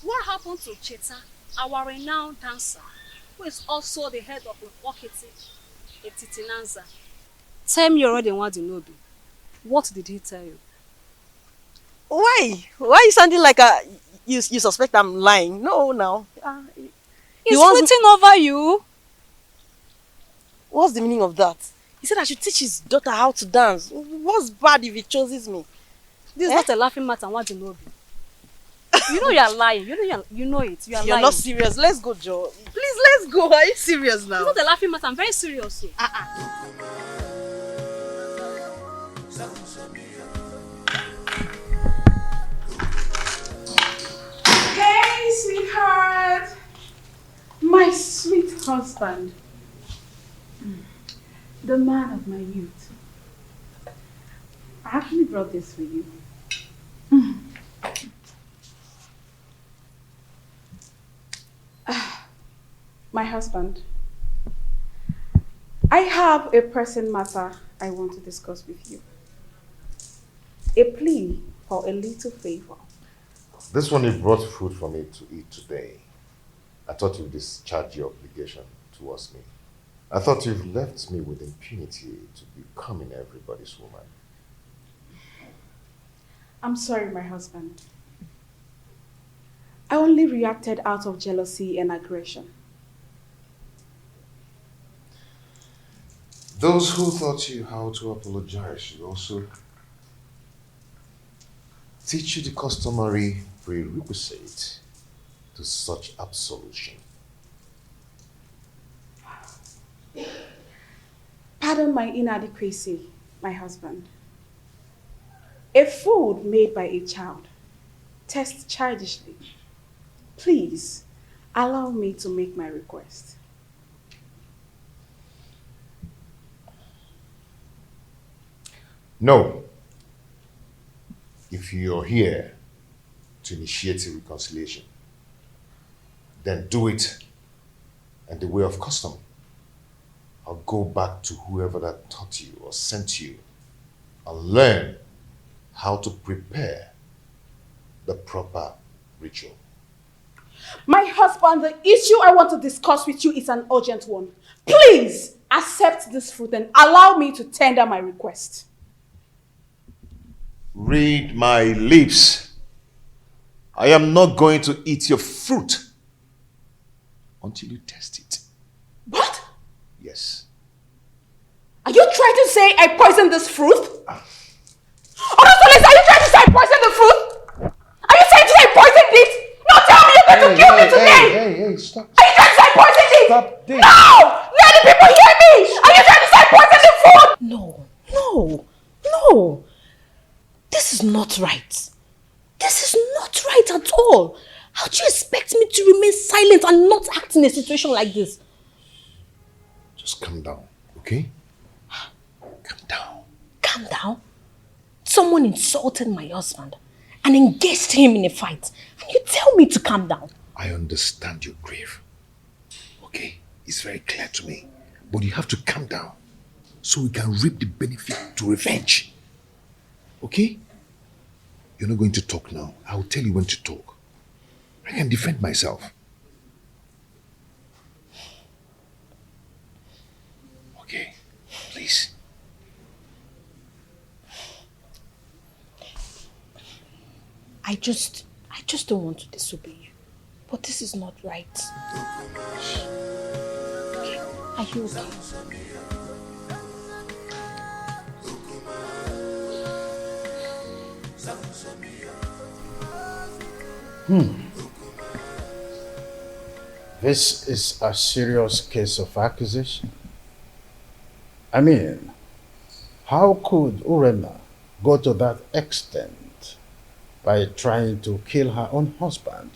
Speaker 10: What happened to Cheta, our renowned dancer, who is also the head of Okiti, Etitinansa? Tell me already what you know. What did he tell you?
Speaker 5: Why? Why are you sounding like you suspect I'm lying? No, now.
Speaker 10: He's flirting over you.
Speaker 5: What's the meaning of that? He said I should teach his daughter how to dance. What's bad if he chooses me?
Speaker 10: This is not a laughing matter. What do you know? You know you're lying. You know it. You're lying.
Speaker 5: Not serious. Let's go, Joe. Please, let's go. Are you serious now?
Speaker 10: It's not a laughing matter. I'm very serious.
Speaker 17: sweetheart. My sweet husband. The man of my youth. I actually brought this for you. My husband. I have a pressing matter I want to discuss with you. A plea for a little favor.
Speaker 4: This one you brought food for me to eat today. I thought you'd discharge your obligation towards me. I thought you've left me with impunity to becoming everybody's woman.
Speaker 17: I'm sorry, my husband. I only reacted out of jealousy and aggression.
Speaker 4: Those who taught you how to apologize should also teach you the customary prerequisite to such absolution.
Speaker 17: Pardon my inadequacy, my husband. A food made by a child tastes childishly. Please, allow me to make my request.
Speaker 4: No. If you're here to initiate a reconciliation, then do it in the way of custom. I'll go back to whoever that taught you or sent you and learn how to prepare the proper ritual.
Speaker 17: My husband, the issue I want to discuss with you is an urgent one. Please accept this fruit and allow me to tender my request.
Speaker 4: Read my lips. I am not going to eat your fruit until you test it.
Speaker 17: What?
Speaker 4: Yes.
Speaker 17: Are you trying to say I poisoned this fruit? Honestly, are you trying to say I poisoned the fruit? Are you trying to say I poisoned it? No, tell me you're going to kill me today!
Speaker 4: Hey, stop.
Speaker 17: Are you trying to say I poisoned it?
Speaker 4: Stop this.
Speaker 17: No! Let the people hear me! Are you trying to say I poisoned the food?
Speaker 5: No. This is not right. This is not right at all. How do you expect me to remain silent and not act in a situation like this?
Speaker 4: Just calm down, okay? Calm down.
Speaker 5: Calm down? Someone insulted my husband and engaged him in a fight. And you tell me to calm down.
Speaker 4: I understand your grief. Okay? It's very clear to me. But you have to calm down so we can reap the benefit to revenge. Okay? You're not going to talk now. I'll tell you when to talk. I can defend myself. Okay? Please.
Speaker 5: I just don't want to disobey you. But this is not right. Are you okay?
Speaker 6: This is a serious case of accusation. I mean, how could Urena go to that extent by trying to kill her own husband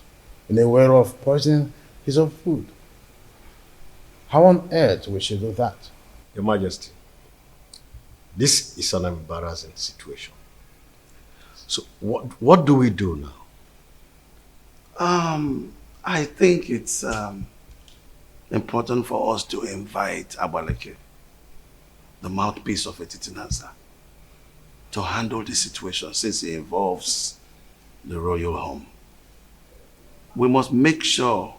Speaker 6: in a way of poisoning his own food? How on earth we should do that?
Speaker 20: Your Majesty, this is an embarrassing situation. So what do we do now?
Speaker 11: I think it's important for us to invite Abaleke, the mouthpiece of Etitinanza, to handle the situation since it involves the royal home. We must make sure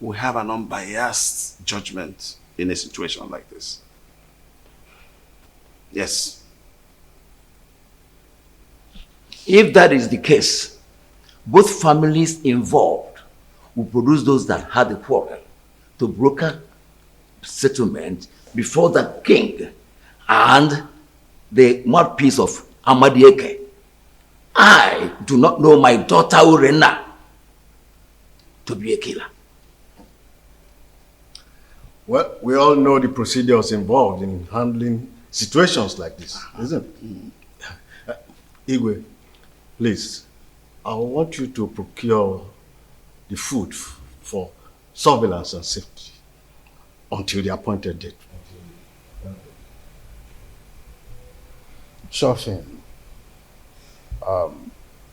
Speaker 11: we have an unbiased judgment in a situation like this. Yes.
Speaker 9: If that is the case, both families involved will produce those that had the quarrel to broker settlement before the king and the mouthpiece of AMAECHI. I do not know my daughter Urena to be a killer.
Speaker 20: Well, we all know the procedures involved in handling situations like this, isn't it? Igwe, please, I want you to procure the food for surveillance and safety until the appointed date.
Speaker 6: Sure thing.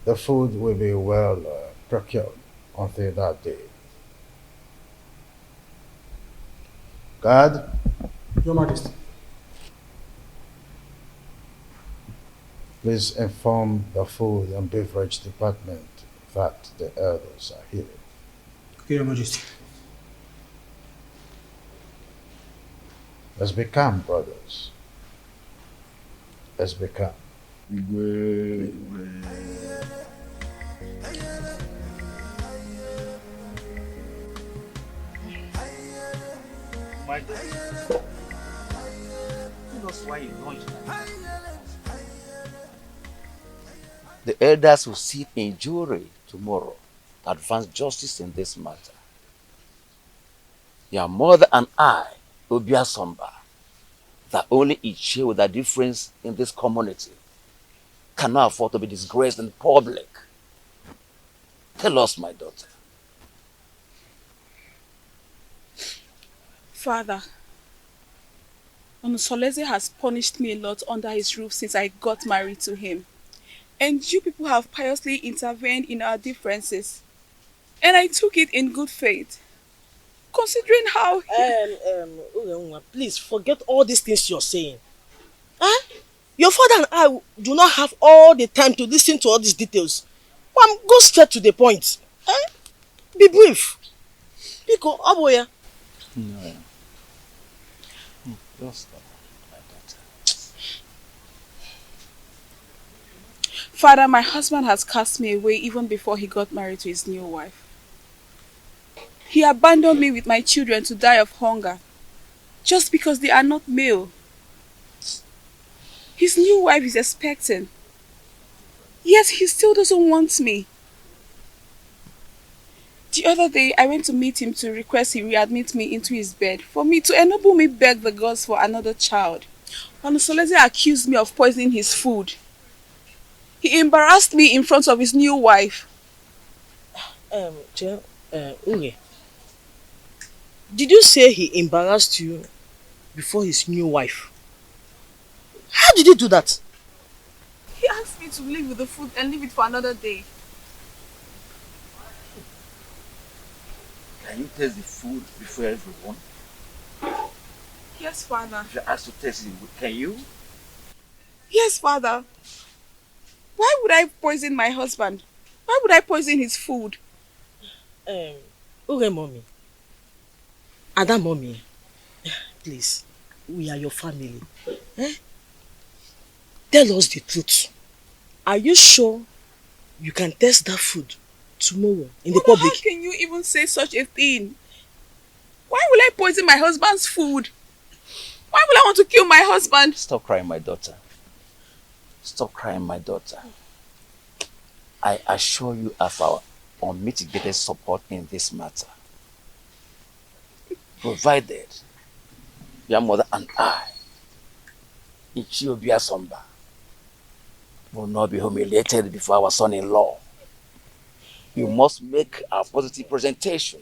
Speaker 6: The food will be well procured until that day. Guard.
Speaker 21: Your Majesty.
Speaker 6: Please inform the food and beverage department that the elders are here.
Speaker 21: Okay, Your Majesty.
Speaker 6: Let's be calm, brothers. Let's be calm.
Speaker 9: My God. Tell us why you launched that. The elders will sit in jury tomorrow to advance justice in this matter. Your mother and I, Obia Somba, that only each with a difference in this community, cannot afford to be disgraced in public. Tell us, my daughter.
Speaker 17: Father, Onusoleze has punished me a lot under his roof since I got married to him. And you people have piously intervened in our differences. And I took it in good faith. Considering how...
Speaker 22: please forget all these things you're saying. Huh? Your father and I do not have all the time to listen to all these details. Go straight to the point. Huh? Be brief. Pico, Aboya.
Speaker 9: No. Just my daughter.
Speaker 17: Father, my husband has cast me away even before he got married to his new wife. He abandoned me with my children to die of hunger, just because they are not male. His new wife is expecting, yet he still doesn't want me. The other day, I went to meet him to request he readmit me into his bed for me to enable me beg the gods for another child. Onusoleze accused me of poisoning his food. He embarrassed me in front of his new wife.
Speaker 22: Unge, did you say he embarrassed you before his new wife? How did he do that?
Speaker 17: He asked me to leave with the food and leave it for another day.
Speaker 9: Can you taste the food before everyone?
Speaker 17: Yes, Father.
Speaker 9: If you're asked to taste it, can you?
Speaker 17: Yes, Father. Why would I poison my husband? Why would I poison his food?
Speaker 22: Uge mommy. Ada mommy. Please, we are your family. Tell us the truth. Are you sure you can taste that food tomorrow in the public?
Speaker 17: How can you even say such a thing? Why will I poison my husband's food? Why will I want to kill my husband?
Speaker 9: Stop crying, my daughter. Stop crying, my daughter. I assure you of our unmitigated support in this matter. Provided your mother and I, Ichiobia Somba, will not be humiliated before our son-in-law. You must make a positive presentation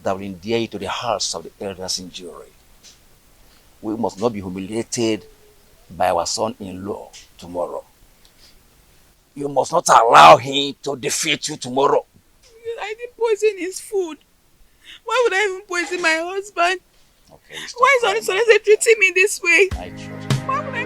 Speaker 9: that will endear you to the hearts of the elders in jury. We must not be humiliated by our son-in-law tomorrow. You must not allow him to defeat you tomorrow.
Speaker 17: I didn't poison his food. Why would I even poison my husband?
Speaker 9: Okay,
Speaker 17: why is Onusoleze treating me this way?
Speaker 9: I trust you.
Speaker 17: Why would I...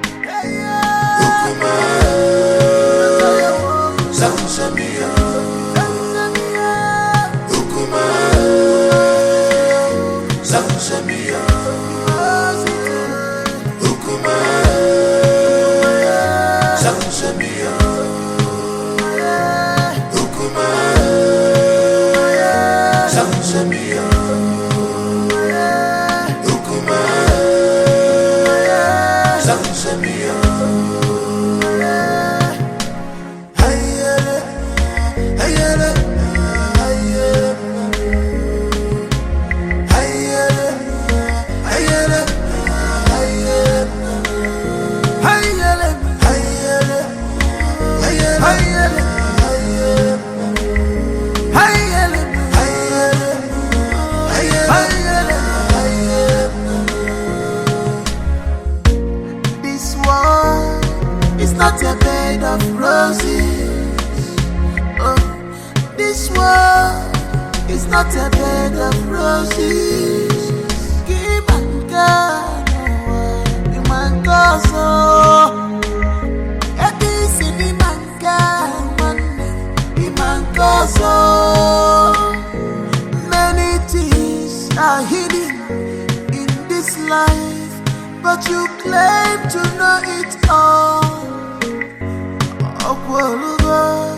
Speaker 19: not a bed of roses. Give and God, be my gozo. Every city man God, be my gozo. Many things are hidden in this life, but you claim to know it all. Oh,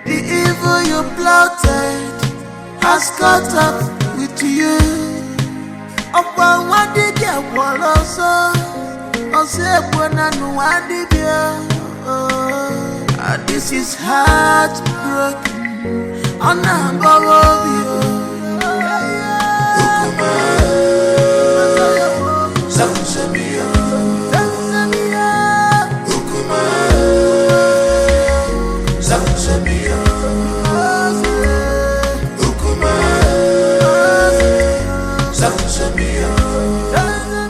Speaker 19: the evil you plotted has caught up with you. Upon what did you want also? I said, when I know what did you? This is heartbroken. On above you.
Speaker 11: Zakusamia